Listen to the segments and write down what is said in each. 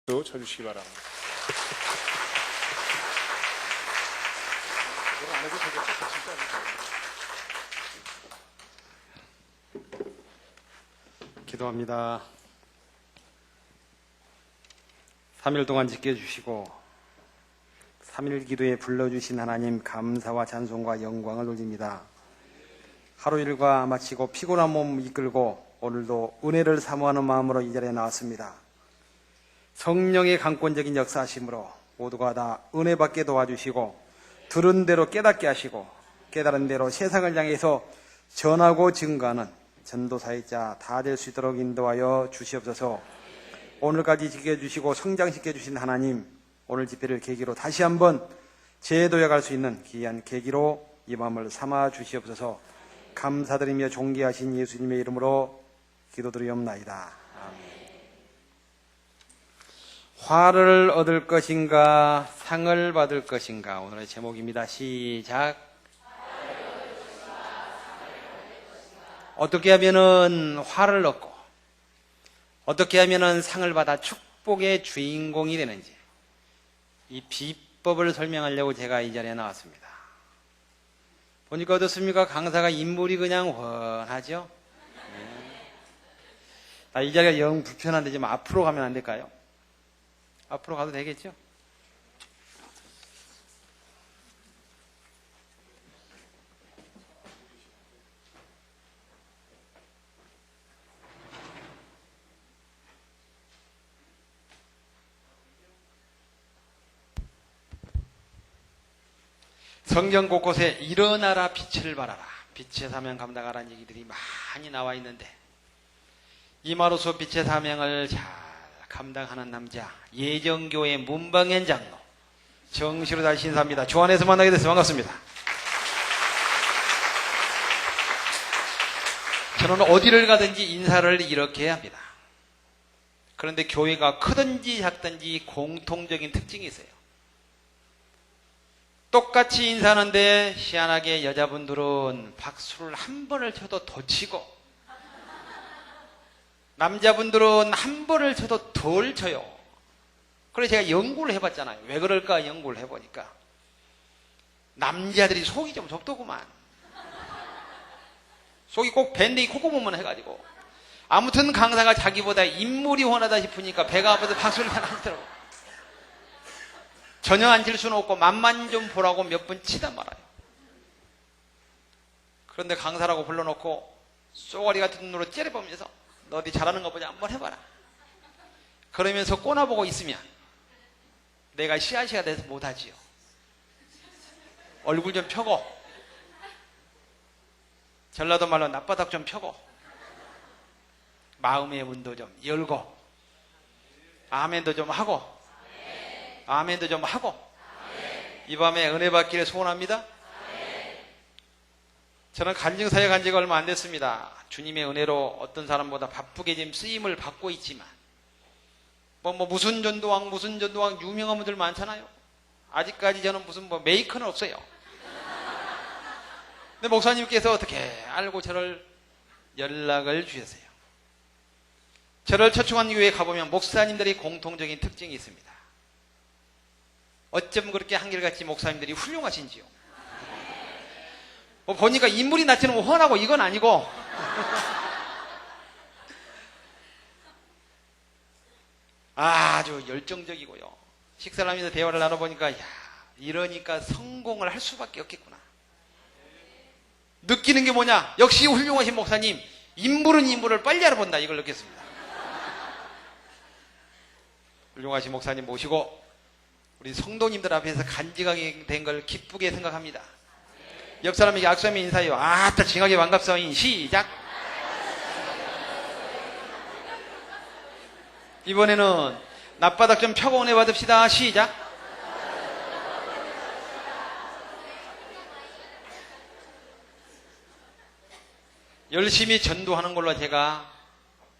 쳐주시기 바랍니다. 기도합니다. 3일 동안 지켜주시고 3일 기도에 불러주신 하나님 감사와 찬송과 영광을 올립니다. 하루 일과 마치고 피곤한 몸 이끌고 오늘도 은혜를 사모하는 마음으로 이 자리에 나왔습니다. 성령의 강권적인 역사하심으로 모두가 다 은혜 받게 도와주시고 들은 대로 깨닫게 하시고 깨달은 대로 세상을 향해서 전하고 증거하는 전도사의 자 다 될 수 있도록 인도하여 주시옵소서. 오늘까지 지켜주시고 성장시켜 주신 하나님, 오늘 집회를 계기로 다시 한번 재도약할 수 있는 귀한 계기로 이 마음을 삼아 주시옵소서. 감사드리며 존귀하신 예수님의 이름으로 기도드리옵나이다. 화를 얻을 것인가 상을 받을 것인가, 오늘의 제목입니다. 시작. 어떻게 하면은 화를 얻고 어떻게 하면은 상을 받아 축복의 주인공이 되는지, 이 비법을 설명하려고 제가 이 자리에 나왔습니다. 보니까 어떻습니까? 강사가 인물이 그냥 훤하죠? 이 자리가 영 불편한데 좀 앞으로 가면 안 될까요? 앞으로 가도 되겠죠? 성경 곳곳에 일어나라 빛을 발하라, 빛의 사명 감당하라는 얘기들이 많이 나와 있는데, 이마로서 빛의 사명을 잘 감당하는 남자, 예정교회 문방현 장로 정시로 다시 인사합니다. 주안에서 만나게 돼서 반갑습니다. 저는 어디를 가든지 인사를 이렇게 해야 합니다. 그런데 교회가 크든지 작든지 공통적인 특징이 있어요. 똑같이 인사하는데 희한하게 여자분들은 박수를 한 번을 쳐도 더 치고, 남자분들은 한 번을 쳐도 덜 쳐요. 그래서 제가 연구를 해봤잖아요. 왜 그럴까 연구를 해보니까 남자들이 속이 좀 좁더구만. 속이 꼭 밴댕이 콧구멍만 해가지고, 아무튼 강사가 자기보다 인물이 훤하다 싶으니까 배가 아파서 박수를 안 하더라고. 전혀 안 칠 수는 없고 맛만 좀 보라고 몇 번 치다 말아요. 그런데 강사라고 불러놓고 쏘가리 같은 눈으로 째려보면서 너 어디 잘하는 거 보자 한번 해봐라. 그러면서 꼬나보고 있으면 내가 씨앗이가 돼서 못하지요. 얼굴 좀 펴고, 전라도 말로 낯바닥 좀 펴고, 마음의 문도 좀 열고, 아멘도 좀 하고, 아멘도 좀 하고, 이 밤에 은혜 받기를 소원합니다. 저는 간증사에 간 지가 얼마 안 됐습니다. 주님의 은혜로 어떤 사람보다 바쁘게 지금 쓰임을 받고 있지만, 무슨 전도왕 유명한 분들 많잖아요. 아직까지 저는 무슨 메이커는 없어요. 근데 목사님께서 어떻게 알고 저를 연락을 주셨어요. 저를 초청한 교회에 가보면 목사님들이 공통적인 특징이 있습니다. 어쩜 그렇게 한결같이 목사님들이 훌륭하신지요. 보니까 인물이 낫지는 훤하고 이건 아니고 아주 열정적이고요. 식사를 하면서 대화를 나눠보니까, 야, 이러니까 성공을 할 수밖에 없겠구나. 느끼는 게 뭐냐? 역시 훌륭하신 목사님, 인물은 인물을 빨리 알아본다, 이걸 느꼈습니다. 훌륭하신 목사님 모시고 우리 성도님들 앞에서 간직하게 된 걸 기쁘게 생각합니다. 옆 사람에게 악수하며 인사해요. 아따 징하게 반갑소잉. 시작. 이번에는 낯바닥 좀 펴고 은혜 받읍시다. 시작. 열심히 전도하는 걸로 제가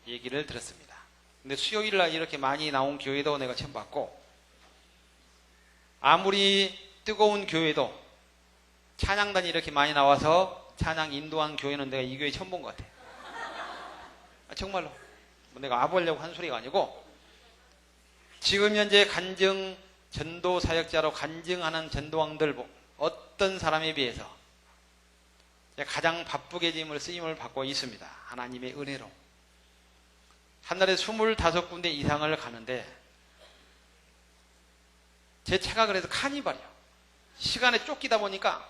얘기를 들었습니다. 근데 수요일날 이렇게 많이 나온 교회도 내가 처음 봤고, 아무리 뜨거운 교회도 찬양단이 이렇게 많이 나와서 찬양 인도한 교회는 내가 이 교회 처음 본 것 같아요. 정말로. 내가 아부하려고 한 소리가 아니고 지금 현재 간증 전도 사역자로 간증하는 전도왕들 어떤 사람에 비해서 가장 바쁘게 쓰임을 받고 있습니다. 하나님의 은혜로. 한 달에 25군데 이상을 가는데 제 차가 그래서 카니발이요. 시간에 쫓기다 보니까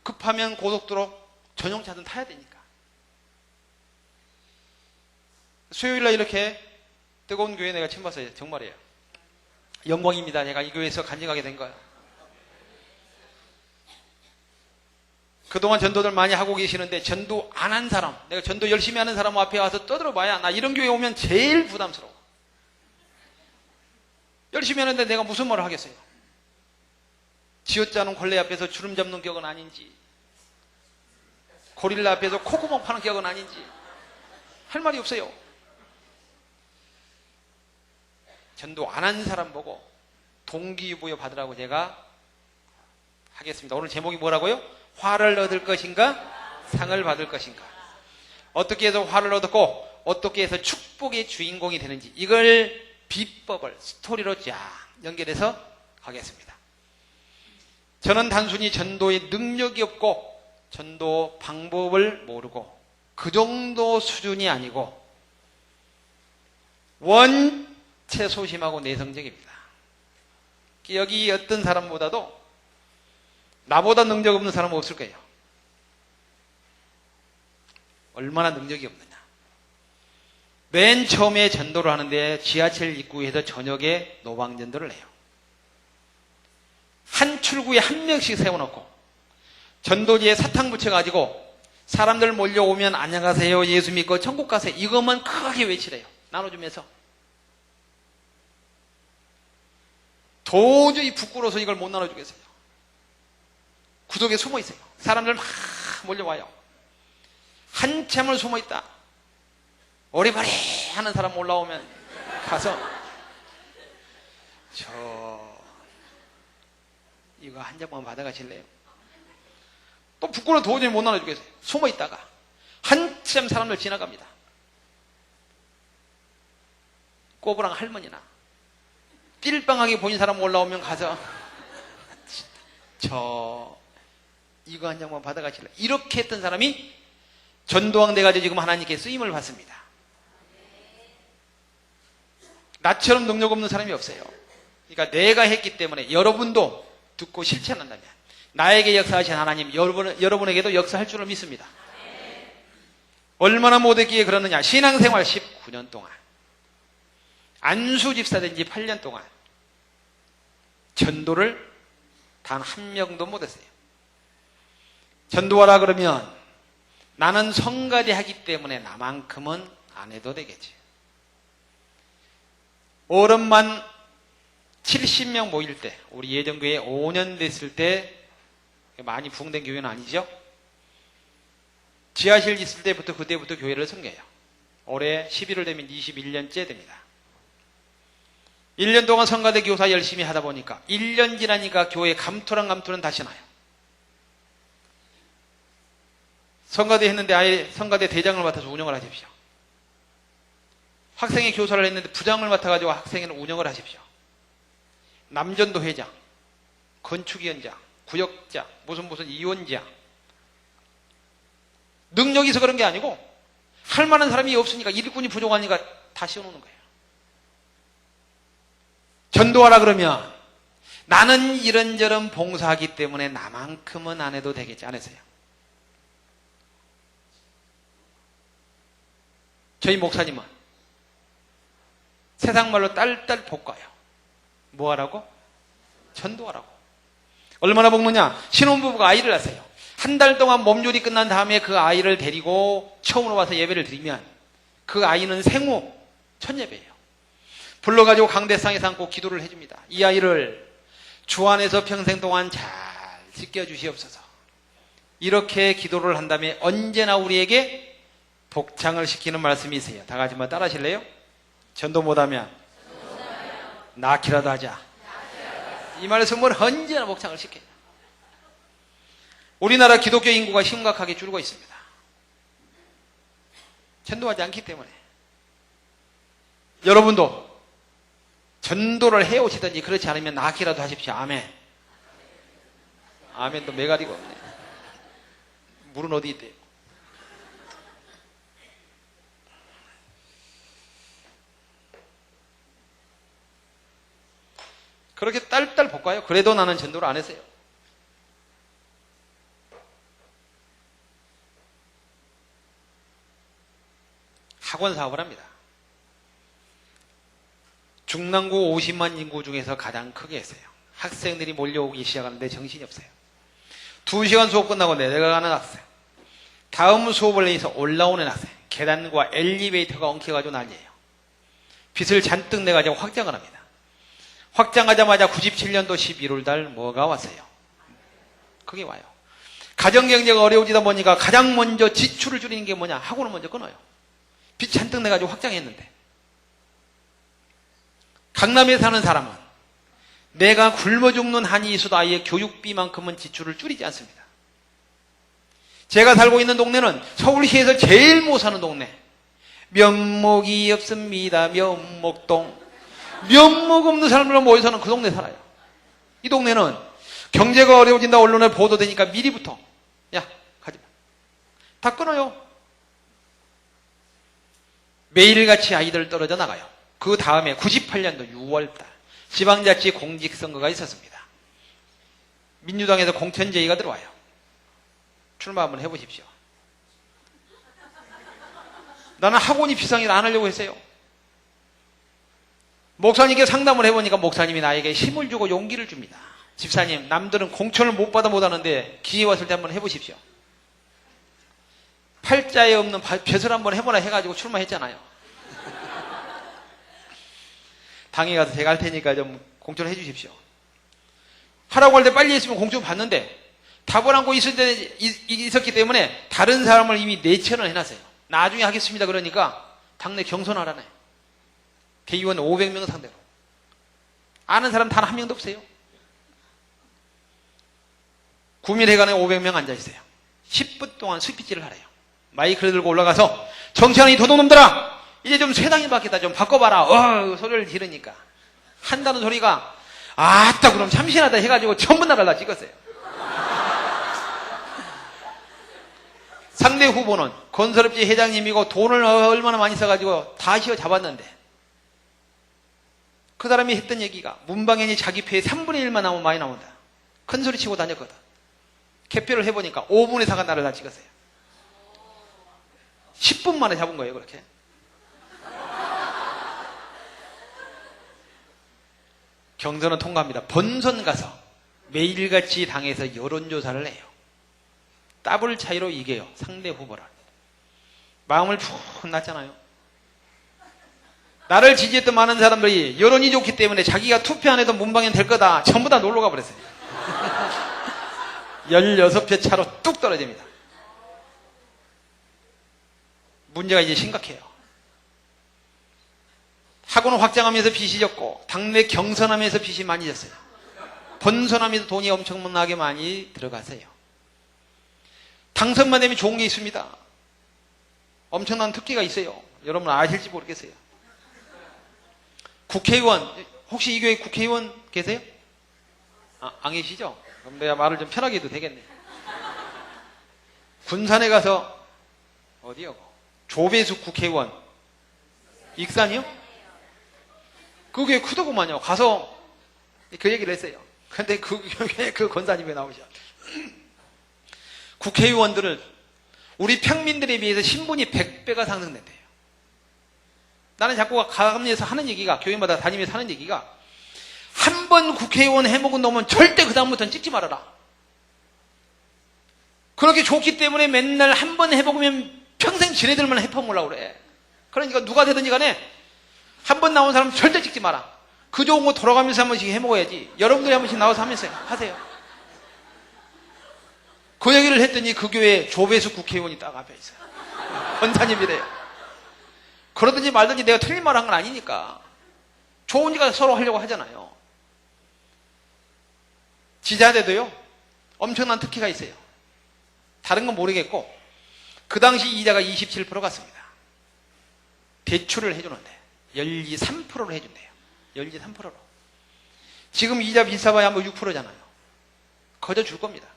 급하면 고속도로 전용차든 타야 되니까. 수요일날 이렇게 뜨거운 교회 내가 처음 봤어요. 정말이에요. 영광입니다. 제가 이 교회에서 간증하게 된 거예요. 그동안 전도들 많이 하고 계시는데 전도 안 한 사람, 내가 전도 열심히 하는 사람 앞에 와서 떠들어봐야 나 이런 교회 오면 제일 부담스러워. 열심히 하는데 내가 무슨 말을 하겠어요? 쥐어짜는 걸레 앞에서 주름 잡는 격은 아닌지, 고릴라 앞에서 콧구멍 파는 격은 아닌지 할 말이 없어요. 전도 안 한 사람 보고 동기부여 받으라고 제가 하겠습니다. 오늘 제목이 뭐라고요? 화를 얻을 것인가? 상을 받을 것인가? 어떻게 해서 화를 얻었고 어떻게 해서 축복의 주인공이 되는지 이걸 비법을 스토리로 쫙 연결해서 가겠습니다. 저는 단순히 전도의 능력이 없고 전도 방법을 모르고 그 정도 수준이 아니고 원체 소심하고 내성적입니다. 여기 어떤 사람보다도 나보다 능력 없는 사람은 없을 거예요. 얼마나 능력이 없느냐. 맨 처음에 전도를 하는데 지하철 입구에서 저녁에 노방전도를 해요. 한 출구에 한 명씩 세워놓고 전도지에 사탕 붙여가지고 사람들 몰려오면 안녕하세요, 예수 믿고 천국 가세요, 이것만 크게 외치래요. 나눠주면서. 도저히 부끄러워서 이걸 못 나눠주겠어요. 구석에 숨어 있어요. 사람들 막 몰려와요. 한참을 숨어 있다. 오리바리 하는 사람 올라오면 가서 이거 한 잔만 받아가실래요? 또 부끄러워 도저히 못 나눠주겠어요. 숨어 있다가 한참 사람들 지나갑니다. 꼬부랑 할머니나 삘빵하게 보인 사람 올라오면 가서 이거 한 장만 받아가실래요? 이렇게 했던 사람이 전도왕 돼가지고 지금 하나님께 쓰임을 받습니다. 나처럼 능력 없는 사람이 없어요. 그러니까 내가 했기 때문에 여러분도 듣고 실천한다면 나에게 역사하신 하나님 여러분에게도 역사할 줄을 믿습니다. 얼마나 못했기에 그러느냐. 신앙생활 19년 동안 안수 집사 된 지 8년 동안 전도를 단 한 명도 못했어요. 전도하라 그러면 나는 성가대 하기 때문에 나만큼은 안 해도 되겠지. 어른만 70명 모일 때, 우리 예전교회 5년 됐을 때, 많이 부흥된 교회는 아니죠? 지하실 있을 때부터 그때부터 교회를 섬겨요. 올해 11월 되면 21년째 됩니다. 1년 동안 성가대 교사 열심히 하다 보니까 1년 지나니까 교회 감투는 다시 나요. 성가대 했는데 아예 성가대 대장을 맡아서 운영을 하십시오. 학생회 교사를 했는데 부장을 맡아가지고 학생회는 운영을 하십시오. 남전도 회장, 건축위원장, 구역장, 무슨 위원장. 능력이 있어 그런 게 아니고 할 만한 사람이 없으니까 일꾼이 부족하니까 다 씌워놓는 거예요. 전도하라 그러면 나는 이런저런 봉사하기 때문에 나만큼은 안 해도 되겠지. 안 했어요. 저희 목사님은 세상 말로 딸딸 볶아요. 뭐 하라고? 전도하라고. 얼마나 볶느냐? 신혼부부가 아이를 낳았어요. 한 달 동안 몸조리 끝난 다음에 그 아이를 데리고 처음으로 와서 예배를 드리면 그 아이는 생후 첫 예배예요. 불러가지고 강대상에 삼고 기도를 해줍니다. 이 아이를 주 안에서 평생 동안 잘 지켜주시옵소서. 이렇게 기도를 한 다음에 언제나 우리에게 복창을 시키는 말씀이 있어요. 다 같이 한번 따라 하실래요? 전도 못하면 낳기라도 하자. 이 말씀을 언제나 복창을 시켜요. 우리나라 기독교 인구가 심각하게 줄고 있습니다. 전도하지 않기 때문에. 여러분도 전도를 해오시든지 그렇지 않으면 낫기라도 하십시오. 아멘. 아멘도 메가리가 없네. 물은 어디 있대요? 그렇게 딸딸 볶아요. 그래도 나는 전도를 안 했어요. 학원 사업을 합니다. 중랑구 50만 인구 중에서 가장 크게 했어요. 학생들이 몰려오기 시작하는데 정신이 없어요. 2시간 수업 끝나고 내려가는 학생, 다음 수업을 위해서 올라오는 학생, 계단과 엘리베이터가 엉켜가지고 난리예요. 빚을 잔뜩 내가지고 확장을 합니다. 확장하자마자 97년도 11월 달 뭐가 왔어요? 그게 와요. 가정경제가 어려워지다 보니까 가장 먼저 지출을 줄이는 게 뭐냐? 학원을 먼저 끊어요. 빚 잔뜩 내가지고 확장했는데. 강남에 사는 사람은 내가 굶어 죽는 한이 있어도 아이의 교육비만큼은 지출을 줄이지 않습니다. 제가 살고 있는 동네는 서울시에서 제일 못 사는 동네. 면목이 없습니다. 면목동. 면목 없는 사람들만 모여 사는 그 동네 살아요. 이 동네는 경제가 어려워진다 언론에 보도되니까 미리부터 야 가지마. 다 끊어요. 매일같이 아이들 떨어져 나가요. 그 다음에 98년도 6월달 지방자치 공직선거가 있었습니다. 민주당에서 공천제의가 들어와요. 출마 한번 해보십시오. 나는 학원이 비상이라 안 하려고 했어요. 목사님께 상담을 해보니까 목사님이 나에게 힘을 주고 용기를 줍니다. 집사님, 남들은 공천을 못 받아 못하는데 기회 왔을 때 한번 해보십시오. 팔자에 없는 벼슬 한번 해보라 해가지고 출마했잖아요. 당에 가서 제가 할 테니까 좀 공천을 해주십시오. 하라고 할 때 빨리 했으면 공천 받는데 답을 안고 있었기 때문에 다른 사람을 이미 내천을 해놨어요. 나중에 하겠습니다. 그러니까 당내 경선하라네. 대의원 500명 상대로. 아는 사람 단 한 명도 없어요. 구민회관에 500명 앉아있어요. 10분 동안 스피치를 하래요. 마이크를 들고 올라가서 정치하는 이 도둑놈들아, 이제 좀 세상이 바뀌었다, 좀 바꿔봐라. 소리를 지르니까 한다는 소리가 아따 그럼 참신하다 해가지고 전부 나라를 다 찍었어요. 상대 후보는 건설업체 회장님이고 돈을 얼마나 많이 써가지고 다 휘어 잡았는데 그 사람이 했던 얘기가 문방현이 자기 패에 3분의 1만 나오면 많이 나온다. 큰 소리 치고 다녔거든. 개표를 해보니까 5분의 4가 나를 다 찍었어요. 10분 만에 잡은 거예요. 그렇게. 경선은 통과합니다. 본선 가서 매일같이 당에서 여론조사를 해요. 더블 차이로 이겨요. 상대 후보를. 마음을 푹 놨잖아요. 나를 지지했던 많은 사람들이 여론이 좋기 때문에 자기가 투표 안 해도 문방현 될 거다. 전부 다 놀러 가버렸어요. 16표 차로 뚝 떨어집니다. 문제가 이제 심각해요. 학원을 확장하면서 빚이 졌고 당내 경선하면서 빚이 많이 졌어요. 본선하면서 돈이 엄청나게 많이 들어가세요. 당선만 되면 좋은 게 있습니다. 엄청난 특기가 있어요. 여러분 아실지 모르겠어요. 국회의원, 혹시 이 교회 국회의원 계세요? 안 계시죠? 그럼 내가 말을 좀 편하게 해도 되겠네. 군산에 가서 어디요? 조배수 국회의원 익산이요? 그 교회 크더구만요. 가서 그 얘기를 했어요. 근데 그 교회 그 권사님이 나오셔. 국회의원들을 우리 평민들에 비해서 신분이 100배가 상승된대요. 나는 자꾸 가감리에서 하는 얘기가, 교회마다 다니면서 하는 얘기가, 한 번 국회의원 해먹은 놈은 절대 그 다음부터는 찍지 말아라. 그렇게 좋기 때문에 맨날 한 번 해먹으면 평생 지네들만 해퍼먹으려고 그래. 그러니까 누가 되든지 간에 한 번 나온 사람 절대 찍지 마라. 그 좋은 거 돌아가면서 한 번씩 해먹어야지. 여러분들이 한 번씩 나와서 하세요. 그 얘기를 했더니 그 교회에 조배수 국회의원이 딱 앞에 있어요. 권사님이래요. 그러든지 말든지 내가 틀린 말 한 건 아니니까. 좋으니까 서로 하려고 하잖아요. 지자대도요, 엄청난 특혜가 있어요. 다른 건 모르겠고, 그 당시 이자가 27% 갔습니다. 대출을 해주는데, 13%를 해준대요. 연리 3%로. 지금 이자 비싸봐야 뭐 6%잖아요. 거저 줄 겁니다.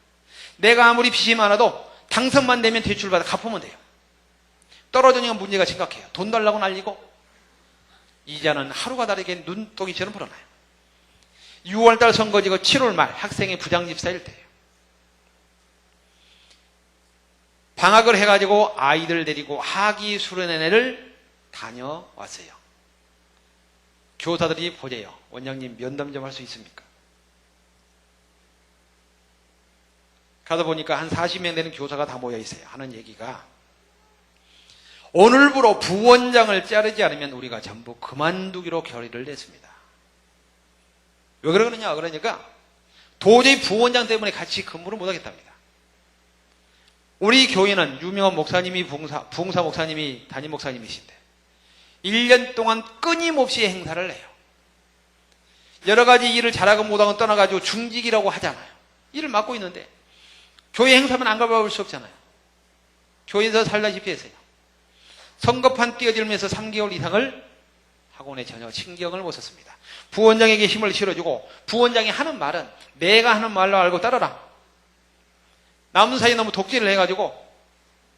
내가 아무리 빚이 많아도 당선만 되면 대출받아 갚으면 돼요. 떨어지니까 문제가 심각해요. 돈 달라고 날리고 이자는 하루가 다르게 눈독이처럼 불어나요. 6월달 선거지고 7월 말 학생의 부장집 쌓일 때예요. 방학을 해가지고 아이들 데리고 하기 수련회를 다녀왔어요. 교사들이 보재요. 원장님 면담 좀 할 수 있습니까? 가다 보니까 한 40명 되는 교사가 다 모여 있어요. 하는 얘기가 오늘부로 부원장을 자르지 않으면 우리가 전부 그만두기로 결의를 냈습니다. 왜 그러느냐? 그러니까 도저히 부원장 때문에 같이 근무를 못하겠답니다. 우리 교회는 유명한 목사님이 부흥사 목사님이 담임 목사님이신데 1년 동안 끊임없이 행사를 해요. 여러 가지 일을 잘하고 못하고 떠나가지고 중직이라고 하잖아요. 일을 맡고 있는데 교회 행사면 안 가볼 수 없잖아요. 교회에서 살다시피 했어요. 선거판 뛰어들면서 3개월 이상을 학원에 전혀 신경을 못 썼습니다. 부원장에게 힘을 실어주고 부원장이 하는 말은 내가 하는 말로 알고 따르라. 남은 사이에 너무 독재를 해가지고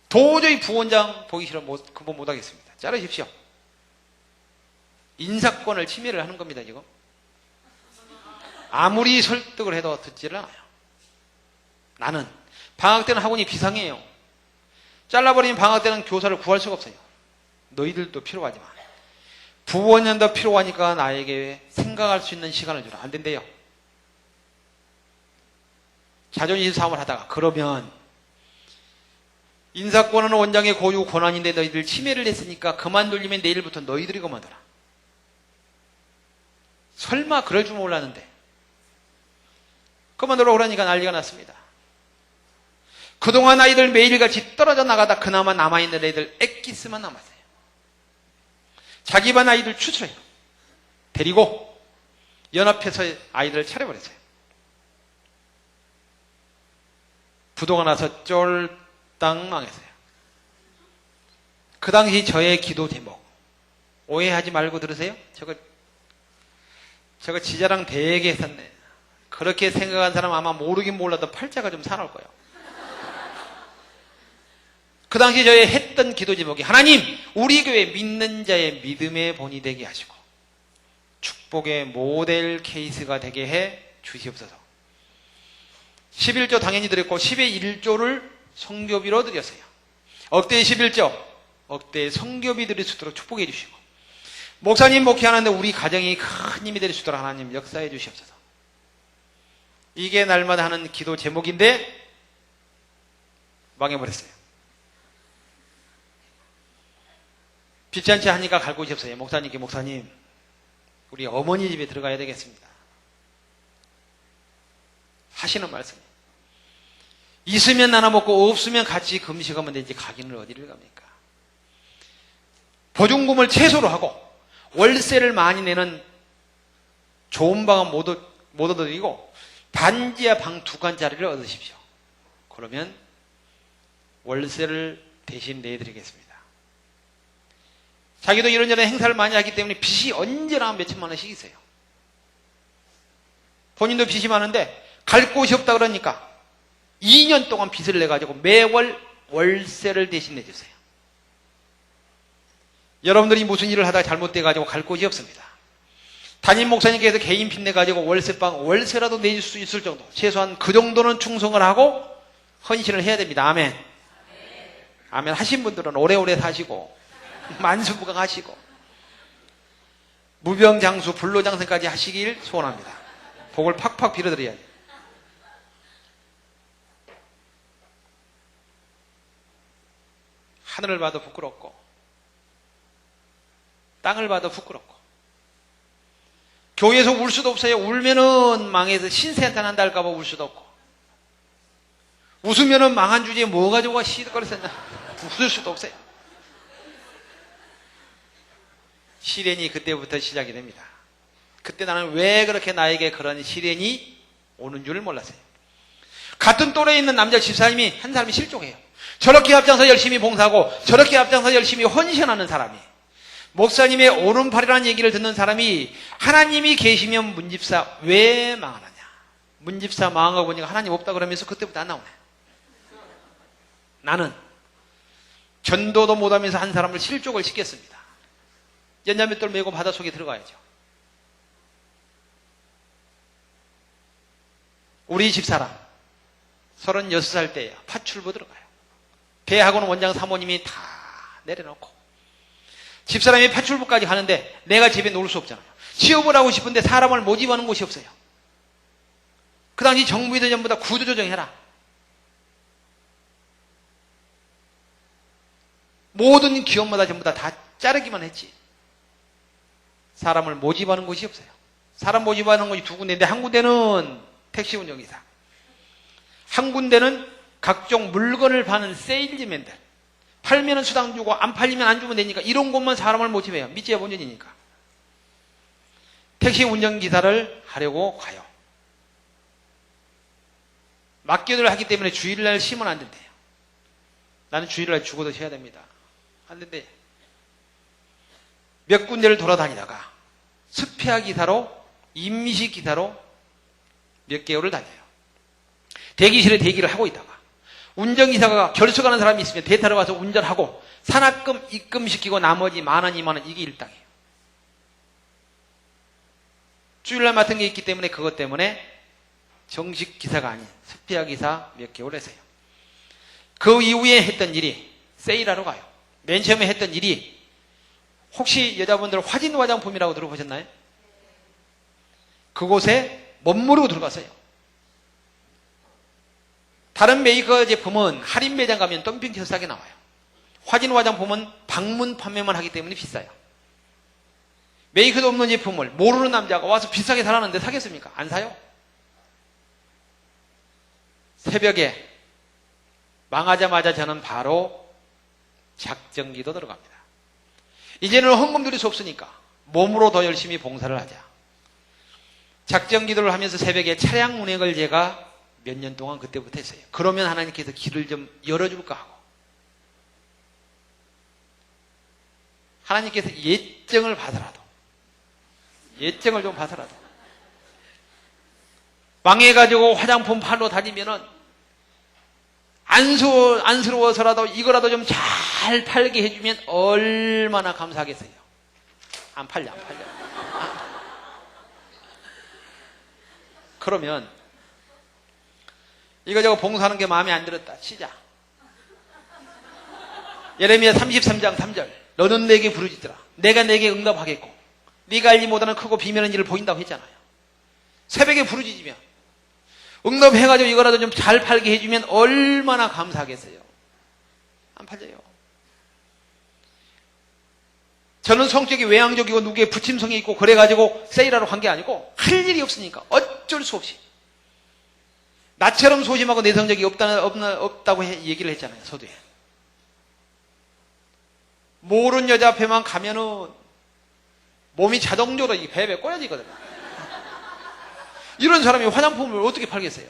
도저히 부원장 보기 싫어 근무 못하겠습니다. 자르십시오. 인사권을 침해를 하는 겁니다. 지금 아무리 설득을 해도 듣지를 않아요. 나는 방학 때는 학원이 비상해요. 잘라버리면 방학 때는 교사를 구할 수가 없어요. 너희들도 필요하지만 부원장도 필요하니까 나에게 생각할 수 있는 시간을 주라. 안 된대요. 자존심 싸움을 하다가 그러면 인사권은 원장의 고유 권한인데 너희들 침해를 했으니까 그만두려면 내일부터 너희들이 그만둬라. 설마 그럴 줄 몰랐는데 그만두라고 그러니까 난리가 났습니다. 그동안 아이들 매일같이 떨어져 나가다 그나마 남아있는 애들 엑기스만 남았어요. 자기 반 아이들 추출해요. 데리고 연합해서 아이들을 차려버렸어요. 부도가 나서 쫄딱 망했어요. 그 당시 저의 기도 제목 오해하지 말고 들으세요. 저거 지자랑 되게 했었네. 그렇게 생각한 사람 아마 모르긴 몰라도 팔자가 좀 사나울 거예요. 그 당시 저의 했던 기도 제목이 하나님 우리 교회 믿는 자의 믿음의 본이 되게 하시고 축복의 모델 케이스가 되게 해 주시옵소서. 11조 당연히 드렸고 10의 1조를 성교비로 드렸어요. 억대의 11조 억대의 성교비 드릴 수 있도록 축복해 주시고 목사님 목회하는데 우리 가정이 큰 힘이 될 수 있도록 하나님 역사해 주시옵소서. 이게 날마다 하는 기도 제목인데 망해버렸어요. 빚잔치 하니까 갈 곳이 없어요. 목사님께 목사님 우리 어머니 집에 들어가야 되겠습니다. 하시는 말씀 있으면 나눠 먹고 없으면 같이 금식하면 되지 가기는 어디를 갑니까? 보증금을 최소로 하고 월세를 많이 내는 좋은 방은 못 얻어드리고 단지하 방 2칸짜리를 얻으십시오. 그러면 월세를 대신 내드리겠습니다. 자기도 이런저런 행사를 많이 하기 때문에 빚이 언제나 몇천만 원씩 있어요. 본인도 빚이 많은데 갈 곳이 없다 그러니까 2년 동안 빚을 내가지고 매월 월세를 대신 내주세요. 여러분들이 무슨 일을 하다가 잘못돼가지고 갈 곳이 없습니다. 담임 목사님께서 개인 빚 내가지고 월세라도 내줄 수 있을 정도 최소한 그 정도는 충성을 하고 헌신을 해야 됩니다. 아멘. 아멘 하신 분들은 오래오래 사시고 만수무강하시고 무병장수 불로장생까지 하시길 소원합니다. 복을 팍팍 빌어드려야 돼요. 하늘을 봐도 부끄럽고 땅을 봐도 부끄럽고 교회에서 울 수도 없어요. 울면은 망해서 신세한탄 한다 할까봐 울 수도 없고 웃으면은 망한 주제에 뭐 가지고 시들거렸었나 웃을 수도 없어요. 시련이 그때부터 시작이 됩니다. 그때 나는 왜 그렇게 나에게 그런 시련이 오는 줄을 몰랐어요. 같은 또래에 있는 남자 집사님이 한 사람이 실종해요. 저렇게 앞장서 열심히 봉사하고 저렇게 앞장서 열심히 헌신하는 사람이 목사님의 오른팔이라는 얘기를 듣는 사람이 하나님이 계시면 문집사 왜 망하느냐? 문집사 망한 거 보니까 하나님 없다 그러면서 그때부터 안 나오네. 나는 전도도 못하면서 한 사람을 실족을 시켰습니다. 연자맷돌 메고 바닷속에 들어가야죠. 우리 집사람 36살 때예요. 파출부 들어가요. 배하고는 원장 사모님이 다 내려놓고 집사람이 파출부까지 가는데 내가 집에 놓을 수 없잖아요. 취업을 하고 싶은데 사람을 모집하는 곳이 없어요. 그 당시 정부에서 전부 다 구조조정해라. 모든 기업마다 전부 다 자르기만 했지. 사람을 모집하는 곳이 없어요. 사람 모집하는 곳이 두 군데인데 한 군데는 택시 운전기사, 한 군데는 각종 물건을 파는 세일즈맨들. 팔면 수당 주고 안 팔리면 안 주면 되니까 이런 곳만 사람을 모집해요. 밑지야 본전이니까. 택시 운전기사를 하려고 가요. 맡겨들 하기 때문에 주일날 쉬면 안 된대요. 나는 주일날 죽어도 쉬어야 됩니다. 안 된대. 몇 군데를 돌아다니다가 스페어 기사로, 임시 기사로 몇 개월을 다녀요. 대기실에 대기를 하고 있다가 운전기사가 결석하는 사람이 있으면 대타로 가서 운전하고 산악금 입금시키고 나머지 10,000원, 20,000원 이게 일당이에요. 주일날 맡은 게 있기 때문에 그것 때문에 정식 기사가 아닌 스페어 기사 몇 개월 했어요. 그 이후에 했던 일이 세일하러 가요. 맨 처음에 했던 일이 혹시 여자분들 화진 화장품이라고 들어보셨나요? 그곳에 멋모르고 들어갔어요. 다른 메이커 제품은 할인 매장 가면 덤핑 싸게 나와요. 화진 화장품은 방문 판매만 하기 때문에 비싸요. 메이커도 없는 제품을 모르는 남자가 와서 비싸게 사라는데 사겠습니까? 안 사요. 새벽에 망하자마자 저는 바로 작정기도 들어갑니다. 이제는 헌금 드릴 수 없으니까 몸으로 더 열심히 봉사를 하자. 작정기도를 하면서 새벽에 차량 운행을 제가 몇 년 동안 그때부터 했어요. 그러면 하나님께서 길을 좀 열어줄까 하고. 하나님께서 예정을 봐서라도, 예정을 좀 봐서라도 망해가지고 화장품 팔러 다니면은 안쓰러워서라도 이거라도 좀 잘 팔게 해주면 얼마나 감사하겠어요. 안 팔려. 그러면 이거저거 봉사하는 게 마음에 안 들었다 치자. 예레미야 33장 3절 너는 내게 부르짖더라 내가 내게 응답하겠고 네가 알지 못하는 크고 비밀한 일을 보인다고 했잖아요. 새벽에 부르짖으면 응답해가지고 이거라도 좀 잘 팔게 해주면 얼마나 감사하겠어요. 안 팔려요. 저는 성격이 외향적이고 누구의 부침성이 있고 그래가지고 세일하러 간 게 아니고 할 일이 없으니까 어쩔 수 없이 나처럼 소심하고 내성적이 없다고 얘기를 했잖아요. 서두에. 모르는 여자 앞에만 가면은 몸이 자동적으로 배에 꼬여지거든요. 이런 사람이 화장품을 어떻게 팔겠어요?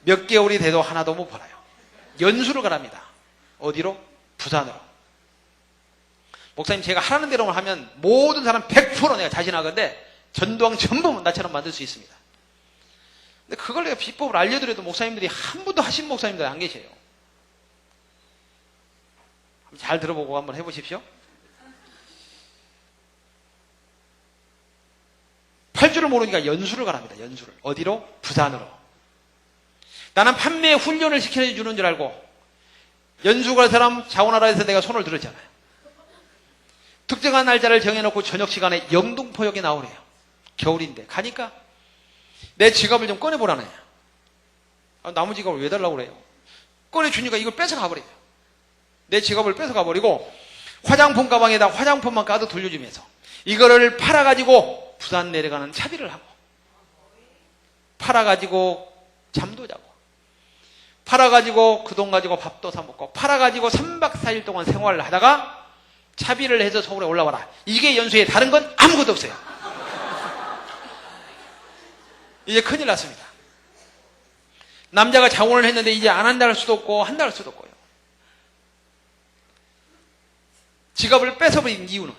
몇 개월이 돼도 하나도 못 팔아요. 연수를 가랍니다. 어디로? 부산으로. 목사님 제가 하라는 대로만 하면 모든 사람 100% 내가 자신하건데 전도왕 전부 나처럼 만들 수 있습니다. 근데 그걸 내가 비법을 알려드려도 목사님들이 한 분도 하신 목사님들 안 계세요. 잘 들어보고 한번 해보십시오. 8주를 모르니까 연수를 가랍니다. 연수를. 어디로? 부산으로. 나는 판매 훈련을 시켜주는 줄 알고 연수 갈 사람 자원하라에서 내가 손을 들었잖아요. 특정한 날짜를 정해놓고 저녁 시간에 영등포역에 나오래요. 겨울인데 가니까 내 지갑을 좀 꺼내보라네요. 나무 지갑을 왜 달라고 그래요? 꺼내주니까 이걸 뺏어가버려요. 내 지갑을 뺏어가버리고 화장품 가방에다 화장품만 가득 돌려주면서 이거를 팔아가지고 부산 내려가는 차비를 하고 팔아가지고 잠도 자고 팔아가지고 그 돈 가지고 밥도 사 먹고 팔아가지고 3박 4일 동안 생활을 하다가 차비를 해서 서울에 올라와라. 이게 연수에 다른 건 아무것도 없어요. 이제 큰일 났습니다. 남자가 자원을 했는데 이제 안 한다 할 수도 없고 한다 할 수도 없고요. 지갑을 뺏어버린 이유는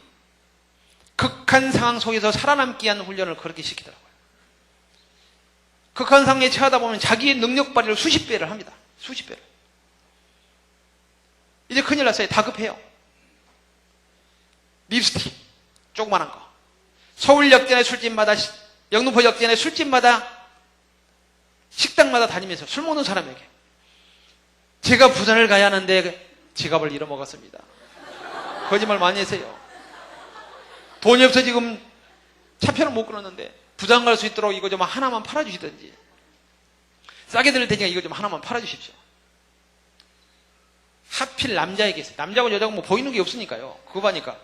극한 상황 속에서 살아남기 위한 훈련을 그렇게 시키더라고요. 극한 상황에 처하다 보면 자기의 능력 발휘를 수십 배를 합니다. 수십 배를. 이제 큰일 났어요. 다급해요. 립스틱 조그만한 거. 서울역전의 술집마다, 영등포역전의 술집마다, 식당마다 다니면서 술 먹는 사람에게 제가 부산을 가야 하는데 지갑을 잃어먹었습니다. 거짓말 많이 했어요. 돈이 없어 지금 차표를 못 끊었는데 부산 갈 수 있도록 이거 좀 하나만 팔아주시든지, 싸게 드릴 테니까 이거 좀 하나만 팔아주십시오. 하필 남자에게 있어요. 남자고 여자고 뭐 보이는 게 없으니까요. 그거 봐니까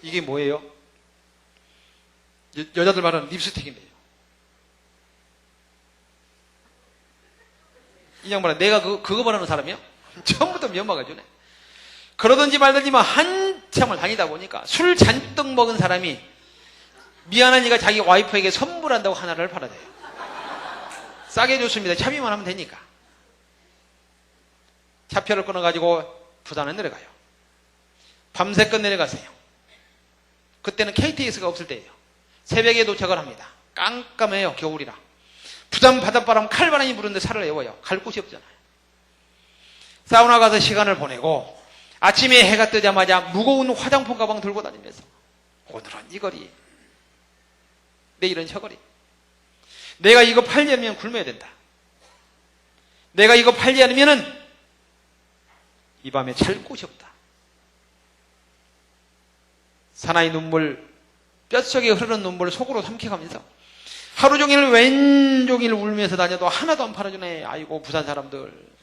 이게 뭐예요? 여자들 말하는 립스틱인데요. 이 양반아, 내가 그거 말하는 사람이요? 처음부터 면막아 주네. 그러든지 말든지만 한참을 다니다 보니까 술 잔뜩 먹은 사람이 미안하니까 자기 와이프에게 선물한다고 하나를 팔아대요. 싸게 줬습니다. 차비만 하면 되니까. 차표를 끊어가지고 부산에 내려가요. 밤새껏 내려가세요. 그때는 KTX가 없을 때예요. 새벽에 도착을 합니다. 깜깜해요. 겨울이라. 부산 바닷바람 칼바람이 부는데 살을 애워요. 갈 곳이 없잖아요. 사우나 가서 시간을 보내고 아침에 해가 뜨자마자 무거운 화장품 가방 들고 다니면서 오늘은 이 거리, 내일은 저 거리. 내가 이거 팔려면 굶어야 된다. 내가 이거 팔지 않으면은 이 밤에 잘 곳이 없다. 사나이 눈물, 뼛속에 흐르는 눈물을 속으로 삼켜가면서 하루 종일 왼종일 울면서 다녀도 하나도 안 팔아주네. 아이고 부산 사람들.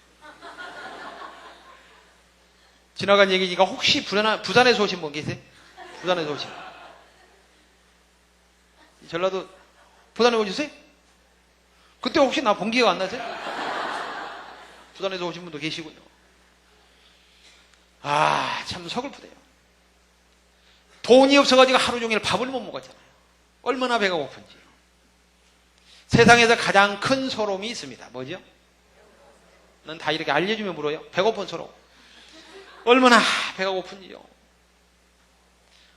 지나간 얘기니까 혹시 부산에서 오신 분 계세요? 부산에서 오신 분. 전라도 부산에 오셨어요? 그때 혹시 나 본 기억 안 나세요? 부산에서 오신 분도 계시군요. 아, 참 서글프대요. 돈이 없어가지고 하루 종일 밥을 못 먹었잖아요. 얼마나 배가 고픈지요. 세상에서 가장 큰 서러움이 있습니다. 뭐죠? 넌 다 이렇게 알려주면 물어요. 배고픈 서러움. 얼마나 배가 고픈지요.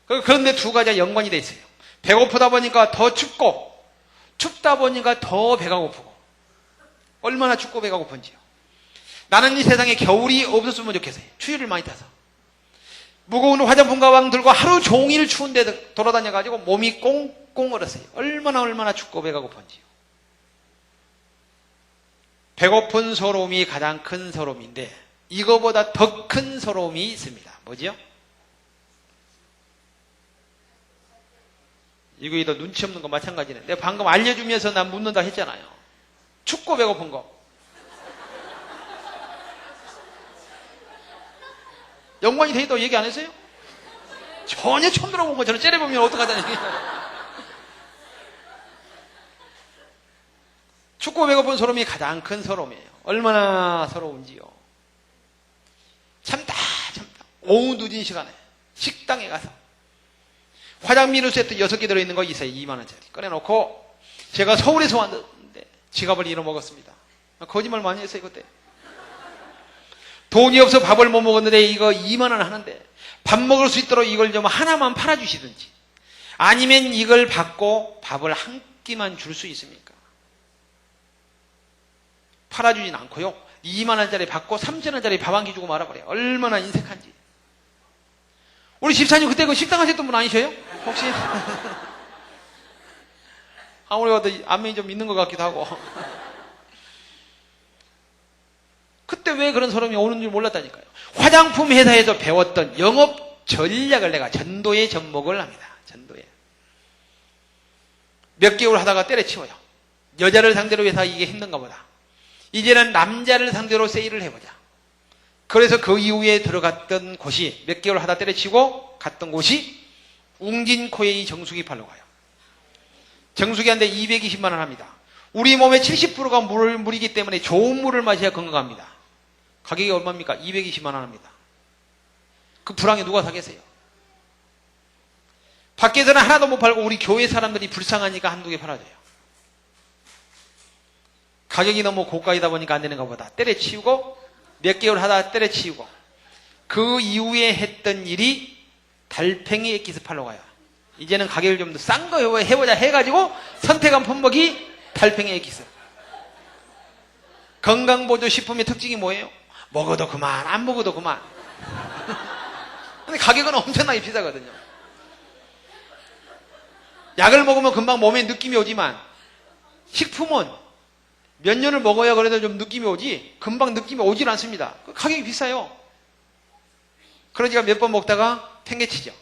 그런데 두 가지가 연관이 돼 있어요. 배고프다 보니까 더 춥고, 춥다 보니까 더 배가 고프고. 얼마나 춥고 배가 고픈지요. 나는 이 세상에 겨울이 없었으면 좋겠어요. 추위를 많이 타서. 무거운 화장품 가방 들고 하루 종일 추운 데 돌아다녀가지고 몸이 꽁꽁 얼었어요. 얼마나 춥고 배가 고픈지요. 배고픈 서러움이 가장 큰 서러움인데 이거보다 더 큰 서러움이 있습니다. 뭐죠? 이거 더 눈치 없는 거 마찬가지네. 내가 방금 알려주면서 난 묻는다 했잖아요. 춥고 배고픈 거. 연관이 돼 있다고 얘기 안 했어요? 전혀 처음 들어본 것처럼 째려보면 어떡하다는 얘기예요. 춥고 배고픈 서러움이 가장 큰 서러움이에요. 얼마나 서러운지요. 참다 오후 늦은 시간에 식당에 가서 화장미루 세트 6개 들어있는 거 있어요. 2만원짜리 꺼내놓고 제가 서울에서 왔는데 지갑을 잃어먹었습니다. 거짓말 많이 했어요. 그때 돈이 없어 밥을 못 먹었는데 이거 2만원 하는데 밥 먹을 수 있도록 이걸 좀 하나만 팔아주시든지 아니면 이걸 받고 밥을 한 끼만 줄 수 있습니까? 팔아주진 않고요. 2만원짜리 받고 3천원짜리 밥 한 끼 주고 말아버려요. 얼마나 인색한지. 우리 집사님 그때 그 식당 하셨던 분 아니셔요? 혹시? 아무리 봐도 안면이 좀 있는 것 같기도 하고. 그때 왜 그런 서러움이 오는 줄 몰랐다니까요. 화장품 회사에서 배웠던 영업 전략을 내가 전도에 접목을 합니다. 전도에. 몇 개월 하다가 때려치워요. 여자를 상대로 해서 이게 힘든가 보다. 이제는 남자를 상대로 세일을 해보자. 그래서 그 이후에 들어갔던 곳이 몇 개월 하다 때려치고 갔던 곳이 웅진코웨이 정수기 팔러 가요. 정수기 한 대 220만 원 합니다. 우리 몸의 70%가 물이기 때문에 좋은 물을 마셔야 건강합니다. 가격이 얼마입니까? 220만 원 합니다. 그 불황에 누가 사겠어요? 밖에서는 하나도 못 팔고 우리 교회 사람들이 불쌍하니까 한두 개 팔아줘요. 가격이 너무 고가이다 보니까 안 되는가 보다. 때려치우고 몇 개월 하다 때려치우고 그 이후에 했던 일이 달팽이 엑기스 팔러 가요. 이제는 가격을 좀 더 싼 거 해보자 해가지고 선택한 품목이 달팽이 엑기스. 건강보조식품의 특징이 뭐예요? 먹어도 그만, 안 먹어도 그만. 근데 가격은 엄청나게 비싸거든요. 약을 먹으면 금방 몸에 느낌이 오지만 식품은 몇 년을 먹어야 그래도 좀 느낌이 오지 금방 느낌이 오질 않습니다. 가격이 비싸요. 그러니까 몇 번 먹다가 팽개치죠.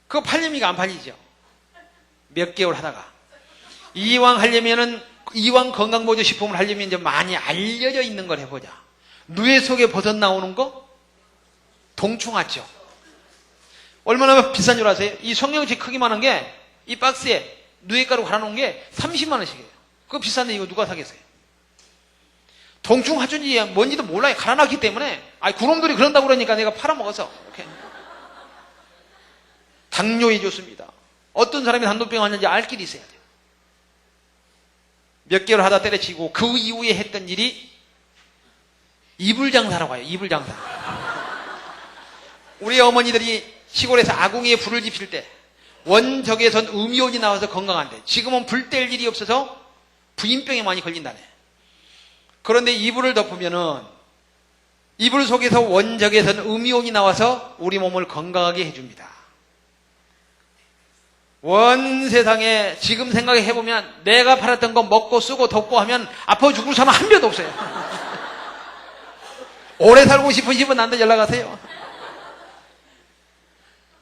그거 팔려니까 안 팔리죠. 몇 개월 하다가. 이왕 건강보조식품을 하려면 이제 많이 알려져 있는 걸 해보자. 누에 속에 버섯 나오는 거? 동충하죠. 얼마나 비싼 줄 아세요? 이 성냥치 크기만 한 게 이 박스에 누에가루 갈아놓은 게 30만 원씩이에요. 그거 비싼데 이거 누가 사겠어요? 동충하초인지 뭔지도 몰라요. 갈아놨기 때문에. 그놈들이 그런다고 그러니까 내가 팔아먹어서. 이렇게. 당뇨에 좋습니다. 어떤 사람이 당뇨병 왔는지 알 길이 있어야 돼요. 몇 개월 하다 때려치고 그 이후에 했던 일이 이불장사라고 해요. 이불장사. 우리 어머니들이 시골에서 아궁이에 불을 지필 때 원적외선 음이온이 나와서 건강한데 지금은 불 뗄 일이 없어서 부인병에 많이 걸린다네. 그런데 이불을 덮으면은 이불 속에서 원적외선 음이온이 나와서 우리 몸을 건강하게 해줍니다. 원 세상에 지금 생각해보면 내가 팔았던 거 먹고 쓰고 덮고 하면 아파 죽을 사람 한 명도 없어요. 오래 살고 싶으신 분 나한테 연락하세요.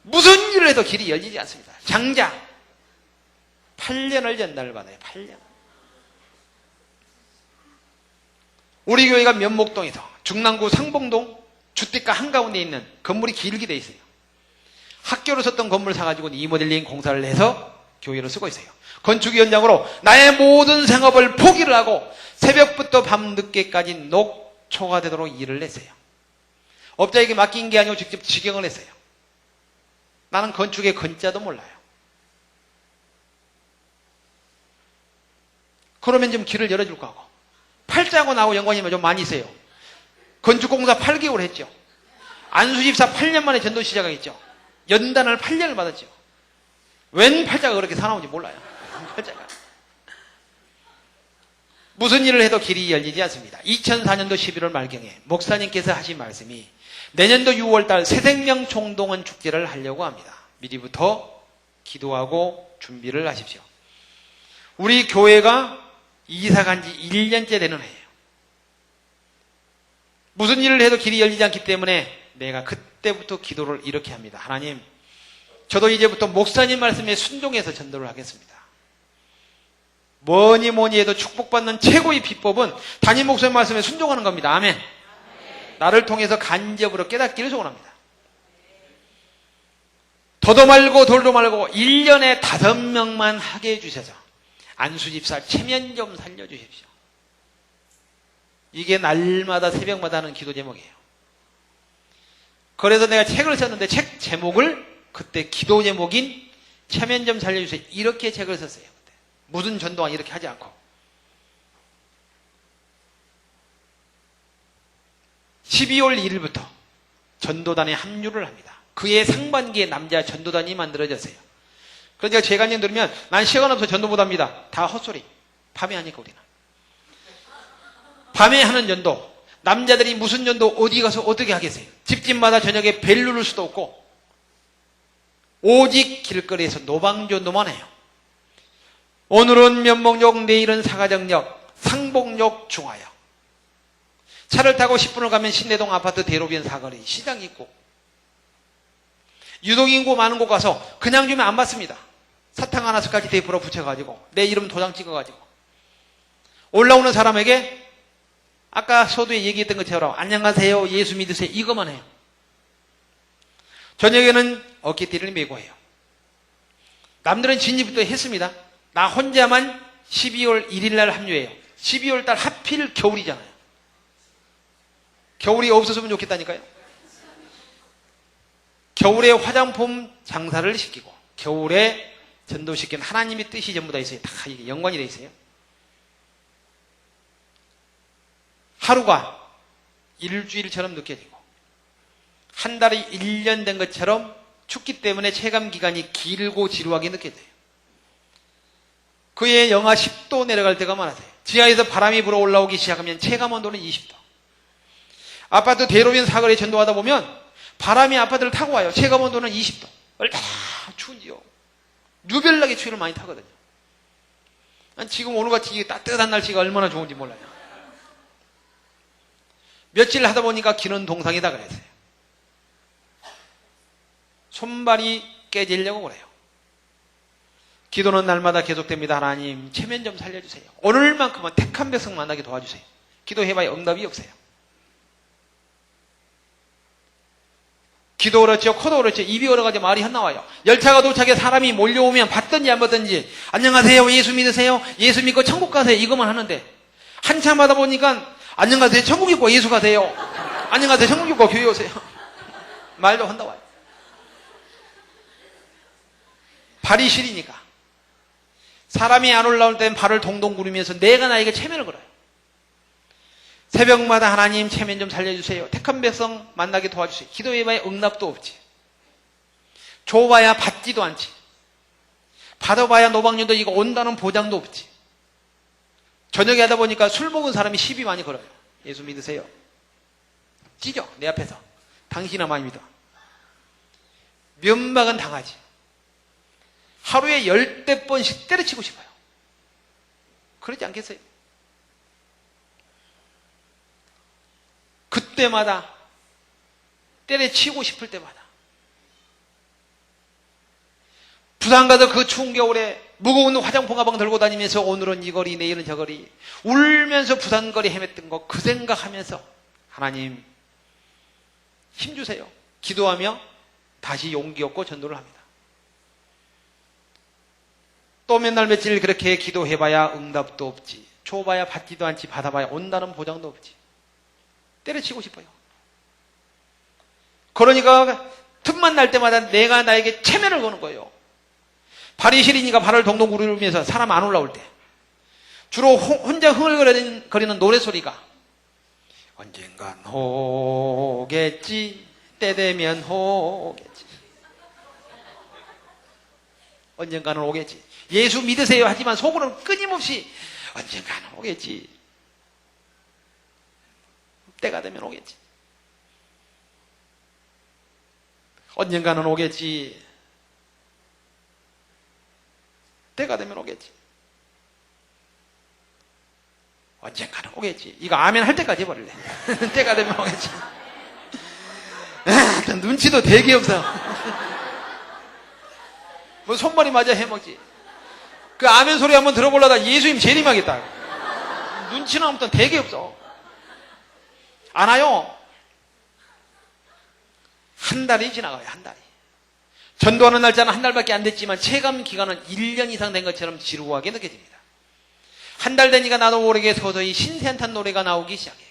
무슨 일을 해도 길이 열리지 않습니다. 장자 8년을 전달을 받아요. 8년. 우리 교회가 면목동에서 중랑구 상봉동 주택가 한가운데 있는 건물이 길게 돼 있어요. 학교로 썼던 건물 사가지고 리모델링 공사를 해서 교회로 쓰고 있어요. 건축위원장으로 나의 모든 생업을 포기를 하고 새벽부터 밤늦게까지 녹초가 되도록 일을 했어요. 업자에게 맡긴 게 아니고 직접 직영을 했어요. 나는 건축의 건자도 몰라요. 그러면 좀 길을 열어줄 거 하고. 팔자하고 나하고 연관이 좀 많이 있어요. 건축공사 8개월 했죠. 안수집사 8년 만에 전도 시작하겠죠. 연단을 8년을 받았죠. 웬 팔자가 그렇게 사나운지 몰라요. 팔자가. 무슨 일을 해도 길이 열리지 않습니다. 2004년도 11월 말경에 목사님께서 하신 말씀이 내년도 6월달 새생명 총동원 축제를 하려고 합니다. 미리부터 기도하고 준비를 하십시오. 우리 교회가 이사간 지 1년째 되는 해예요. 무슨 일을 해도 길이 열리지 않기 때문에 내가 그때부터 기도를 이렇게 합니다. 하나님, 저도 이제부터 목사님 말씀에 순종해서 전도를 하겠습니다. 뭐니 해도 축복받는 최고의 비법은 담임 목사님 말씀에 순종하는 겁니다. 아멘. 나를 통해서 간접으로 깨닫기를 소원합니다. 더도 말고 돌도 말고 1년에 5명만 하게 해주셔서 안수집사 체면 좀 살려주십시오. 이게 날마다 새벽마다 하는 기도 제목이에요. 그래서 내가 책을 썼는데 책 제목을 그때 기도 제목인 체면 좀 살려주세요. 이렇게 책을 썼어요. 그때. 무슨 전도가 이렇게 하지 않고. 12월 1일부터 전도단에 합류를 합니다. 그해 상반기에 남자 전도단이 만들어졌어요. 그러니까 제가 이제 들으면 난 시간 없어 전도 못합니다. 다 헛소리. 밤에 하니까 우리는. 밤에 하는 전도. 남자들이 무슨 전도 어디 가서 어떻게 하겠어요? 집집마다 저녁에 벨 누를 수도 없고 오직 길거리에서 노방전도만 해요. 오늘은 면목역, 내일은 사가정역, 상복역, 중화역. 차를 타고 10분을 가면 신내동 아파트 대로변 사거리 시장 있고 유동인구 많은 곳 가서 그냥 주면 안 받습니다. 사탕 하나 스카치 테이프로 붙여가지고 내 이름 도장 찍어가지고 올라오는 사람에게 아까 서두에 얘기했던 것처럼 안녕하세요, 예수 믿으세요 이것만 해요. 저녁에는 어깨띠를 메고 해요. 남들은 진입부터 했습니다. 나 혼자만 12월 1일 날 합류해요. 12월 달 하필 겨울이잖아요. 겨울이 없었으면 좋겠다니까요. 겨울에 화장품 장사를 시키고 겨울에 전도시키는 하나님의 뜻이 전부 다 있어요. 다 이게 연관이 돼 있어요. 하루가 일주일처럼 느껴지고 한 달이 1년 된 것처럼 춥기 때문에 체감 기간이 길고 지루하게 느껴져요. 그에 영하 10도 내려갈 때가 많아서요. 지하에서 바람이 불어 올라오기 시작하면 체감 온도는 20도. 아파트 대로변 사거리에 전도하다 보면 바람이 아파트를 타고 와요. 체감 온도는 20도. 얼마나 추운지요. 유별나게 추위를 많이 타거든요. 지금 오늘같이 이 따뜻한 날씨가 얼마나 좋은지 몰라요. 며칠 하다 보니까 기는 동상이다 그랬어요. 손발이 깨지려고 그래요. 기도는 날마다 계속됩니다. 하나님 체면 좀 살려주세요. 오늘만큼은 택한 백성 만나게 도와주세요. 기도해봐야 응답이 없어요. 기도 그렇죠, 코도 그렇죠, 입이 얼어가지고 말이 안 나와요. 열차가 도착해 사람이 몰려오면 받든지 안 받든지 안녕하세요, 예수 믿으세요, 예수 믿고 천국 가세요, 이것만 하는데 한참 하다 보니까 안녕하세요, 천국 있고 예수 가세요, 안녕하세요, 천국 있고 교회 오세요. 말도 한다 와요. 발이 시리니까 사람이 안 올라올 땐 발을 동동 구르면서 내가 나에게 체면을 걸어요. 새벽마다 하나님 체면 좀 살려주세요. 택한 백성 만나게 도와주세요. 기도해봐야 응답도 없지. 줘봐야 받지도 않지. 받아봐야 노방전도 이거 온다는 보장도 없지. 저녁에 하다 보니까 술 먹은 사람이 시비 많이 걸어요. 예수 믿으세요. 찢어 내 앞에서. 당신이나 많이 믿어. 면박은 당하지. 하루에 10대번씩 때려치고 싶어요. 그러지 않겠어요? 그때마다 때려치고 싶을 때마다 부산 가서 그 추운 겨울에 무거운 화장품 가방 들고 다니면서 오늘은 이 거리 내일은 저 거리 울면서 부산 거리 헤맸던 거 그 생각하면서 하나님 힘주세요. 기도하며 다시 용기 얻고 전도를 합니다. 또 몇 날 며칠 그렇게 기도해봐야 응답도 없지. 줘봐야 받지도 않지. 받아봐야 온다는 보장도 없지. 때려치고 싶어요. 그러니까 틈만 날 때마다 내가 나에게 체면을 거는 거예요. 발이 시리니까 발을 동동 구르면서 사람 안 올라올 때 주로 혼자 흥얼거리는 노래소리가 언젠간 오겠지, 때 되면 오겠지, 언젠가는 오겠지. 예수 믿으세요 하지만 속으로는 끊임없이 언젠가는 오겠지, 때가 되면 오겠지, 언젠가는 오겠지, 때가 되면 오겠지, 언젠가는 오겠지. 이거 아멘 할 때까지 해버릴래. 때가 되면 오겠지. 눈치도 되게 없어. 뭐 손발이 맞아 해먹지. 그 아멘 소리 한번 들어보려다 예수님 재림하겠다. 눈치는 아무튼 되게 없어. 안 와요. 한 달이 지나가요. 한 달이. 전도하는 날짜는 한 달밖에 안 됐지만 체감 기간은 1년 이상 된 것처럼 지루하게 느껴집니다. 한 달 되니까 나도 모르게 서서히 신세한탄 노래가 나오기 시작해요.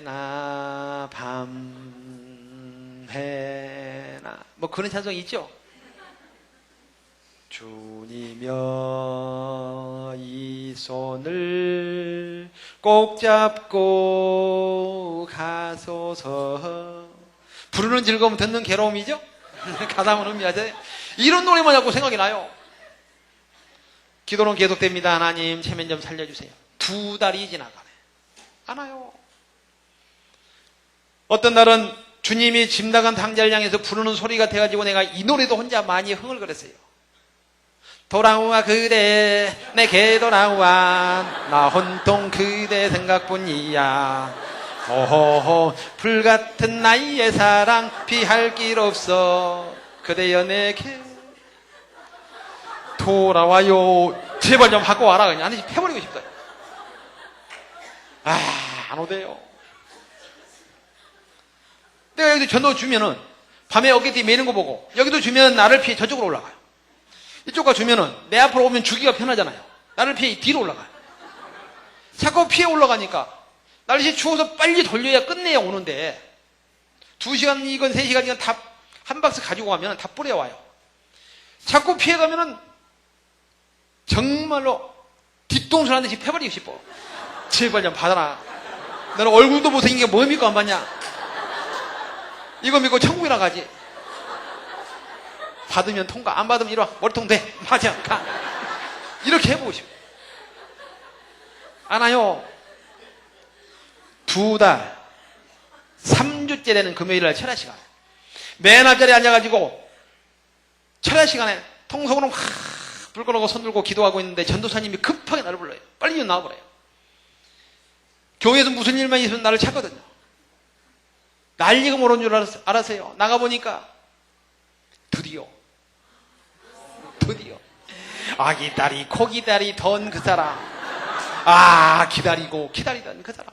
낮에나 밤해나 뭐 그런 찬송이 있죠. 주님여 이 손을 꼭 잡고 가소서. 부르는 즐거움 듣는 괴로움이죠. 가사는 의미하죠. 이런 노래만 자꾸 생각이 나요. 기도는 계속됩니다. 하나님 체면 좀 살려주세요. 2달이 지나가네. 안 와요. 어떤 날은 주님이 짐 나간 당자를 향해서 부르는 소리 같아가지고 내가 이 노래도 혼자 많이 흥얼거렸어요. 돌아와 그대 내게 돌아와 나 혼통 그대 생각뿐이야. 호호호 불같은 나의 사랑 피할 길 없어 그대여 내게 돌아와요. 제발 좀 하고 와라. 그냥 아니 패버리고 싶다. 안 오대요. 내가 여기도 전도 주면은 밤에 어깨 매는 거 보고 여기도 주면 나를 피해 저쪽으로 올라가요. 이쪽 가 주면은 내 앞으로 오면 주기가 편하잖아요. 나를 피해 뒤로 올라가요. 자꾸 피해 올라가니까 날씨 추워서 빨리 돌려야 끝내야 오는데 2시간이건 3시간이건 다 한 박스 가지고 가면 다 뿌려와요. 자꾸 피해가면은 정말로 뒤통수 한 대씩 패버리고 싶어. 제발 좀 받아라. 너는 얼굴도 못생긴 게 뭐 믿고 안 받냐? 이거 믿고 천국이나 가지. 받으면 통과, 안 받으면 이리 와. 머리통 돼. 맞아. 가. 이렇게 해보고 싶어. 안 와요. 2달, 3주째 되는 금요일날 철야 시간. 맨 앞자리에 앉아가지고 철야 시간에 통성으로 막 불 꺼놓고 손 들고 기도하고 있는데 전도사님이 급하게 나를 불러요. 빨리 좀 나와보래요. 교회에서 무슨 일만 있으면 나를 찾거든요. 난리가 모르는 줄 알았어요. 나가보니까 드디어 아기다리 코기다리던 그 사람, 기다리고 기다리던 그 사람,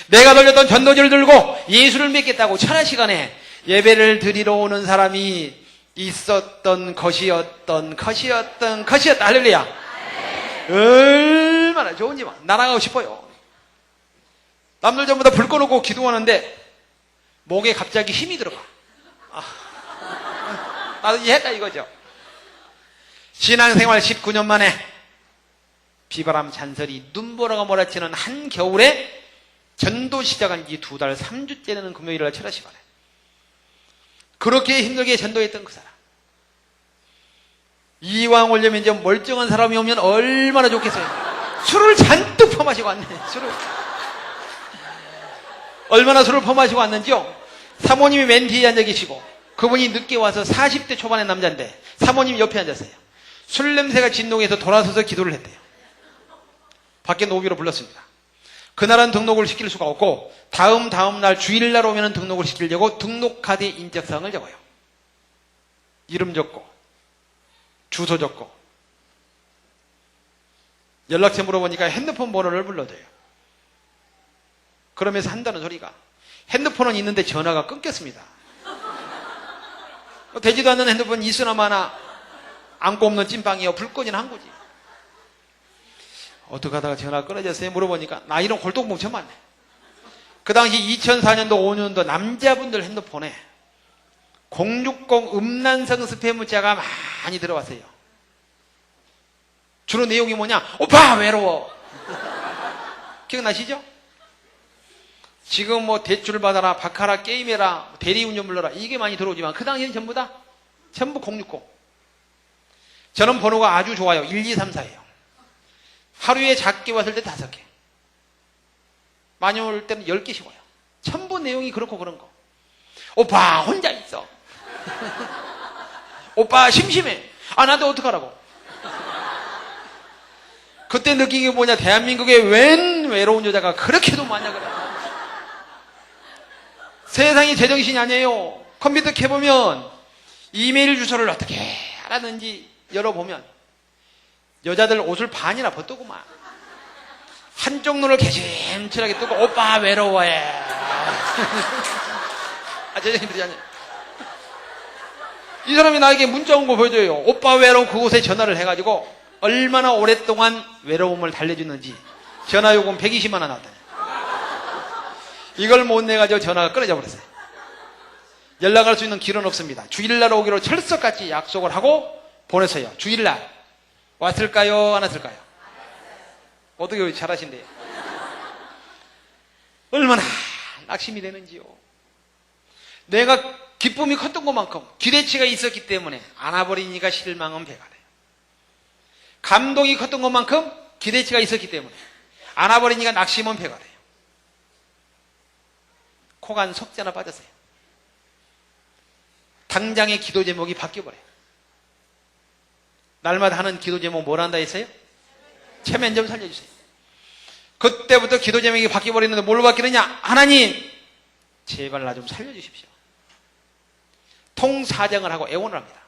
내가 돌렸던 전도지를 들고 예수를 믿겠다고 철야 시간에 예배를 드리러 오는 사람이 있었던 것이었던 할렐루야. 얼마나 좋은지 날아가고 싶어요. 남들 전부 다 불 꺼놓고 기도하는데 목에 갑자기 힘이 들어가. 나도 이해했다 이거죠. 신앙생활 19년 만에 비바람 잔소리 눈보라가 몰아치는 한겨울에 전도 시작한 지 2달 3주째 되는 금요일날 철야 시간에 그렇게 힘들게 전도했던 그 사람, 이왕 오려면 이제 멀쩡한 사람이 오면 얼마나 좋겠어요. 술을 잔뜩 퍼마시고 왔네. 얼마나 술을 퍼마시고 왔는지요. 사모님이 맨 뒤에 앉아 계시고 그분이 늦게 와서 40대 초반의 남자인데 사모님이 옆에 앉았어요. 술 냄새가 진동해서 돌아서서 기도를 했대요. 밖에 노비로 불렀습니다. 그날은 등록을 시킬 수가 없고 다음 날 주일날 오면 등록을 시키려고 등록카드에 인적사항을 적어요. 이름 적고 주소 적고 연락처 물어보니까 핸드폰 번호를 불러줘요. 그러면서 한다는 소리가 핸드폰은 있는데 전화가 끊겼습니다. 되지도 않는 핸드폰 있으나 마나 안고 없는 찐빵이요. 불 꺼진 항구지. 어떻게 하다가 전화가 끊어졌어요? 물어보니까 나 이런 골동 뭉쳐 많네. 그 당시 2004년도 5년도 남자분들 핸드폰에 060 음란성 스팸 문자가 많이 들어왔어요. 주로 내용이 뭐냐? 오빠 외로워. 기억나시죠? 지금 뭐 대출 받아라, 바카라 게임해라, 대리운전 불러라 이게 많이 들어오지만 그 당시에는 전부 060. 저는 번호가 아주 좋아요. 1, 2, 3, 4예요. 하루에 작게 왔을 때 5개, 많이 올 때는 10개씩 와요. 전부 내용이 그렇고 그런 거. 오빠 혼자 있어. 오빠 심심해. 나도 어떡하라고. 그때 느낀 게 뭐냐? 대한민국에 웬 외로운 여자가 그렇게도 많냐 그래. 세상이 제정신이 아니에요. 컴퓨터 켜보면 이메일 주소를 어떻게 알았는지 열어보면 여자들 옷을 반이나 벗더구만. 한쪽 눈을 개심칠하게 뜨고 오빠 외로워해. 제정신 들지 않냐. 이 사람이 나에게 문자 온 거 보여줘요. 오빠 외로운 그곳에 전화를 해가지고 얼마나 오랫동안 외로움을 달래주는지 전화 요금 120만 원 나왔다. 이걸 못 내가지고 전화가 끊어져 버렸어요. 연락할 수 있는 길은 없습니다. 주일날 오기로 철석같이 약속을 하고 보냈어요. 주일날 왔을까요? 안 왔을까요? 어떻게 잘하신대요? 얼마나 낙심이 되는지요. 내가 기쁨이 컸던 것만큼 기대치가 있었기 때문에 안아버리니까 실망은 배가 돼요. 감동이 컸던 것만큼 기대치가 있었기 때문에 안아버리니까 낙심은 배가 돼요. 코간 석자나 빠졌어요. 당장의 기도 제목이 바뀌어버려요. 날마다 하는 기도 제목 뭘 한다 했어요? 체면 좀 살려주세요. 그때부터 기도 제목이 바뀌어버리는데 뭘로 바뀌느냐? 하나님 제발 나 좀 살려주십시오. 통사정을 하고 애원을 합니다.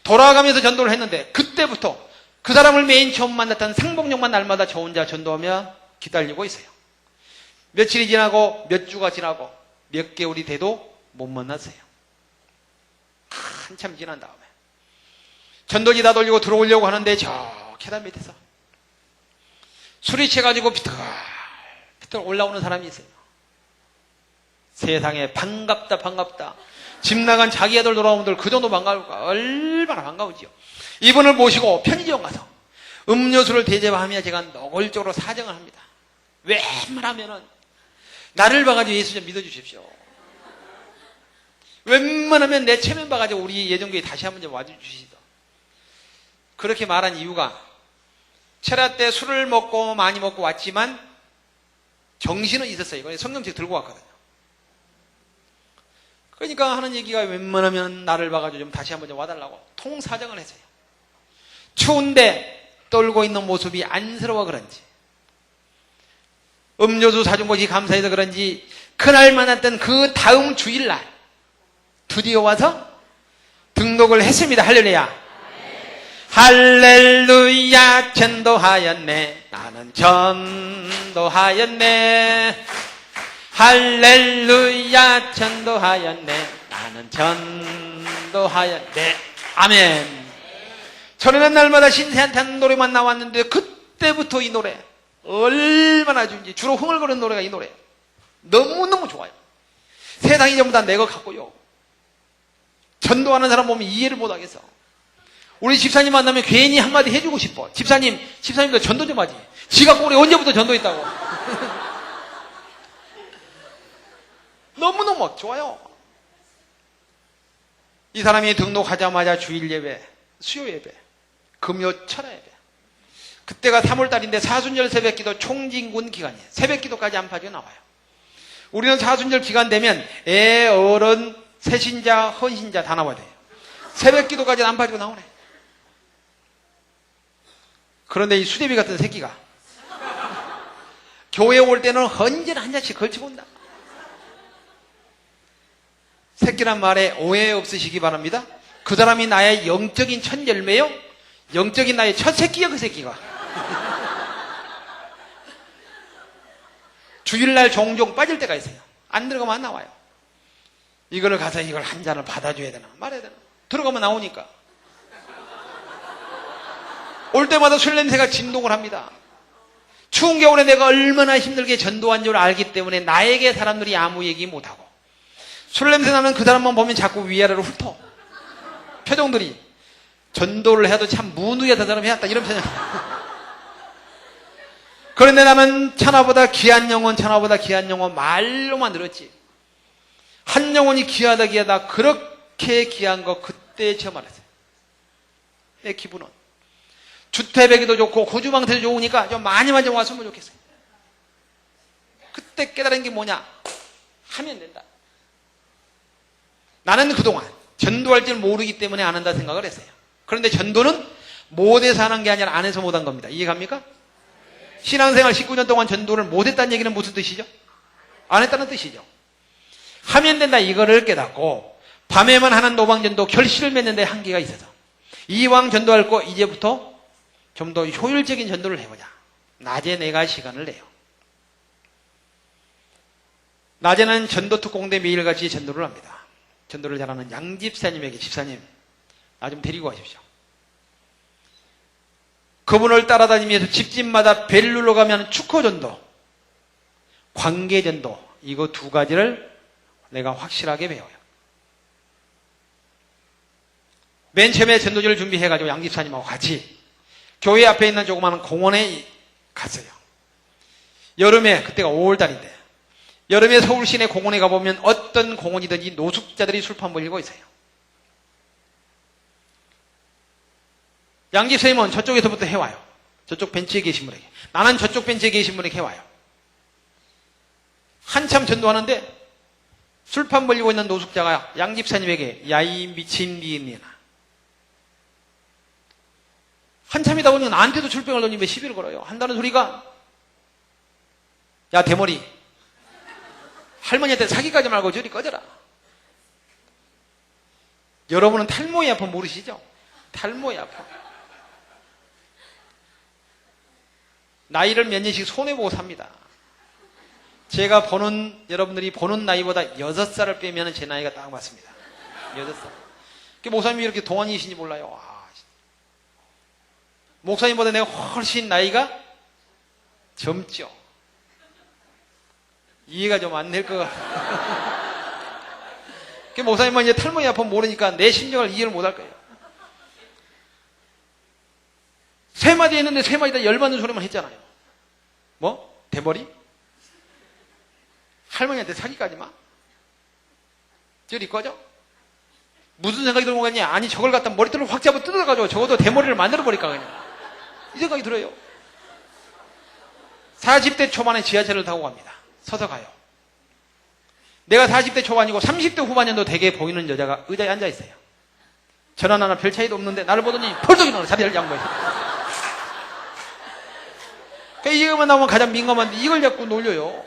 돌아가면서 전도를 했는데 그때부터 그 사람을 맨 처음 만났던 상복령만 날마다 저 혼자 전도하며 기다리고 있어요. 며칠이 지나고 몇 주가 지나고 몇 개월이 돼도 못 만났어요. 한참 지난 다음에 전도지 다 돌리고 들어오려고 하는데 저 계단 밑에서 술이 취해가지고 비틀비틀 올라오는 사람이 있어요. 세상에 반갑다. 집 나간 자기 애들 돌아오는 분들 그 정도 반가울까? 얼마나 반가우지요. 이분을 모시고 편의점 가서 음료수를 대접하며 제가 노골적으로 사정을 합니다. 웬만하면은 나를 봐가지고 예수 좀 믿어주십시오. 웬만하면 내 체면 봐가지고 우리 예정교회 다시 한번 좀 와주시다. 그렇게 말한 이유가 철야 때 술을 먹고 많이 먹고 왔지만 정신은 있었어요. 이거 성경책 들고 왔거든요. 그러니까 하는 얘기가 웬만하면 나를 봐가지고 좀 다시 한번 좀 와달라고 통사정을 했어요. 추운데 떨고 있는 모습이 안쓰러워 그런지, 음료수 사준 것이 감사해서 그런지 그날 만났던 그 다음 주일날 드디어 와서 등록을 했습니다. 할렐루야. 할렐루야. 전도하였네. 나는 전도하였네. 할렐루야. 전도하였네. 나는 전도하였네. 아멘. 전에는 날마다 신세한테 하는 노래만 나왔는데 그때부터 이 노래 얼마나 좋은지, 주로 흥얼거리는 노래가 이 노래 너무너무 좋아요. 세상이 전부 다 내 거 같고요. 전도하는 사람 보면 이해를 못하겠어. 우리 집사님 만나면 괜히 한마디 해주고 싶어. 집사님도 전도 좀 하지. 지가 꼴에 언제부터 전도했다고. 너무너무 좋아요. 이 사람이 등록하자마자 주일 예배, 수요 예배, 금요 철야 예배. 그때가 3월달인데 사순절 새벽기도 총진군 기간이에요. 새벽기도까지 안 빠져 나와요. 우리는 사순절 기간 되면 애, 어른, 새신자, 헌신자 다 나와야 돼요. 새벽기도까지 안 빠지고 나오네. 그런데 이 수제비 같은 새끼가 교회 올 때는 언제나 한 잔씩 걸치고 온다. 새끼란 말에 오해 없으시기 바랍니다. 그 사람이 나의 영적인 첫 열매요? 영적인 나의 첫 새끼야, 그 새끼가. 주일날 종종 빠질 때가 있어요. 안 들어가면 안 나와요. 이걸 가서 이걸 한 잔을 받아줘야 되나 말아야 되나. 들어가면 나오니까. 올 때마다 술 냄새가 진동을 합니다. 추운 겨울에 내가 얼마나 힘들게 전도한 줄 알기 때문에 나에게 사람들이 아무 얘기 못하고, 술 냄새 나는 그 사람만 보면 자꾸 위아래로 훑어. 표정들이 전도를 해도 참 무능하다 사람 해왔다 이런 표정. 그런데 나는 천하보다 귀한 영혼, 천하보다 귀한 영혼 말로만 들었지. 한 영혼이 귀하다 그렇게 귀한 거 그때 처음 알았어요. 내 기분은 주택배기도 좋고 고주망태도 좋으니까 좀 많이만 좀 왔으면 좋겠어요. 그때 깨달은 게 뭐냐? 하면 된다. 나는 그동안 전도할 줄 모르기 때문에 안 한다 생각을 했어요. 그런데 전도는 못해서 하는 게 아니라 안 해서 못한 겁니다. 이해갑니까? 신앙생활 19년 동안 전도를 못했다는 얘기는 무슨 뜻이죠? 안 했다는 뜻이죠. 하면 된다 이거를 깨닫고 밤에만 하는 노방전도 결실을 맺는 데 한계가 있어서 이왕 전도할 거 이제부터 좀 더 효율적인 전도를 해보자. 낮에 내가 시간을 내요. 낮에는 전도특공대 매일같이 전도를 합니다. 전도를 잘하는 양집사님에게 집사님 나 좀 데리고 가십시오. 그분을 따라다니면서 집집마다 벨 눌러 가면 축호전도, 관계전도 이거 두 가지를 내가 확실하게 배워요. 맨 처음에 전도지를 준비해가지고 양집사님하고 같이 교회 앞에 있는 조그마한 공원에 갔어요. 여름에, 그때가 5월달인데 여름에 서울 시내 공원에 가보면 어떤 공원이든지 노숙자들이 술판 벌리고 있어요. 양집사님은 저쪽에서부터 해와요. 저쪽 벤치에 계신 분에게. 나는 저쪽 벤치에 계신 분에게 해와요. 한참 전도하는데 술판 벌리고 있는 노숙자가 양집사님에게 야 이 미친 니인이나 한참이다 보니 나한테도 술병을 던지며 시비를 걸어요. 한다는 소리가 야 대머리 할머니한테 사기까지 말고 저리 꺼져라. 여러분은 탈모의 아픔 모르시죠? 탈모의 아픔. 나이를 몇 년씩 손해보고 삽니다. 제가 여러분들이 보는 나이보다 6살을 빼면 제 나이가 딱 맞습니다. 6살. 목사님이 이렇게 동안이신지 몰라요. 목사님보다 내가 훨씬 나이가 젊죠. 이해가 좀 안 될 것 같아요. 목사님은 이제 탈모의 아픔 모르니까 내 심정을 이해를 못 할 거예요. 세 마디 했는데 세 마디 다 열받는 소리만 했잖아요. 뭐? 대머리? 할머니한테 사기까지 마? 저리 꺼져? 무슨 생각이 들고 가냐? 아니 저걸 갖다 머리털을 확 잡아 뜯어가지고 적어도 대머리를 만들어버릴까 그냥. 이 생각이 들어요. 40대 초반에 지하철을 타고 갑니다. 서서 가요. 내가 40대 초반이고 30대 후반년도 되게 보이는 여자가 의자에 앉아있어요. 저는 하나 별 차이도 없는데 나를 보더니 펄떡 일어나 자리를 양보해요. 그러니까 이거만 나오면 가장 민감한데 이걸 자꾸 놀려요.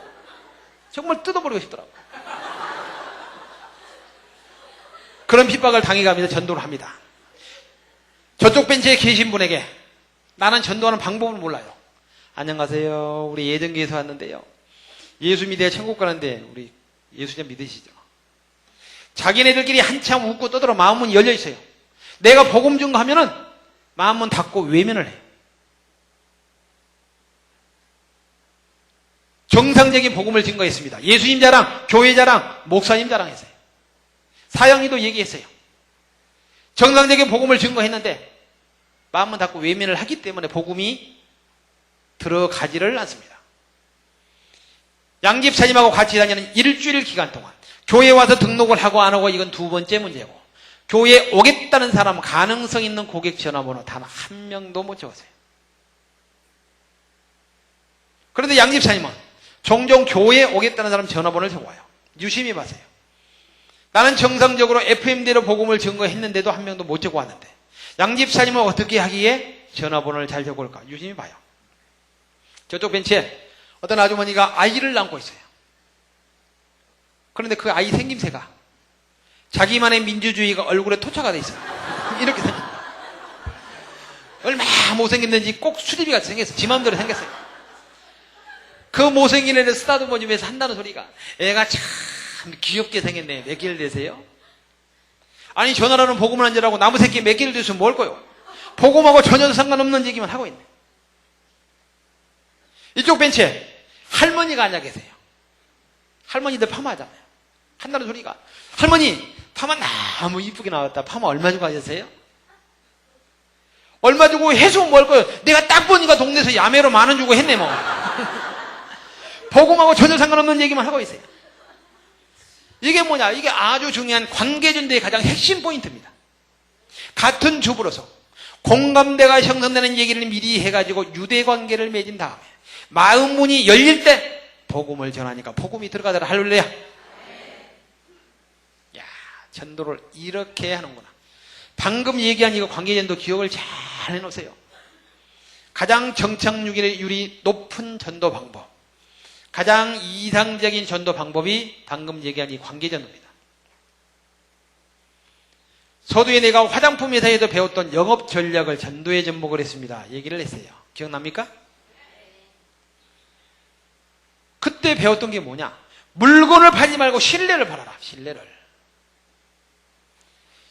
정말 뜯어버리고 싶더라고요. 그런 핍박을 당해가면서 전도를 합니다. 저쪽 벤치에 계신 분에게 나는 전도하는 방법을 몰라요. 안녕하세요. 우리 예정교회에서 왔는데요. 예수 믿어야 천국 가는데 우리 예수 좀 믿으시죠? 자기네들끼리 한참 웃고 떠들어 마음은 열려 있어요. 내가 복음 증거하면은 마음은 닫고 외면을 해요. 정상적인 복음을 증거했습니다. 예수님 자랑, 교회 자랑, 목사님 자랑했어요. 사형이도 얘기했어요. 정상적인 복음을 증거했는데 마음은 닫고 외면을 하기 때문에 복음이 들어가지를 않습니다. 양집사님하고 같이 다니는 일주일 기간 동안 교회에 와서 등록을 하고 안 하고 이건 두 번째 문제고, 교회에 오겠다는 사람 가능성 있는 고객 전화번호 단 한 명도 못 적었어요. 그런데 양집사님은 종종 교회에 오겠다는 사람 전화번호를 적어와요. 유심히 봐세요. 나는 정상적으로 FM대로 복음을 증거했는데도 한 명도 못 적어왔는데 양집사님은 어떻게 하기에 전화번호를 잘 적을까? 유심히 봐요. 저쪽 벤치에 어떤 아주머니가 아이를 낳고 있어요. 그런데 그 아이 생김새가 자기만의 민주주의가 얼굴에 토착화 돼 있어요. 이렇게 생겼어요. 얼마나 못생겼는지 꼭 수리비 같이 생겼어요. 지 마음대로 생겼어요. 그 못생긴 애를 쓰다듬어 주면서 한다는 소리가 애가 참 귀엽게 생겼네. 몇 개를 되세요? 아니 전화라는 복음을 안 전하고 나무 새끼 몇 개를 되시면 뭘 거요? 복음하고 전혀 상관없는 얘기만 하고 있네. 이쪽 벤치에 할머니가 앉아 계세요. 할머니들 파마하잖아요. 한다는 소리가 할머니 파마 너무 이쁘게 나왔다. 파마 얼마 주고 하셨어요? 얼마 주고 해서 뭘 거요? 내가 딱 보니까 동네에서 야매로 10,000원 주고 했네 뭐. 복음하고 전혀 상관없는 얘기만 하고 있어요. 이게 뭐냐? 이게 아주 중요한 관계전도의 가장 핵심 포인트입니다. 같은 주부로서 공감대가 형성되는 얘기를 미리 해가지고 유대관계를 맺은 다음에 마음 문이 열릴 때 복음을 전하니까 복음이 들어가더라. 할렐루야. 야, 전도를 이렇게 하는구나. 방금 얘기한 이거 관계전도 기억을 잘 해놓으세요. 가장 정착률이 높은 전도 방법, 가장 이상적인 전도 방법이 방금 얘기한 이 관계전도입니다. 서두에 내가 화장품 회사에서 배웠던 영업 전략을 전도에 접목을 했습니다. 얘기를 했어요. 기억납니까? 그때 배웠던 게 뭐냐? 물건을 팔지 말고 신뢰를 팔아라. 신뢰를.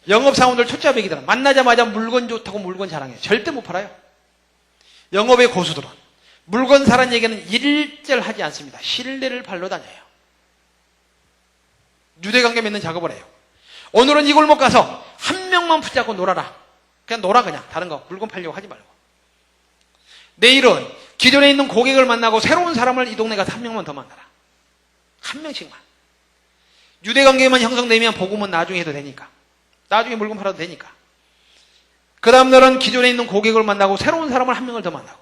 영업사원들 초짜배기들아 만나자마자 물건 좋다고 물건 자랑해요. 절대 못 팔아요. 영업의 고수들은 물건 사라는 얘기는 일절하지 않습니다. 신뢰를 팔러 다녀요. 유대관계 맺는 작업을 해요. 오늘은 이 골목 가서 한 명만 붙잡고 놀아라. 그냥 놀아 그냥. 다른 거 물건 팔려고 하지 말고. 내일은 기존에 있는 고객을 만나고 새로운 사람을 이 동네 가서 한 명만 더 만나라. 한 명씩만. 유대관계만 형성되면 복음은 나중에 해도 되니까. 나중에 물건 팔아도 되니까. 그 다음 날은 기존에 있는 고객을 만나고 새로운 사람을 한 명을 더 만나고.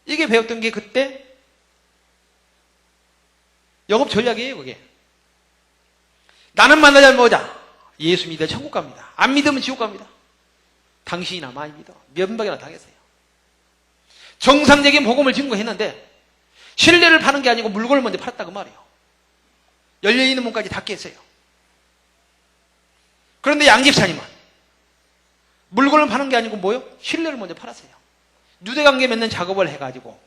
이게 배웠던 게 그때 영업 전략이에요. 그게. 나는 만나자 뭐자? 예수 믿어 천국 갑니다. 안 믿으면 지옥 갑니다. 당신이나 많이 믿어. 면박이나 당했어요. 정상적인 복음을 증거했는데 신뢰를 파는 게 아니고 물건을 먼저 팔았다 그 말이에요. 열려있는 문까지 닫게 했어요. 그런데 양집사님은 물건을 파는 게 아니고 뭐요? 신뢰를 먼저 팔았어요. 유대관계 맺는 작업을 해가지고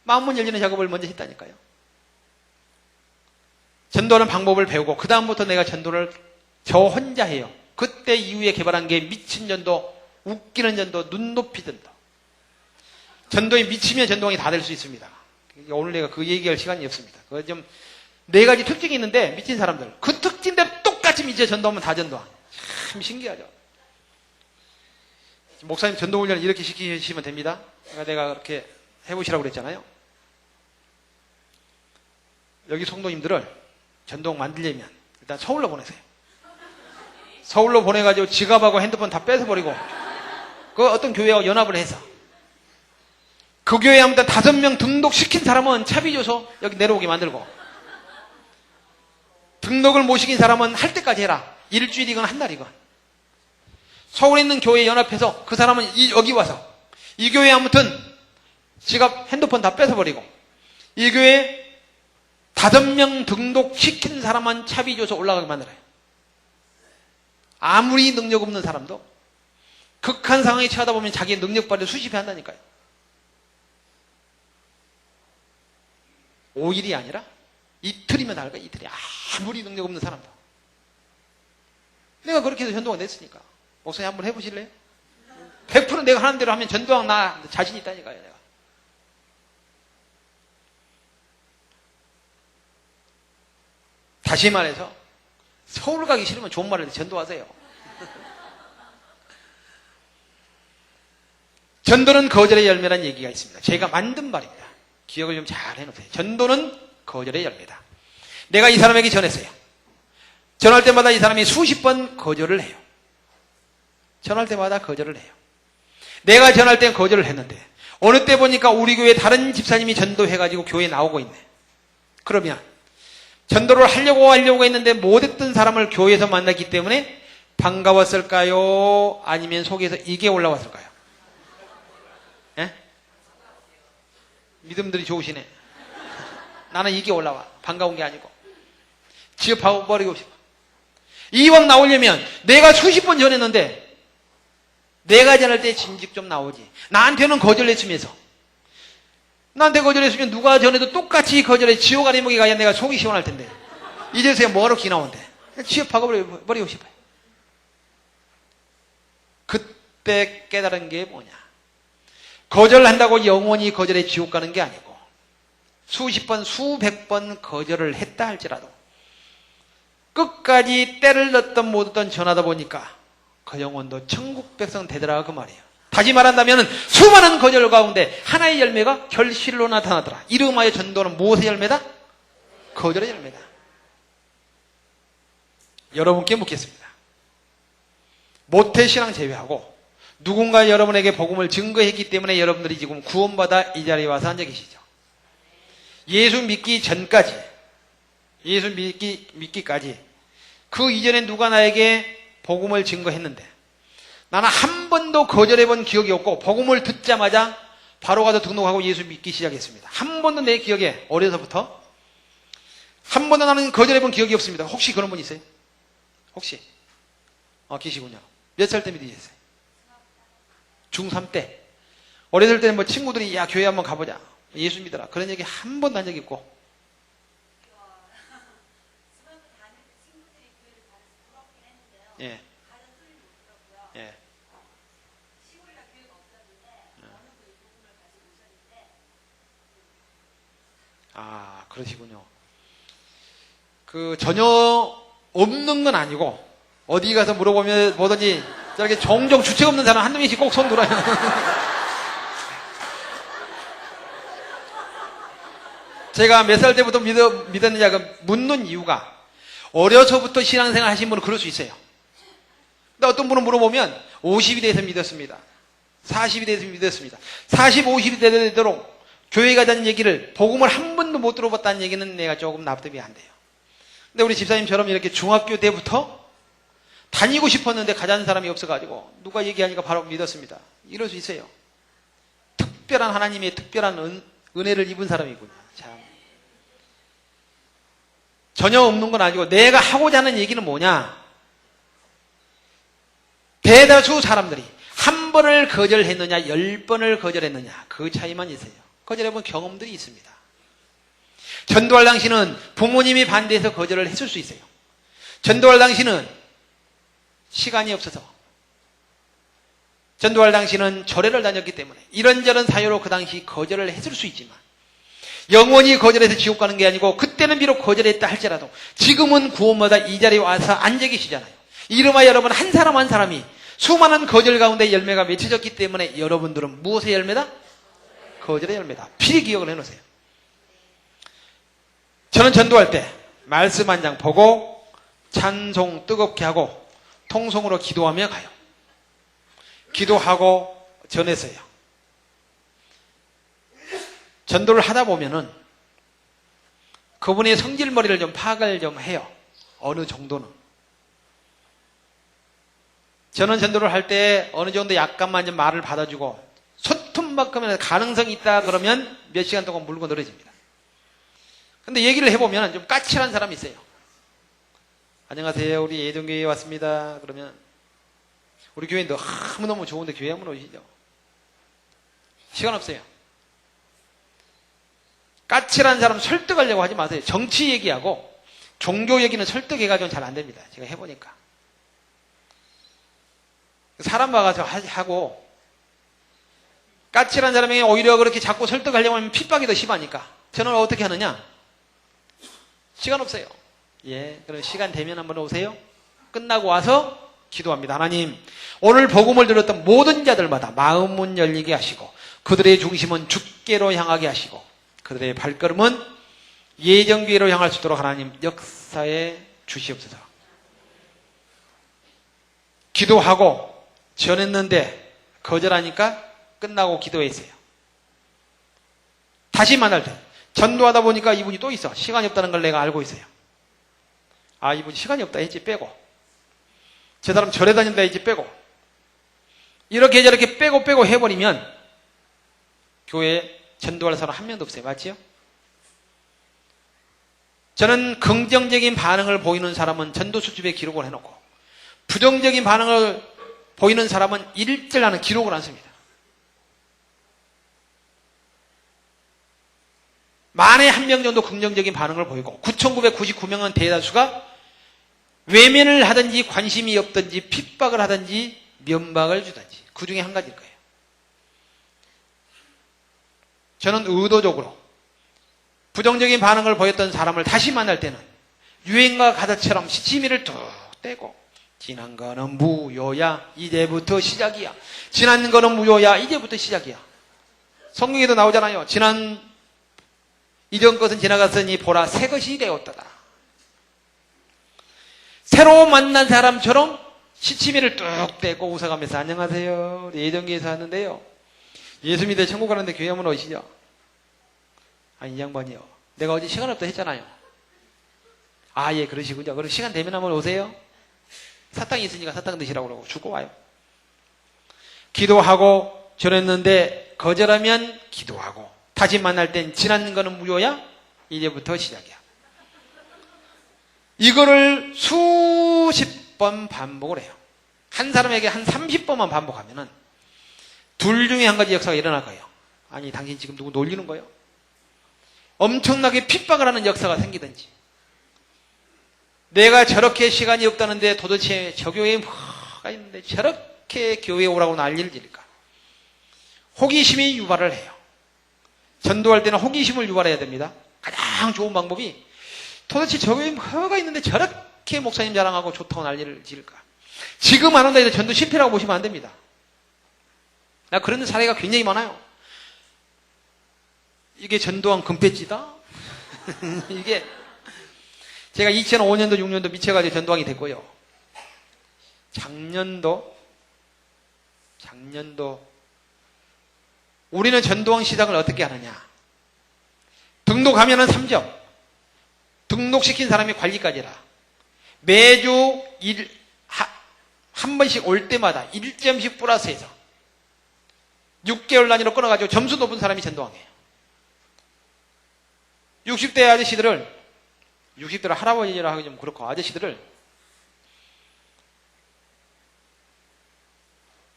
마음문 열리는 작업을 먼저 했다니까요. 전도하는 방법을 배우고 그 다음부터 내가 전도를 저 혼자 해요. 그때 이후에 개발한 게 미친 전도, 웃기는 전도, 눈높이 전도. 전도에 미치면 전도왕이 다 될 수 있습니다. 오늘 내가 그 얘기할 시간이 없습니다. 그 좀 네 가지 특징이 있는데 미친 사람들 그 특징대로 똑같이 미쳐 전도하면 다 전도왕. 참 신기하죠. 목사님 전도훈련을 이렇게 시키시면 됩니다. 그러니까 내가 그렇게 해보시라고 그랬잖아요. 여기 성도님들을 전도ung 만들려면 일단 서울로 보내세요. 서울로 보내가지고 지갑하고 핸드폰 다 뺏어버리고 그 어떤 교회와 연합을 해서 그 교회에 아무튼 5명 등록시킨 사람은 차비 줘서 여기 내려오게 만들고 등록을 못 시킨 사람은 할 때까지 해라. 일주일이건 한 달이건. 서울에 있는 교회에 연합해서 그 사람은 여기 와서 이 교회에 아무튼 지갑 핸드폰 다 뺏어버리고 이 교회에 5명 등록시킨 사람만 차비 줘서 올라가게 만들어요. 아무리 능력 없는 사람도 극한 상황에 처하다 보면 자기의 능력 발휘를 수십회 한다니까요. 5일이 아니라 이틀이면 다 할 거야. 이틀이. 아무리 능력 없는 사람도. 내가 그렇게 해서 전도가 됐으니까. 목사님 한번 해보실래요? 100% 내가 하는 대로 하면 전도왕 나 자신 있다니까요. 내가. 다시 말해서 서울 가기 싫으면 좋은 말을 전도하세요. 전도는 거절의 열매라는 얘기가 있습니다. 제가 만든 말입니다. 기억을 좀 잘 해놓으세요. 전도는 거절의 열매다. 내가 이 사람에게 전했어요. 전할 때마다 이 사람이 수십 번 거절을 해요. 전할 때마다 거절을 해요. 내가 전할 땐 거절을 했는데 어느 때 보니까 우리 교회 다른 집사님이 전도해가지고 교회에 나오고 있네. 그러면 전도를 하려고 했는데 못했던 사람을 교회에서 만났기 때문에 반가웠을까요? 아니면 속에서 이게 올라왔을까요? 예? 믿음들이 좋으시네. 나는 이게 올라와. 반가운 게 아니고. 지업하고 버리고 싶어. 이왕 나오려면 내가 수십 번 전했는데 내가 전할 때 진즉 좀 나오지. 나한테는 거절했으면서. 나한테 거절했으면 누가 전해도 똑같이 거절해. 지옥 아래목에 가야 내가 속이 시원할 텐데. 이제서야 뭐하러 기나온대. 지업하고 버리고 싶어요. 그때 깨달은 게 뭐냐. 거절한다고 영원히 거절해 지옥 가는 게 아니고 수십 번, 수백 번 거절을 했다 할지라도 끝까지 때를 넣든 못 얻든 전하다 보니까 그 영혼도 천국 백성 되더라 그 말이에요. 다시 말한다면 수많은 거절 가운데 하나의 열매가 결실로 나타나더라. 이름하여 전도는 무엇의 열매다? 거절의 열매다. 여러분께 묻겠습니다. 모태신앙 제외하고 누군가 여러분에게 복음을 증거했기 때문에 여러분들이 지금 구원받아 이 자리에 와서 앉아 계시죠. 예수 믿기 전까지, 예수 믿기까지 그 이전에 누가 나에게 복음을 증거했는데 나는 한 번도 거절해본 기억이 없고 복음을 듣자마자 바로 가서 등록하고 예수 믿기 시작했습니다. 한 번도 내 기억에 어려서부터 한 번도 나는 거절해본 기억이 없습니다. 혹시 그런 분 있어요? 혹시? 계시군요. 몇 살 때 믿으셨어요? 중3 때. 어렸을 때는 뭐 친구들이 야 교회 한번 가보자. 예수 믿어라. 그런 얘기 한 번도 한 적이 없고. 예. 예. 아, 그러시군요. 전혀 없는 건 아니고, 어디 가서 물어보면 뭐든지, 저렇게 종종 주책 없는 사람 한두 명씩 꼭 손 들어요. 제가 몇 살 때부터 믿었느냐, 묻는 이유가, 어려서부터 신앙생활 하신 분은 그럴 수 있어요. 근데 어떤 분은 물어보면, 50이 돼서 믿었습니다. 40이 돼서 믿었습니다. 40, 50이 되도록 교회 가자는 얘기를 복음을 한 번도 못 들어봤다는 얘기는 내가 조금 납득이 안 돼요. 근데 우리 집사님처럼 이렇게 중학교 때부터 다니고 싶었는데 가자는 사람이 없어가지고 누가 얘기하니까 바로 믿었습니다. 이럴 수 있어요. 특별한 하나님의 특별한 은혜를 입은 사람이군요. 참. 전혀 없는 건 아니고 내가 하고자 하는 얘기는 뭐냐. 대다수 사람들이 한 번을 거절했느냐 10번을 거절했느냐 그 차이만 있어요. 거절해본 경험들이 있습니다. 전도할 당시는 부모님이 반대해서 거절을 했을 수 있어요. 전도할 당시는 시간이 없어서 전도할 당시는 절에를 다녔기 때문에 이런저런 사유로 그 당시 거절을 했을 수 있지만 영원히 거절해서 지옥 가는 게 아니고 그때는 비록 거절했다 할지라도 지금은 구원마다 이 자리에 와서 앉아 계시잖아요. 이름하여 여러분 한 사람 한 사람이 수많은 거절 가운데 열매가 맺혀졌기 때문에 여러분들은 무엇의 열매다? 거절의 열매다. 필히 기억을 해놓으세요. 저는 전도할 때 말씀 한 장 보고 찬송 뜨겁게 하고 통성으로 기도하며 가요. 기도하고 전했어요. 전도를 하다 보면은 그분의 성질머리를 좀 파악을 좀 해요. 어느 정도는. 저는 전도를 할 때 어느 정도 약간만 좀 말을 받아주고 소통만큼은 가능성이 있다 그러면 몇 시간 동안 물고 늘어집니다. 근데 얘기를 해보면 좀 까칠한 사람이 있어요. 안녕하세요. 우리 예정교회에 왔습니다. 그러면 우리 교회 너무너무 좋은데 교회 한번 오시죠. 시간 없어요. 까칠한 사람 설득하려고 하지 마세요. 정치 얘기하고 종교 얘기는 설득해가지고는 잘 안 됩니다. 제가 해보니까. 사람 봐가지고 하고 까칠한 사람에게 오히려 그렇게 자꾸 설득하려고 하면 핍박이 더 심하니까 저는 어떻게 하느냐? 시간 없어요. 예, 그럼 시간 되면 한번 오세요. 끝나고 와서 기도합니다. 하나님, 오늘 복음을 들었던 모든 자들마다 마음 문 열리게 하시고 그들의 중심은 주께로 향하게 하시고 그들의 발걸음은 예정교회로 향할 수 있도록 하나님 역사에 주시옵소서. 기도하고 전했는데 거절하니까 끝나고 기도했어요. 다시 만날 때 전도하다 보니까 이분이 또 있어. 시간이 없다는 걸 내가 알고 있어요. 아, 이분이 시간이 없다 했지 빼고 저 사람 절에 다닌다 했지 빼고 이렇게 저렇게 빼고 해버리면 교회에 전도할 사람 한 명도 없어요. 맞지요? 저는 긍정적인 반응을 보이는 사람은 전도 수집에 기록을 해놓고 부정적인 반응을 보이는 사람은 일절하는 기록을 안 씁니다. 만에 한 명 정도 긍정적인 반응을 보이고 9,999명은 대다수가 외면을 하든지 관심이 없든지 핍박을 하든지 면박을 주든지 그 중에 한 가지일 거예요. 저는 의도적으로 부정적인 반응을 보였던 사람을 다시 만날 때는 유행과 가다처럼 시치미를 뚝 떼고 지난 거는 무효야. 이제부터 시작이야. 지난 거는 무효야. 이제부터 시작이야. 성경에도 나오잖아요. 이전 것은 지나갔으니 보라 새 것이 되었다. 새로 만난 사람처럼 시치미를 뚝 떼고 웃어가면서 안녕하세요. 예정교회에서 왔는데요. 예수 믿어 천국 가는데 교회 한번 오시죠. 아, 이 양반이요. 내가 어제 시간 없다 했잖아요. 아, 예, 그러시군요. 그럼 시간 되면 한번 오세요. 사탕이 있으니까 사탕 드시라고 그러고 주고 와요. 기도하고 전했는데 거절하면 기도하고 다시 만날 땐 지난 거는 무효야? 이제부터 시작이야. 이거를 수십 번 반복을 해요. 한 사람에게 한 30번만 반복하면은 둘 중에 한 가지 역사가 일어날 거예요. 아니, 당신 지금 누구 놀리는 거예요? 엄청나게 핍박을 하는 역사가 생기든지 내가 저렇게 시간이 없다는데 도대체 저 교회에 뭐가 있는데 저렇게 교회에 오라고 난리를 지를까? 호기심이 유발을 해요. 전도할 때는 호기심을 유발해야 됩니다. 가장 좋은 방법이 도대체 저 교회에 뭐가 있는데 저렇게 목사님 자랑하고 좋다고 난리를 지를까? 지금 안 한다 해서 전도 실패라고 보시면 안 됩니다. 나 그런 사례가 굉장히 많아요. 이게 전도한 금패지다? 이게 제가 2005년도 6년도 미쳐가지고 전도왕이 됐고요. 작년도 우리는 전도왕 시작을 어떻게 하느냐? 등록하면은 3점. 등록시킨 사람이 관리까지라. 매주 한 번씩 올 때마다 1점씩 플러스해서 6개월 단위로 끊어가지고 점수 높은 사람이 전도왕이에요. 60대 아저씨들을 60대를 할아버지라 하기 좀 그렇고 아저씨들을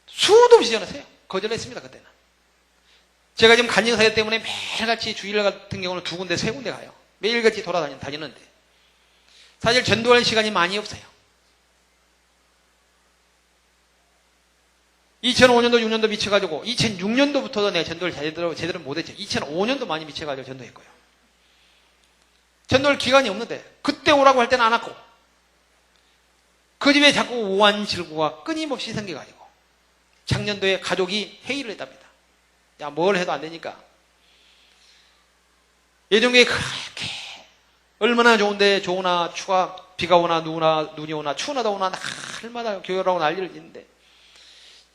수도 없이 전화했어요. 거절했습니다. 그때는. 제가 지금 간증사회 때문에 매일같이 주일 같은 경우는 2군데 3군데 가요. 매일같이 돌아다니는데 사실 전도할 시간이 많이 없어요. 2005년도 6년도 미쳐가지고 2006년도부터도 내가 전도를 제대로 못했죠. 2005년도 많이 미쳐가지고 전도했고요. 전도할 기간이 없는데 그때 오라고 할 때는 안 왔고 그 집에 자꾸 오한질구가 끊임없이 생겨가지고 작년도에 가족이 회의를 했답니다. 야, 뭘 해도 안 되니까 예정교회 그렇게 얼마나 좋은데 좋으나 추가 비가 오나 눈이 오나 추우나 더우나 날마다 교회라고 난리를 짓는데,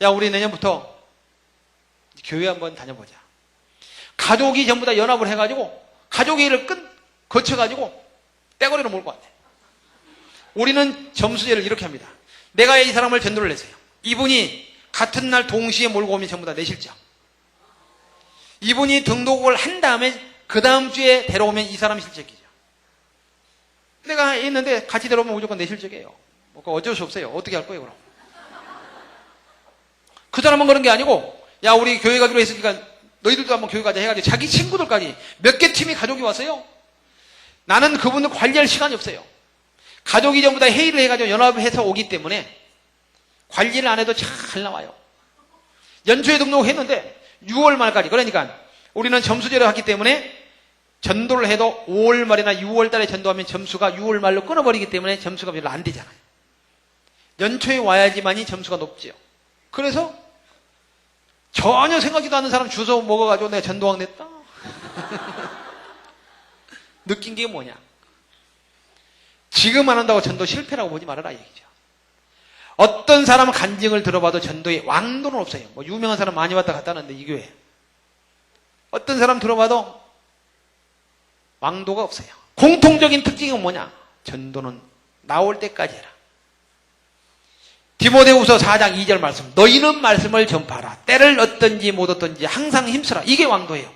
야, 우리 내년부터 교회 한번 다녀보자. 가족이 전부 다 연합을 해가지고 가족회의를 거쳐가지고 떼거리로 몰고 왔대. 우리는 점수제를 이렇게 합니다. 내가 이 사람을 전도를 했어요. 이분이 같은 날 동시에 몰고 오면 전부 다 내 실적. 이분이 등록을 한 다음에 그 다음 주에 데려오면 이 사람 실적이죠. 내가 했는데 같이 데려오면 무조건 내 실적이에요. 뭐 어쩔 수 없어요. 어떻게 할 거예요, 그럼? 그 사람은 그런 게 아니고, 야, 우리 교회 가기로 했으니까 너희들도 한번 교회 가자 해가지고 자기 친구들까지 몇 개 팀이 가족이 왔어요. 나는 그분들 관리할 시간이 없어요. 가족이 전부 다 회의를 해가지고 연합해서 오기 때문에 관리를 안 해도 잘 나와요. 연초에 등록했는데 6월 말까지, 그러니까 우리는 점수제로 하기 때문에 전도를 해도 5월 말이나 6월 달에 전도하면 점수가 6월 말로 끊어버리기 때문에 점수가 별로 안 되잖아요. 연초에 와야지만이 점수가 높지요. 그래서 전혀 생각지도 않는 사람 주워 먹어가지고 내가 전도왕 냈다. 느낀 게 뭐냐? 지금 안 한다고 전도 실패라고 보지 말아라 얘기죠. 어떤 사람은 간증을 들어봐도 전도에 왕도는 없어요. 뭐 유명한 사람 많이 왔다 갔다 하는데 이 교회 어떤 사람 들어봐도 왕도가 없어요. 공통적인 특징은 뭐냐? 전도는 나올 때까지 해라. 디모데후서 4장 2절 말씀, 너희는 말씀을 전파하라. 때를 얻든지 못 얻든지 항상 힘쓰라. 이게 왕도예요.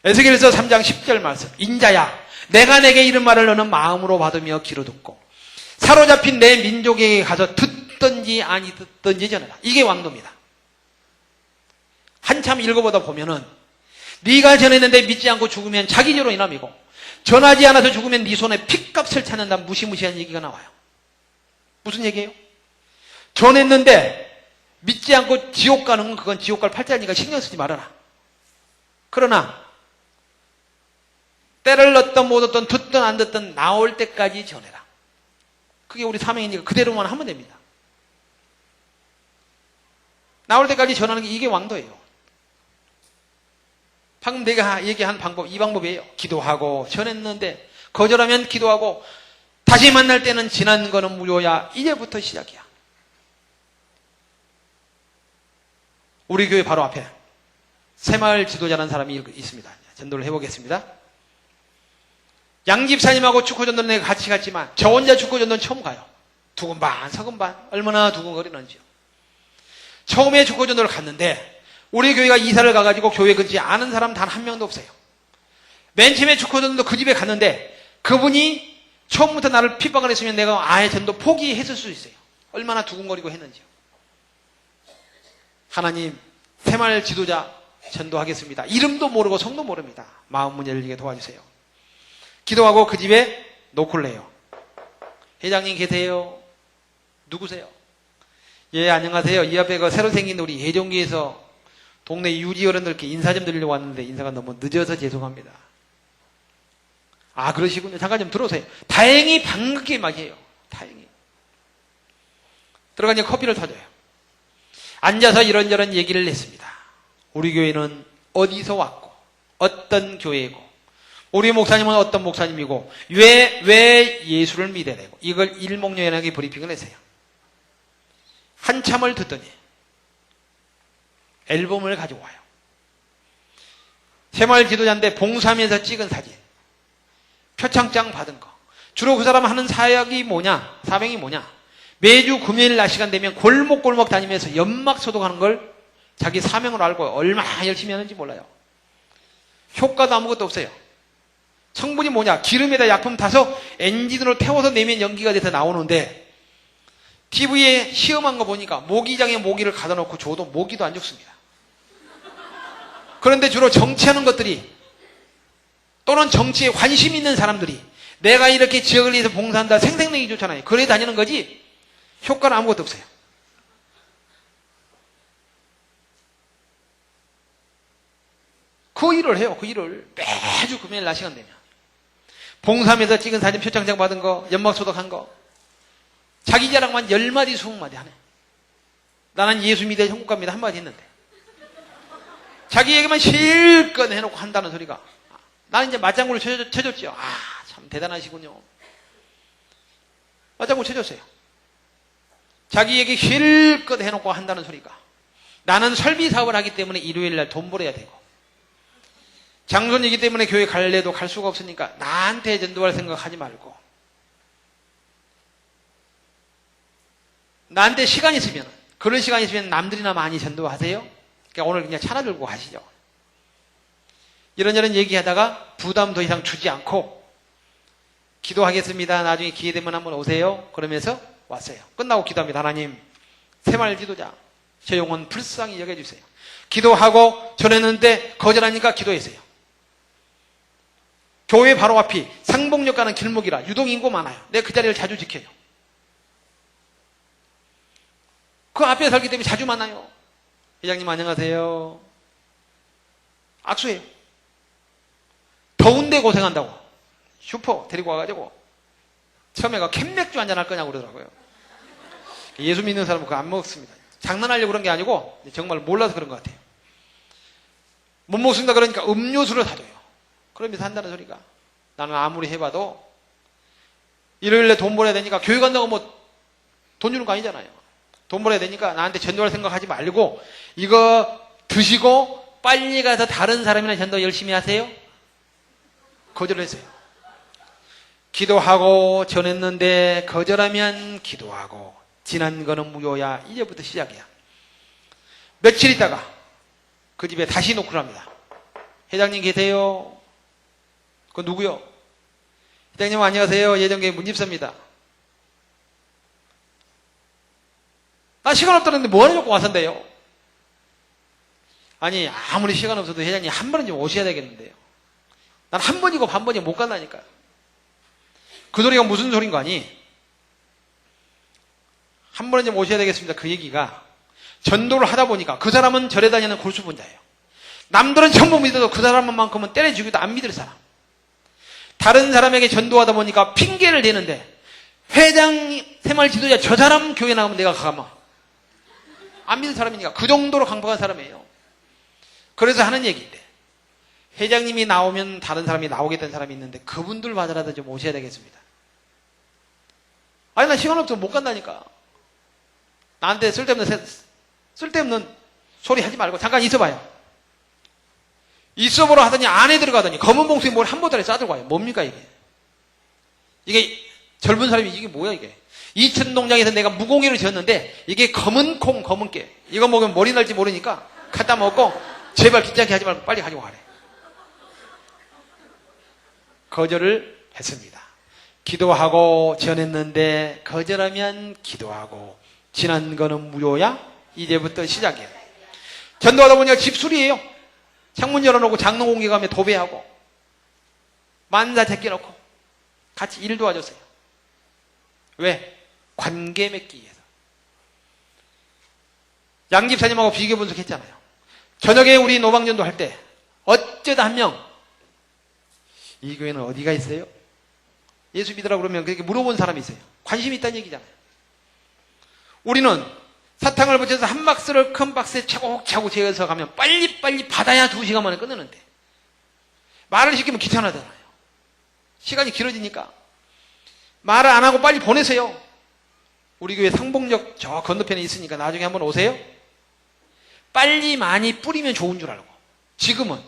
에스겔서 3장 10절 말씀, 인자야 내가 내게 이른 말을 너는 마음으로 받으며 귀로 듣고 사로잡힌 내 민족에게 가서 듣든지 아니 듣든지 전해라. 이게 왕도입니다. 한참 읽어보다 보면은 네가 전했는데 믿지 않고 죽으면 자기 죄로 인함이고 전하지 않아서 죽으면 네 손에 핏값을 찾는다. 무시무시한 얘기가 나와요. 무슨 얘기예요? 전했는데 믿지 않고 지옥 가는 건 그건 지옥 갈 팔자니까 신경 쓰지 말아라. 그러나 때를 얻든 못 얻든 듣든 안 듣든 나올 때까지 전해라. 그게 우리 사명이니까 그대로만 하면 됩니다. 나올 때까지 전하는 게 이게 왕도예요. 방금 내가 얘기한 방법, 이 방법이에요. 기도하고 전했는데 거절하면 기도하고 다시 만날 때는 지난 거는 무효야. 이제부터 시작이야. 우리 교회 바로 앞에 새마을 지도자라는 사람이 있습니다. 전도를 해보겠습니다. 양집사님하고 축구전도는 내가 같이 갔지만 저 혼자 축구전도는 처음 가요. 두근반 서근반 얼마나 두근거리는지요. 처음에 축구전도를 갔는데 우리 교회가 이사를 가가지고 교회 근처에 아는 사람 단 한 명도 없어요. 맨 처음에 축구전도 그 집에 갔는데 그분이 처음부터 나를 핍박을 했으면 내가 아예 전도 포기했을 수 있어요. 얼마나 두근거리고 했는지요. 하나님, 새마을 지도자 전도하겠습니다. 이름도 모르고 성도 모릅니다. 마음 문 열리게 도와주세요. 기도하고 그 집에 노크를 해요. 회장님 계세요? 누구세요? 예, 안녕하세요. 이 앞에 그 새로 생긴 우리 예종교에서 동네 유지 어른들께 인사 좀 드리려고 왔는데 인사가 너무 늦어서 죄송합니다. 아, 그러시군요. 잠깐 좀 들어오세요. 다행히 반갑게 맞이해요. 다행히. 들어가니 커피를 타줘요. 앉아서 이런저런 얘기를 했습니다. 우리 교회는 어디서 왔고 어떤 교회고 우리 목사님은 어떤 목사님이고 왜 예수를 믿어야 되고 이걸 일목요연하게 브리핑을 했어요. 한참을 듣더니 앨범을 가지고 와요. 새마을 지도자인데 봉사하면서 찍은 사진, 표창장 받은 거. 주로 그 사람 하는 사역이 뭐냐, 사명이 뭐냐, 매주 금요일 낮 시간 되면 골목골목 다니면서 연막 소독하는 걸 자기 사명으로 알고 얼마나 열심히 하는지 몰라요. 효과도 아무것도 없어요. 성분이 뭐냐, 기름에다 약품 타서 엔진으로 태워서 내면 연기가 돼서 나오는데 TV에 시험한 거 보니까 모기장에 모기를 가둬 놓고 줘도 모기도 안 죽습니다. 그런데 주로 정치하는 것들이 또는 정치에 관심 있는 사람들이 내가 이렇게 지역을 위해서 봉사한다 생생내기 좋잖아요. 그래 다니는 거지 효과는 아무것도 없어요. 그 일을 해요. 그 일을 매주 금요일 낮 시간 되면 봉사하면서 찍은 사진 표창장 받은 거, 연막 소독한 거. 자기 자랑만 10마디 20마디 하네. 나는 예수 믿어 천국 갑니다 한마디 했는데. 자기 얘기만 실컷 해놓고 한다는 소리가. 나는 이제 맞장구를 쳐줬죠. 아, 참 대단하시군요. 맞장구 쳐줬어요. 자기 얘기 실컷 해놓고 한다는 소리가. 나는 설비 사업을 하기 때문에 일요일날 돈 벌어야 되고, 장손이기 때문에 교회 갈래도 갈 수가 없으니까 나한테 전도할 생각하지 말고, 나한테 시간 있으면, 그런 시간 있으면 남들이나 많이 전도하세요. 그러니까 오늘 그냥 차나 들고 가시죠. 이런저런 얘기하다가 부담 더 이상 주지 않고, 기도하겠습니다. 나중에 기회 되면 한번 오세요. 그러면서 왔어요. 끝나고 기도합니다. 하나님, 새마을 지도자, 저 영혼 불쌍히 여겨주세요. 기도하고 전했는데 거절하니까 기도했어요. 교회 바로 앞이 상복역 가는 길목이라 유동인구 많아요. 내가 그 자리를 자주 지켜요. 그 앞에 살기 때문에 자주 만나요. 회장님 안녕하세요. 악수해요. 더운데 고생한다고 슈퍼 데리고 와가지고 처음에가 캔맥주 한잔 할 거냐고 그러더라고요. 예수 믿는 사람은 그거 안 먹습니다. 장난하려고 그런 게 아니고 정말 몰라서 그런 것 같아요. 못 먹습니다 그러니까 음료수를 사줘요. 그러면서 한다는 소리가, 나는 아무리 해봐도 일요일에 돈 벌어야 되니까, 교회 간다고 뭐 돈 주는 거 아니잖아요. 돈 벌어야 되니까 나한테 전도할 생각하지 말고 이거 드시고 빨리 가서 다른 사람이나 전도 열심히 하세요. 거절을 했어요. 기도하고 전했는데 거절하면 기도하고, 지난 거는 무효야. 이제부터 시작이야. 며칠 있다가 그 집에 다시 노크를 합니다. 회장님 계세요? 그거 누구요? 회장님 안녕하세요. 예정교회 문집사입니다. 나 시간 없다는데 뭐하러 자꾸 와선대요? 아니 아무리 시간 없어도 회장님 한 번은 좀 오셔야 되겠는데요. 난 한 번이고 반 번이 못 간다니까요. 그 소리가 무슨 소린 거 아니? 한 번은 좀 오셔야 되겠습니다. 그 얘기가, 전도를 하다 보니까 그 사람은 절에 다니는 골수분자예요. 남들은 전부 믿어도 그 사람만큼은 때려 죽여도 안 믿을 사람. 다른 사람에게 전도하다 보니까 핑계를 대는데, 회장 새마을 지도자 저 사람 교회 나가면 내가 가만 안 믿는 사람이니까 그 정도로 강박한 사람이에요. 그래서 하는 얘기인데, 회장님이 나오면 다른 사람이 나오게 된 사람이 있는데 그분들 맞아라도 좀 오셔야 되겠습니다. 아니 나 시간 없어서 못 간다니까. 나한테 쓸데없는 소리 하지 말고 잠깐 있어봐요. 있어보러 하더니 안에 들어가더니 검은 봉투에 뭘 한 보따리 싸들고 와요. 뭡니까 이게? 이게 젊은 사람이 이게 뭐야 이게? 이천농장에서 내가 무공예를 지었는데 이게 검은 콩, 검은 깨. 이거 먹으면 머리 날지 모르니까 갖다 먹고 제발 귀찮게 하지 말고 빨리 가지고 가래. 거절을 했습니다. 기도하고 전했는데 거절하면 기도하고, 지난 거는 무효야. 이제부터 시작이에요. 전도하다 보니까 집수리예요. 창문 열어놓고 장롱 옮겨가며 도배하고 만사 제껴놓고 같이 일 도와줬어요. 왜? 관계 맺기 위해서. 양 집사님하고 비교 분석했잖아요. 저녁에 우리 노방전도 할 때 어쩌다 한 명, 이 교회는 어디가 있어요? 예수 믿으라고 그러면 그렇게 물어본 사람이 있어요. 관심이 있다는 얘기잖아요. 우리는 사탕을 붙여서 한 박스를 큰 박스에 차곡차곡 재어서 가면 빨리빨리 받아야 2시간 만에 끝내는데, 말을 시키면 귀찮아잖아요. 시간이 길어지니까 말을 안 하고 빨리 보내세요. 우리 교회 상복역 저 건너편에 있으니까 나중에 한번 오세요. 빨리 많이 뿌리면 좋은 줄 알고, 지금은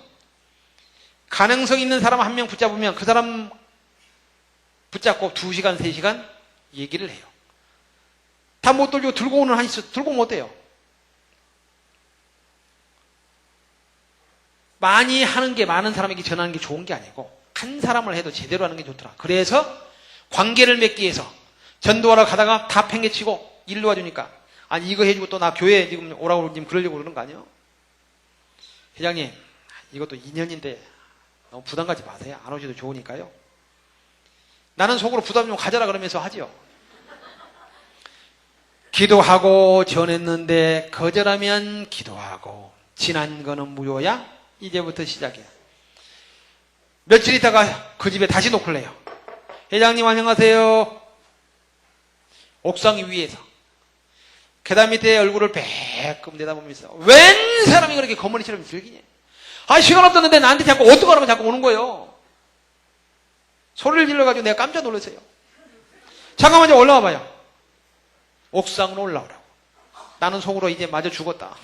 가능성 있는 사람 한 명 붙잡으면 그 사람 붙잡고 2시간, 3시간 얘기를 해요. 다 못 돌리고 들고 오는 한 있어. 들고 못 돼요. 많이 하는 게, 많은 사람에게 전하는 게 좋은 게 아니고 한 사람을 해도 제대로 하는 게 좋더라. 그래서 관계를 맺기 위해서 전도하러 가다가 다 팽개치고 일로 와주니까, 아니 이거 해주고 또 나 교회 지금 오라고 지금 그러려고 그러는 거 아니에요? 회장님 이것도 2년인데 너무 부담 갖지 마세요. 안 오셔도 좋으니까요. 나는 속으로 부담 좀 가져라 그러면서 하지요. 기도하고 전했는데 거절하면 기도하고, 지난 거는 무효야. 이제부터 시작이야. 며칠 있다가 그 집에 다시 노크를 해요. 회장님 안녕하세요. 옥상 위에서 계단 밑에 얼굴을 배끔 내다보면서 웬 사람이 그렇게 거머리처럼 즐기냐. 아, 시간 없었는데 나한테 자꾸 어떡하라고 자꾸 오는 거예요. 소리를 질러가지고 내가 깜짝 놀랐어요. 잠깐만 좀 올라와 봐요. 옥상으로 올라오라고. 나는 속으로 이제 마저 죽었다.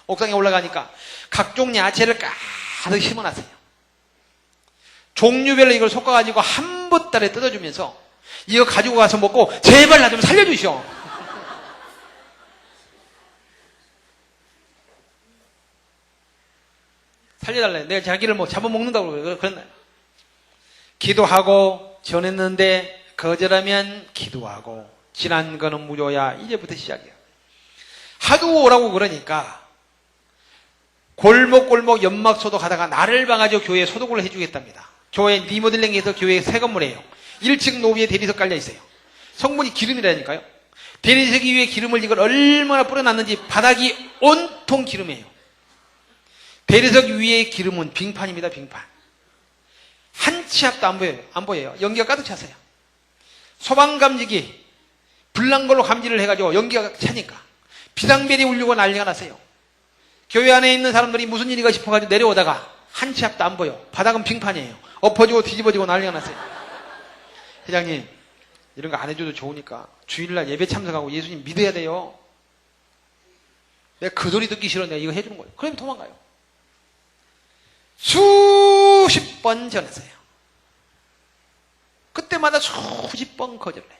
옥상에 올라가니까 각종 야채를 가득 심어놨어요. 종류별로 이걸 섞어가지고 한 보따리에 뜯어주면서 이거 가지고 가서 먹고 제발 나 좀 살려주시오. 살려달래. 내가 자기를 뭐 잡아먹는다고 그랬나요? 기도하고 전했는데 거절하면 기도하고 지난 거는 무효야. 이제부터 시작이야. 하도 오라고 그러니까 골목골목 연막소독 하다가 나를 봐가지고 교회에 소독을 해주겠답니다. 교회 리모델링에서 교회 새 건물이에요. 1층 노비에 대리석 깔려 있어요. 성분이 기름이라니까요. 대리석 위에 기름을 이걸 얼마나 뿌려놨는지 바닥이 온통 기름이에요. 대리석 위에 기름은 빙판입니다. 빙판. 한 치 앞도 안 보여요. 안 보여요. 연기가 가득 찼어요. 소방감지기 불난 걸로 감지를 해가지고 연기가 차니까 비상벨이 울리고 난리가 났어요. 교회 안에 있는 사람들이 무슨 일이가 싶어가지고 내려오다가 한 치 앞도 안 보여. 바닥은 빙판이에요. 엎어지고 뒤집어지고 난리가 났어요. 회장님, 이런 거 안 해줘도 좋으니까 주일날 예배 참석하고 예수님 믿어야 돼요. 내가 그 소리 듣기 싫어. 내가 이거 해주는 거예요. 그러면 도망가요. 수십 번 전했어요. 그때마다 수십 번 거절을 해요.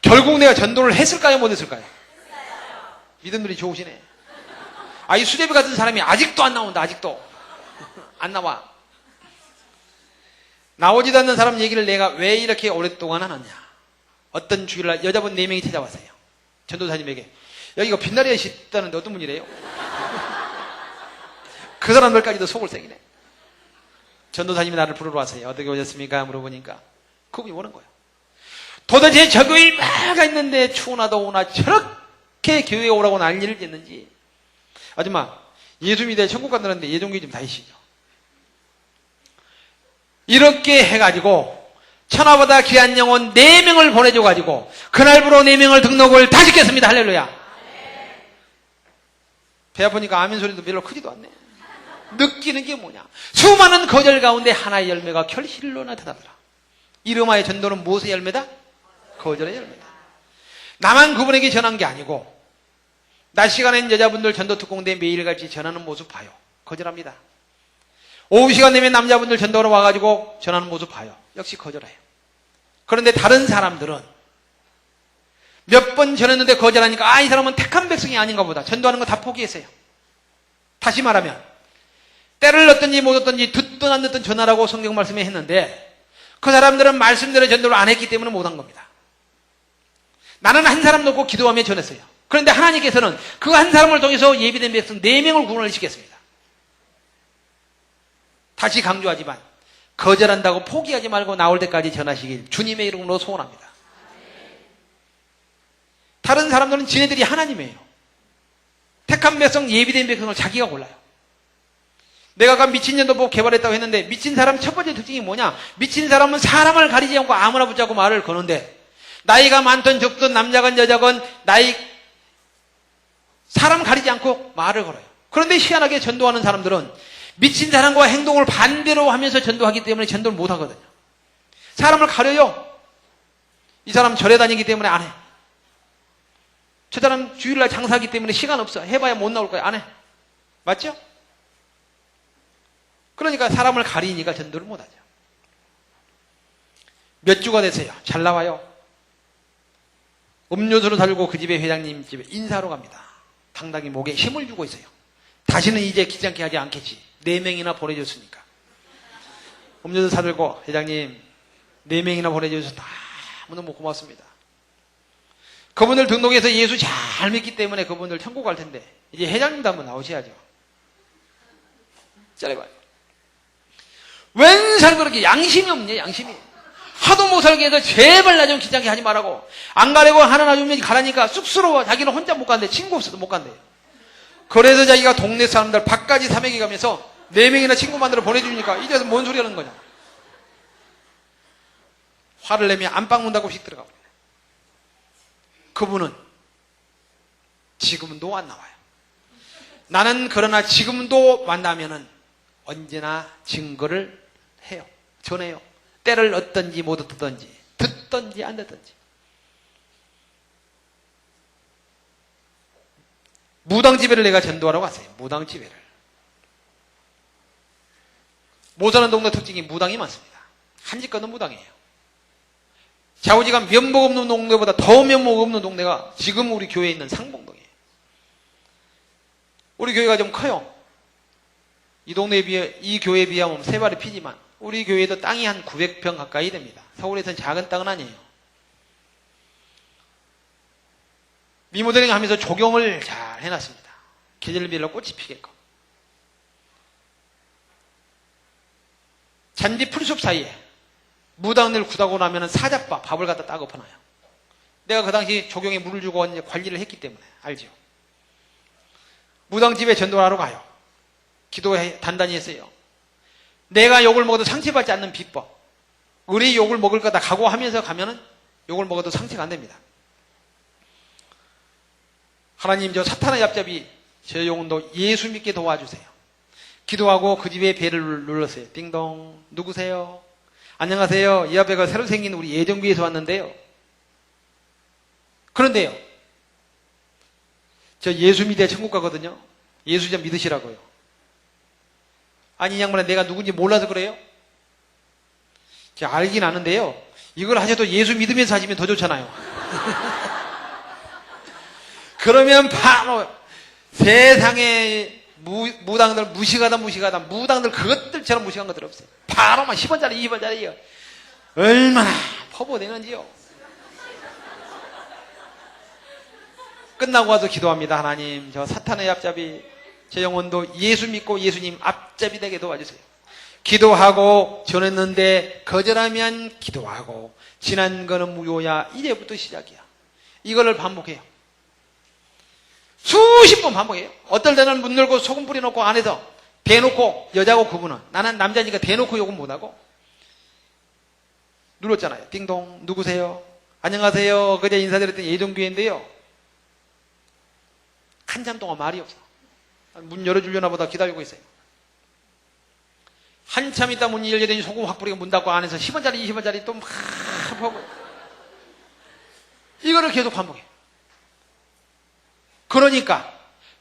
결국 내가 전도를 했을까요? 못 했을까요? 믿음들이 좋으시네. 아, 이 수제비 같은 사람이 아직도 안 나온다. 아직도 안 나와. 나오지도 않는 사람 얘기를 내가 왜 이렇게 오랫동안 하느냐. 어떤 주일날 여자분 4명이 찾아왔어요. 전도사님에게. 여기가 빛나리에 있다는데 어떤 분이래요? 그 사람들까지도 속을 새기네. 전도사님이 나를 부르러 왔어요. 어떻게 오셨습니까? 물어보니까 그분이 오는 거예요. 도대체 저 교회에 마가 있는데 추우나 더우나 저렇게 교회에 오라고 난리를 짓는지. 아줌마, 예수 믿어 천국 간다는데 예종교회 좀 다니시죠. 이렇게 해가지고 천하보다 귀한 영혼 4명을 보내줘가지고 그날부로 4명을 등록을 다 시켰습니다. 할렐루야. 배 아프니까 아멘 소리도 별로 크지도 않네. 느끼는 게 뭐냐. 수많은 거절 가운데 하나의 열매가 결실로 나타나더라. 이름하여 전도는 무엇의 열매다? 거절의 열매다. 나만 그분에게 전한 게 아니고 낮 시간엔 여자분들 전도 특공대 매일같이 전하는 모습 봐요. 거절합니다. 오후 시간 되면 남자분들 전도하러 와가지고 전하는 모습 봐요. 역시 거절해요. 그런데 다른 사람들은 몇 번 전했는데 거절하니까 아, 이 사람은 택한 백성이 아닌가 보다. 전도하는 거 다 포기했어요. 다시 말하면 때를 넣든지 못 얻든지 듣든 안 듣든 전하라고 성경 말씀에 했는데 그 사람들은 말씀대로 전도를 안 했기 때문에 못한 겁니다. 나는 한 사람 놓고 기도하며 전했어요. 그런데 하나님께서는 그 한 사람을 통해서 예비된 백성 4명을 구원을 시켰습니다. 다시 강조하지만 거절한다고 포기하지 말고 나올 때까지 전하시길 주님의 이름으로 소원합니다. 다른 사람들은 지네들이 하나님이에요. 택한 백성, 예비된 백성을 자기가 골라요. 내가 아까 미친 전도법 개발했다고 했는데 미친 사람 첫 번째 특징이 뭐냐? 미친 사람은 사람을 가리지 않고 아무나 붙잡고 말을 거는데 나이가 많든 적든 남자건 여자건 사람 가리지 않고 말을 걸어요. 그런데 희한하게 전도하는 사람들은 미친 사람과 행동을 반대로 하면서 전도하기 때문에 전도를 못 하거든요. 사람을 가려요. 이 사람 절에 다니기 때문에 안 해. 저 사람 주일날 장사하기 때문에 시간 없어. 해봐야 못 나올 거야. 안 해. 맞죠? 그러니까 사람을 가리니까 전도를 못 하죠. 몇 주가 됐어요. 잘 나와요. 음료수를 달고 그 집에 회장님 집에 인사하러 갑니다. 당당히 목에 힘을 주고 있어요. 다시는 이제 귀찮게 하지 않겠지. 4명이나 보내줬으니까. 음료수 사들고 회장님 4명이나 보내주셔서 너무 고맙습니다. 그분들 등록해서 예수 잘 믿기 때문에 그분들 천국 갈 텐데 이제 회장님도 한번 나오셔야죠. 잘해봐요. 웬 사람 그렇게 양심이 없냐. 양심이. 하도 못 살게 해서 제발 나 좀 귀찮게 하지 말라고. 안 가려고 하나 놔주면 가라니까 쑥스러워. 자기는 혼자 못 간대. 친구 없어도 못 간대. 그래서 자기가 동네 사람들 밖까지 사명해 가면서 4명이나 친구 만들어 보내주니까 이제서 뭔 소리 하는 거냐. 화를 내며 안방 문 닫고 휙 들어가 버려요. 그분은 지금도 안 나와요. 나는 그러나 지금도 만나면은 언제나 증거를 해요. 전해요. 때를 얻든지 못 얻든지, 듣든지 안 듣든지. 무당집회를 내가 전도하러 갔어요. 무당집회를. 모사는 동네 특징이 무당이 많습니다. 한집 건너 무당이에요. 좌우지간 면목 없는 동네보다 더 면목 없는 동네가 지금 우리 교회에 있는 상봉동이에요. 우리 교회가 좀 커요. 이 동네에 비해, 이 교회에 비하면 세 발이 피지만 우리 교회도 땅이 한 900평 가까이 됩니다. 서울에서는 작은 땅은 아니에요. 리모델링 하면서 조경을 잘 해놨습니다. 계절별로 꽃이 피게끔. 잔디 풀숲 사이에 무당들 구다고 나면 사자밥 밥을 갖다 따고 퍼놔요. 내가 그 당시 조경에 물을 주고 이제 관리를 했기 때문에 알죠. 무당집에 전도를 하러 가요. 기도해 단단히 했어요. 내가 욕을 먹어도 상처받지 않는 비법. 우리 욕을 먹을 거다 각오하면서 가면은 욕을 먹어도 상처가 안 됩니다. 하나님, 저 사탄의 얍잡이 저 영혼도 예수 믿게 도와주세요. 기도하고 그 집에 배를 눌렀어요. 띵동. 누구세요? 안녕하세요. 이 앞에가 새로 생긴 우리 예정교회에서 왔는데요. 그런데요, 저 예수 믿어야 천국 가거든요. 예수 좀 믿으시라고요. 아니, 이 양반아, 내가 누군지 몰라서 그래요? 제가 알긴 아는데요, 이걸 하셔도 예수 믿으면서 하시면 더 좋잖아요. 그러면 바로 세상에 무당들 무식하다 무당들 그것들처럼 무식한 것들 없어요. 바로 막 10원짜리 20원짜리요. 얼마나 퍼부되는지요. 끝나고 와서 기도합니다. 하나님, 저 사탄의 앞잡이 제 영혼도 예수 믿고 예수님 앞잡이 되게 도와주세요. 기도하고 전했는데 거절하면 기도하고 지난 거는 무효야. 이제부터 시작이야. 이거를 반복해요. 수십 번 반복해요. 어떨 때는 문 열고 소금 뿌려놓고 안에서 대놓고 여자고 그분은, 나는 남자니까 대놓고 욕은 못하고 눌렀잖아요. 띵동. 누구세요? 안녕하세요. 그제 인사드렸던 예정교회인데요, 한참 동안 말이 없어. 문 열어주려나 보다 기다리고 있어요. 한참 있다 문이 열리더니 소금 확 뿌리고 문 닫고 안에서 10원짜리 20원짜리 또 막 하고, 이거를 계속 반복해. 그러니까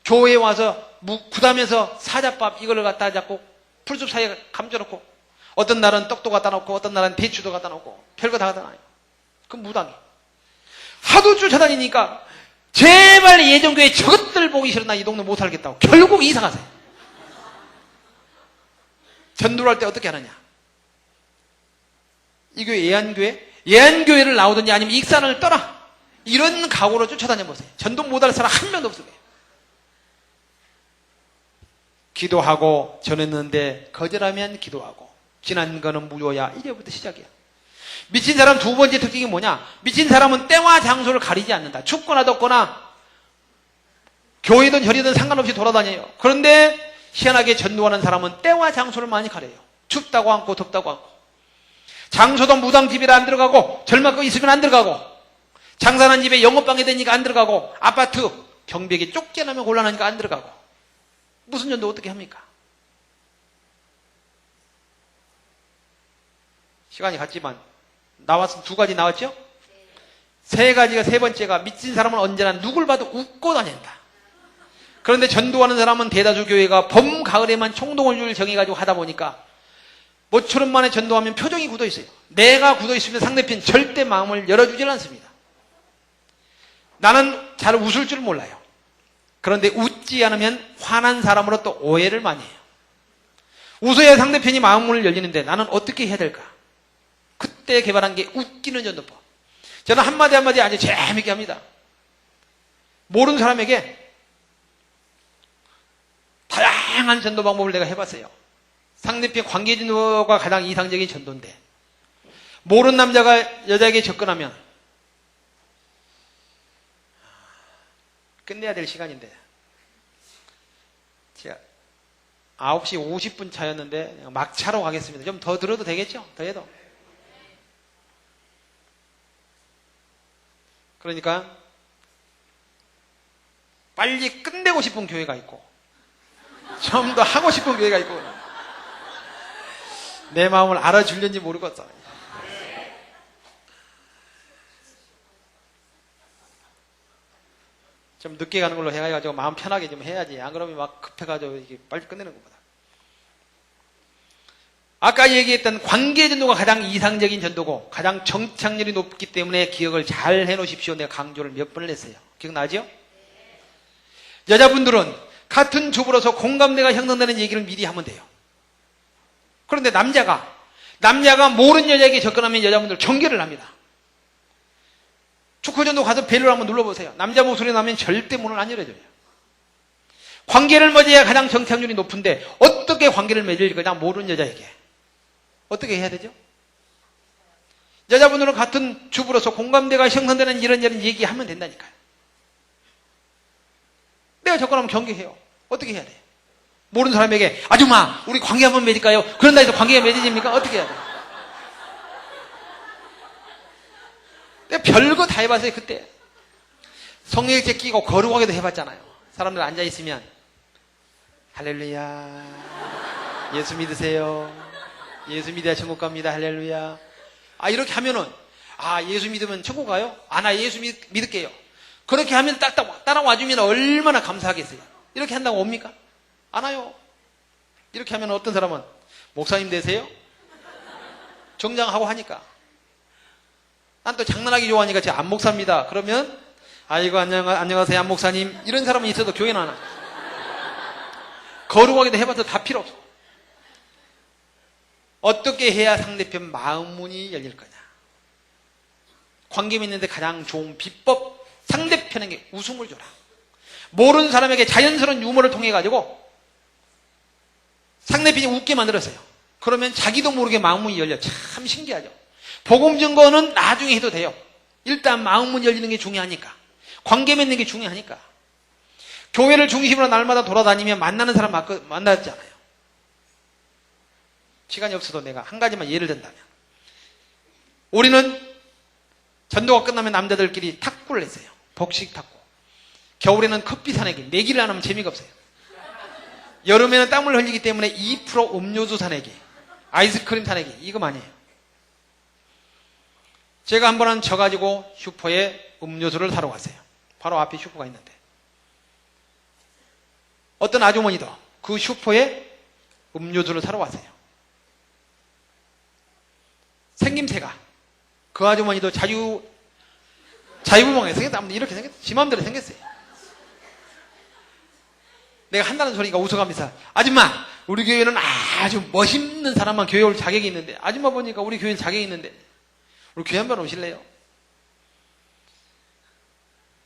교회에 와서 구다면서 사자밥 이거를 갖다 잡고 풀숲 사이에 감춰놓고, 어떤 날은 떡도 갖다 놓고 어떤 날은 대추도 갖다 놓고 별거 다 갖다 놔요. 그 무당이 하도 쫓아다니니까 제발 예정교회 저것들 보기 싫어, 나 이 동네 못 살겠다고 결국 이사 가세요. 전도를 할 때 어떻게 하느냐, 이 교회 예안교회를 나오든지 아니면 익산을 떠나, 이런 각오로 쫓아다녀 보세요. 전도 못할 사람 한 명도 없을 거예요. 기도하고 전했는데 거절하면 기도하고 지난 거는 무효야. 이제부터 시작이야. 미친 사람 두 번째 특징이 뭐냐, 미친 사람은 때와 장소를 가리지 않는다. 춥거나 덥거나 교회든 절이든 상관없이 돌아다녀요. 그런데 희한하게 전도하는 사람은 때와 장소를 많이 가려요. 춥다고 않고 덥다고 않고, 장소도 무당집이라 안 들어가고, 절막거 있으면 안 들어가고, 장사하는 집에 영업방해 되니까 안 들어가고, 아파트 경비에게 쫓겨나면 곤란하니까 안 들어가고. 무슨 전도 어떻게 합니까? 시간이 갔지만 나왔으면 두 가지 나왔죠? 세 가지가, 세 번째가 미친 사람은 언제나 누굴 봐도 웃고 다닌다. 그런데 전도하는 사람은 대다수 교회가 봄, 가을에만 총동원율 정해가지고 하다 보니까 모처럼 만에 전도하면 표정이 굳어 있어요. 내가 굳어 있으면 상대편 절대 마음을 열어주질 않습니다. 나는 잘 웃을 줄 몰라요. 그런데 웃지 않으면 화난 사람으로 또 오해를 많이 해요. 웃어야 상대편이 마음을 열리는데 나는 어떻게 해야 될까? 그때 개발한 게 웃기는 전도법. 저는 한마디 한마디 아주 재밌게 합니다. 모르는 사람에게 다양한 전도 방법을 내가 해봤어요. 상대편 관계진도가 가장 이상적인 전도인데, 모르는 남자가 여자에게 접근하면 끝내야 될 시간인데, 제가 9시 50분 차였는데 막차로 가겠습니다. 좀 더 들어도 되겠죠? 더 해도. 그러니까 빨리 끝내고 싶은 교회가 있고 좀 더 하고 싶은 교회가 있고 내 마음을 알아주려는지 모르겠어. 좀 늦게 가는 걸로 해가지고 마음 편하게 좀 해야지. 안 그러면 막 급해가지고 이게 빨리 끝내는 것보다. 아까 얘기했던 관계 전도가 가장 이상적인 전도고 가장 정착률이 높기 때문에 기억을 잘 해놓으십시오. 내가 강조를 몇 번을 했어요. 기억나죠? 여자분들은 같은 주부로서 공감대가 형성되는 얘기를 미리 하면 돼요. 그런데 남자가 모르는 여자에게 접근하면 여자분들 경계를 합니다. 축구전도 가서 벨을 한번 눌러보세요. 남자 목소리 나면 절대 문을 안 열어줘요. 관계를 맺어야 가장 정착률이 높은데 어떻게 관계를 맺을 거냐? 모르는 여자에게 어떻게 해야 되죠? 여자분들은 같은 주부로서 공감대가 형성되는 이런저런 얘기하면 된다니까요. 내가 접근하면 경계해요. 어떻게 해야 돼요? 모르는 사람에게 아줌마 우리 관계 한번 맺을까요? 그런다 해서 관계가 맺어집니까? 어떻게 해야 돼요? 내가 별거 다 해봤어요. 그때 성령일체 끼고 거룩하게도 해봤잖아요. 사람들 앉아있으면 할렐루야 예수 믿으세요. 예수 믿어야 천국 갑니다. 할렐루야. 이렇게 하면은 예수 믿으면 천국 가요? 나 예수 믿을게요. 그렇게 하면 딱 따라와주면 얼마나 감사하겠어요. 이렇게 한다고 옵니까? 안 와요. 이렇게 하면 어떤 사람은 목사님 되세요? 정장하고 하니까. 난 또 장난하기 좋아하니까 제가 안 목사입니다. 그러면 아이고 안녕하세요 안 목사님. 이런 사람은 있어도 교회는 안 와. 거룩하게도 해봐서 다 필요 없어. 어떻게 해야 상대편 마음 문이 열릴 거냐? 관계 맺는데 가장 좋은 비법, 상대편에게 웃음을 줘라. 모르는 사람에게 자연스러운 유머를 통해 가지고 상대편이 웃게 만들었어요. 그러면 자기도 모르게 마음 문이 열려. 참 신기하죠. 복음 증거는 나중에 해도 돼요. 일단 마음 문 열리는 게 중요하니까. 관계 맺는 게 중요하니까. 교회를 중심으로 날마다 돌아다니면 만나는 사람 만나지 않아요. 시간이 없어도 내가 한 가지만 예를 든다면 우리는 전도가 끝나면 남자들끼리 탁구를 했어요. 복식 탁구. 겨울에는 커피 사내기. 내기를 안 하면 재미가 없어요. 여름에는 땀을 흘리기 때문에 2% 음료수 사내기, 아이스크림 사내기, 이거 많이 해요. 제가 한 번은 져가지고 슈퍼에 음료수를 사러 갔어요. 바로 앞에 슈퍼가 있는데 어떤 아주머니도 그 슈퍼에 음료수를 사러 왔어요. 생김새가 그 아주머니도 자유분방하게 생겼다. 이렇게 생겼어요. 지 마음대로 생겼어요. 내가 한다는 소리가 웃어가면서 아줌마 우리 교회는 아주 멋있는 사람만 교회 올 자격이 있는데 아줌마 보니까 우리 교회는 자격이 있는데 우리 교회 한번 오실래요?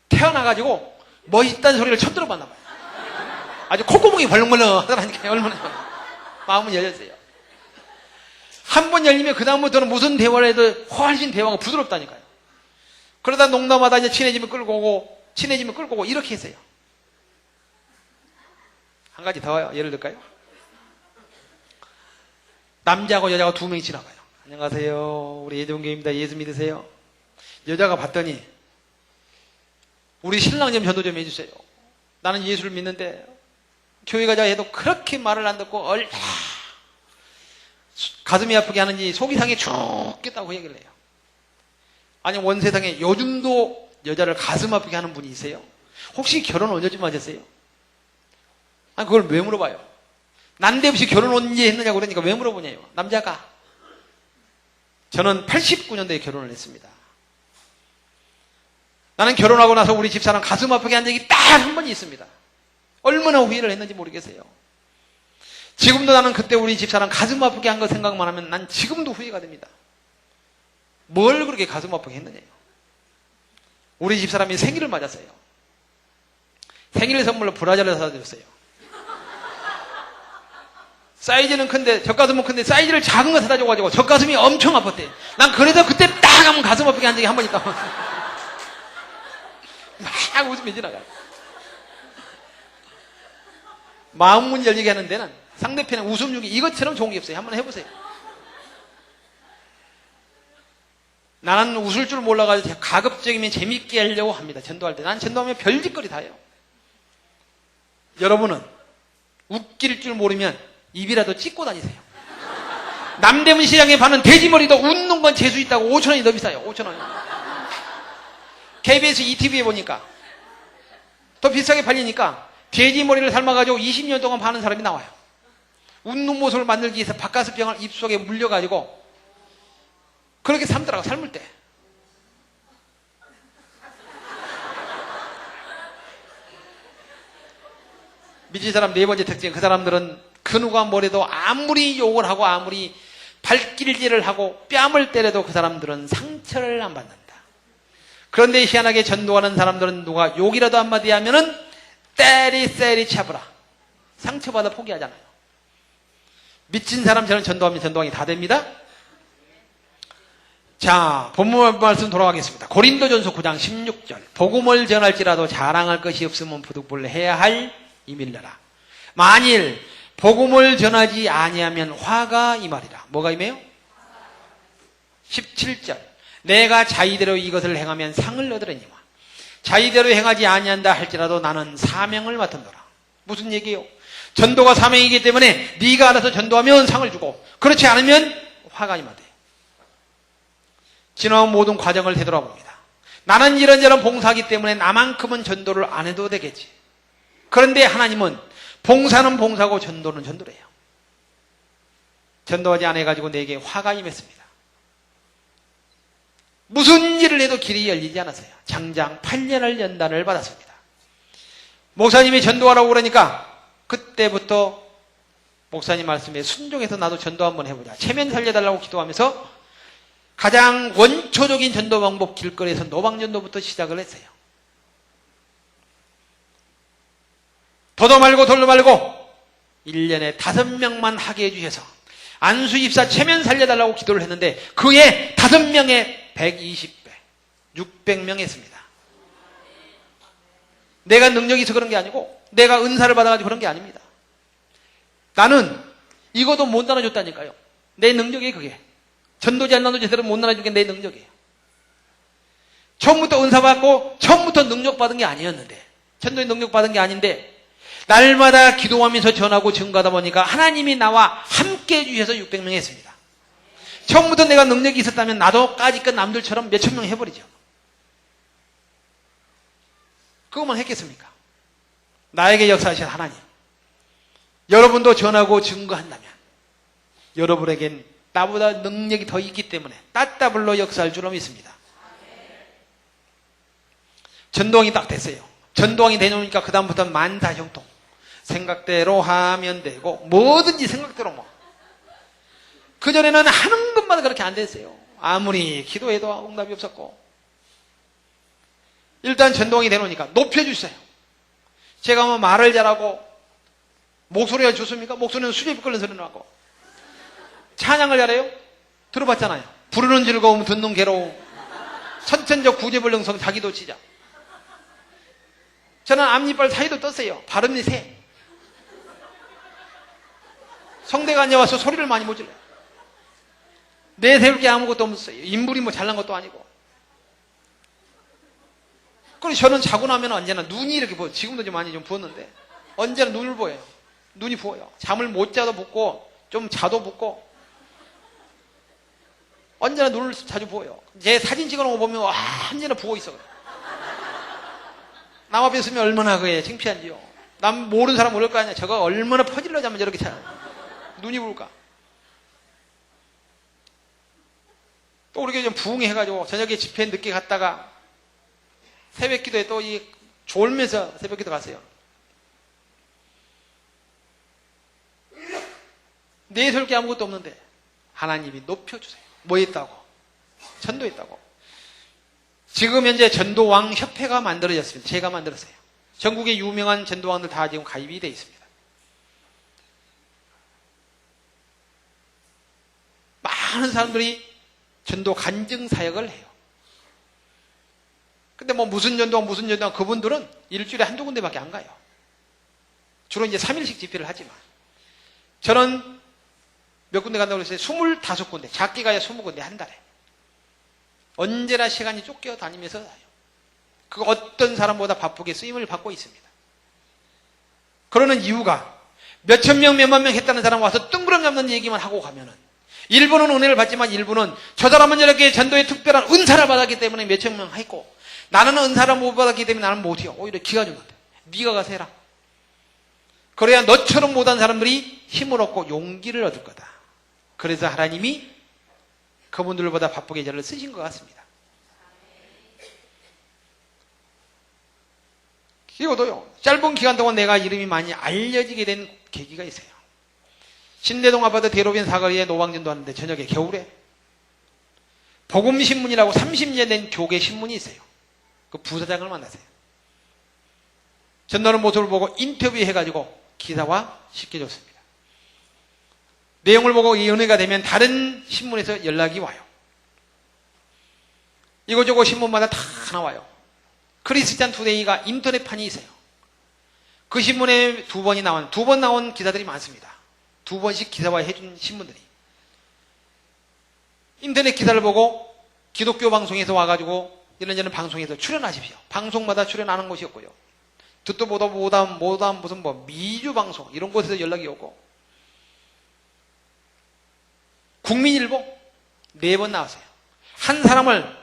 태어나가지고 멋있다는 소리를 처음 들어봤나 봐요. 아주 콧구멍이 벌렁벌렁 하더라니까요. 얼마나 마음은 열렸어요. 한 번 열리면 그 다음부터는 무슨 대화를 해도 훨씬 대화가 부드럽다니까요. 그러다 농담하다 이제 친해지면 끌고 오고 이렇게 했어요. 한 가지 더 예를 들까요? 남자하고 여자가 두 명이 지나가요. 안녕하세요. 우리 예정교입니다. 예수 믿으세요? 여자가 봤더니 우리 신랑 좀 전도 좀 해주세요. 나는 예수를 믿는데 교회 가자 해도 그렇게 말을 안 듣고 가슴이 아프게 하는지 속이 상해 죽겠다고 얘기를 해요. 아니 원세상에 요즘도 여자를 가슴 아프게 하는 분이 있어요? 혹시 결혼 언제쯤 하셨어요? 아니 그걸 왜 물어봐요? 난데없이 결혼 언제 했느냐고 그러니까 왜 물어보냐요. 남자가 저는 89년도에 결혼을 했습니다. 나는 결혼하고 나서 우리 집사람 가슴 아프게 한 적이 딱 한 번이 있습니다. 얼마나 후회를 했는지 모르겠어요. 지금도 나는 그때 우리 집사람 가슴 아프게 한 거 생각만 하면 난 지금도 후회가 됩니다. 뭘 그렇게 가슴 아프게 했느냐요. 우리 집사람이 생일을 맞았어요. 생일 선물로 브라자를 사다 줬어요. 사이즈는 큰데 젖가슴은 큰데 사이즈를 작은 거 사다 줘가지고 젖가슴이 엄청 아팠대. 난 그래서 그때 딱 하면 가슴 아프게 한 적이 한 번 있다고. 막 웃으며 지나가요. 마음 문 열리게 하는 데는 상대편의 웃음 주기 이것처럼 좋은 게 없어요. 한번 해보세요. 나는 웃을 줄 몰라가지고 가급적이면 재밌게 하려고 합니다. 전도할 때. 난 전도하면 별짓거리 다 해요. 여러분은 웃길 줄 모르면 입이라도 찢고 다니세요. 남대문 시장에 파는 돼지머리도 웃는 건 재수 있다고 5,000원이 더 비싸요. 5,000원이요. KBS ETV에 보니까 더 비싸게 팔리니까 돼지머리를 삶아가지고 20년 동안 파는 사람이 나와요. 웃는 모습을 만들기 위해서 바카스병을 입속에 물려가지고 그렇게 삶더라고, 삶을 때. 미친 사람 네 번째 특징, 그 사람들은 그 누가 뭐래도 아무리 욕을 하고 아무리 발길질을 하고 뺨을 때려도 그 사람들은 상처를 안 받는다. 그런데 희한하게 전도하는 사람들은 누가 욕이라도 한마디 하면은 때리 차브라. 상처받아 포기하잖아요. 미친 사람처럼 전도하면 전도왕이 다 됩니다. 자, 본문 말씀 돌아가겠습니다. 고린도전서 9장 16절. 복음을 전할지라도 자랑할 것이 없으면 부득불 해야 할 이밀러라. 만일 복음을 전하지 아니하면 화가 임하리라. 뭐가 임해요? 17절. 내가 자의대로 이것을 행하면 상을 얻으려니와 자의대로 행하지 아니한다 할지라도 나는 사명을 맡은노라. 무슨 얘기예요? 전도가 사명이기 때문에 네가 알아서 전도하면 상을 주고 그렇지 않으면 화가 임하대. 지나온 모든 과정을 되돌아봅니다. 나는 이런저런 봉사하기 때문에 나만큼은 전도를 안 해도 되겠지. 그런데 하나님은 봉사는 봉사고 전도는 전도래요. 전도하지 않아가지고 내게 화가 임했습니다. 무슨 일을 해도 길이 열리지 않았어요. 장장 8년을 연단을 받았습니다. 목사님이 전도하라고 그러니까 그때부터 목사님 말씀에 순종해서 나도 전도 한번 해보자. 체면 살려달라고 기도하면서 가장 원초적인 전도 방법 길거리에서 노방전도부터 시작을 했어요. 더도 말고 돌도 말고 1년에 5명만 하게 해주셔서 안수 입사 체면 살려달라고 기도를 했는데 그에 5명에 120배 600명 했습니다. 내가 능력이 있어 그런 게 아니고 내가 은사를 받아가지고 그런 게 아닙니다. 나는 이것도 못 나눠줬다니까요. 내 능력이 그게. 전도지 안 나눠 제대로 못 나눠준 게 내 능력이에요. 처음부터 은사 받고 처음부터 능력 받은 게 아니었는데 전도에 능력 받은 게 아닌데 날마다 기도하면서 전하고 증거하다 보니까 하나님이 나와 함께 해주셔서 600명 했습니다. 처음부터 내가 능력이 있었다면 나도 까짓것 남들처럼 몇천 명 해버리죠. 그것만 했겠습니까? 나에게 역사하신 하나님. 여러분도 전하고 증거한다면 여러분에겐 나보다 능력이 더 있기 때문에 따따블로 역사할 줄로 믿습니다. 전도왕이 딱 됐어요. 전도왕이 되니까 그 다음부터는 만사형통. 생각대로 하면 되고 뭐든지 생각대로 뭐. 그전에는 하는 것마다 그렇게 안 됐어요. 아무리 기도해도 응답이 없었고. 일단 전도왕이 되놓으니까 높여주세요. 제가 뭐 말을 잘하고 목소리가 좋습니까? 목소리는 수제비 끓는 소리 나고. 찬양을 잘해요? 들어봤잖아요. 부르는 즐거움 듣는 괴로움 천천적 구제불능성 자기도 치자. 저는 앞니빨 사이도 떴어요. 발음이 새. 성대가 안 좋아서 소리를 많이 못 질러요. 내세울 게 아무것도 없어요. 인물이 뭐 잘난 것도 아니고. 그래서 저는 자고 나면 언제나 눈이 이렇게 보여요. 지금도 좀 많이 좀 부었는데 언제나 눈을 보여요. 눈이 부어요. 잠을 못 자도 붓고 좀 자도 붓고 언제나 눈을 자주 부어요. 제 사진 찍어놓은 거 보면 언제나 부어 있어. 남 앞에 있으면 얼마나 그게 창피한지요. 남 모르는 사람 모를 거 아니야. 저거 얼마나 퍼질러 자면 저렇게 눈이 부을까. 또 우리가 좀 부흥해가지고 저녁에 집회 늦게 갔다가 새벽 기도에 또 졸면서 새벽 기도 갔어요. 내세울 게 아무것도 없는데 하나님이 높여주세요. 뭐 했다고? 전도했다고. 지금 현재 전도왕 협회가 만들어졌습니다. 제가 만들었어요. 전국의 유명한 전도왕들 다 지금 가입이 되어 있습니다. 많은 사람들이 전도 간증 사역을 해요. 근데 뭐 무슨 전도왕 그분들은 일주일에 한두 군데밖에 안 가요. 주로 이제 3일씩 집회를 하지만 저는 몇 군데 간다고 했어요? 25군데. 작게 가야 20군데 한 달에. 언제나 시간이 쫓겨 다니면서 그 어떤 사람보다 바쁘게 쓰임을 받고 있습니다. 그러는 이유가 몇천 명, 몇만 명 했다는 사람 와서 뜬구름 잡는 얘기만 하고 가면은 일부는 은혜를 받지만 일부는 저 사람은 저렇게 전도의 특별한 은사를 받았기 때문에 몇천 명 했고 나는 은사를 못 받았기 때문에 나는 못해요. 오히려 기가 죽는데 네가 가서 해라. 그래야 너처럼 못한 사람들이 힘을 얻고 용기를 얻을 거다. 그래서 하나님이 그분들보다 바쁘게 저를 쓰신 것 같습니다. 그리고도요, 짧은 기간 동안 내가 이름이 많이 알려지게 된 계기가 있어요. 신대동 아파트 대로변 사거리에 노방전도 하는데 저녁에 겨울에 복음신문이라고 30년 된 교계 신문이 있어요. 그 부사장을 만나세요. 전도하는 모습을 보고 인터뷰해가지고 기사화 시켜줬습니다. 내용을 보고 이 은혜가 되면 다른 신문에서 연락이 와요. 이거저거 신문마다 다 나와요. 크리스찬 투데이가 인터넷판이 있어요. 그 신문에 두 번 나온 기사들이 많습니다. 2번씩 기사화 해준 신문들이. 인터넷 기사를 보고 기독교 방송에서 와가지고 이런저런 방송에서 출연하십시오. 방송마다 출연하는 곳이었고요. 듣도 보도 못한 무슨 미주 방송 이런 곳에서 연락이 오고 국민일보 4번 나왔어요. 한 사람을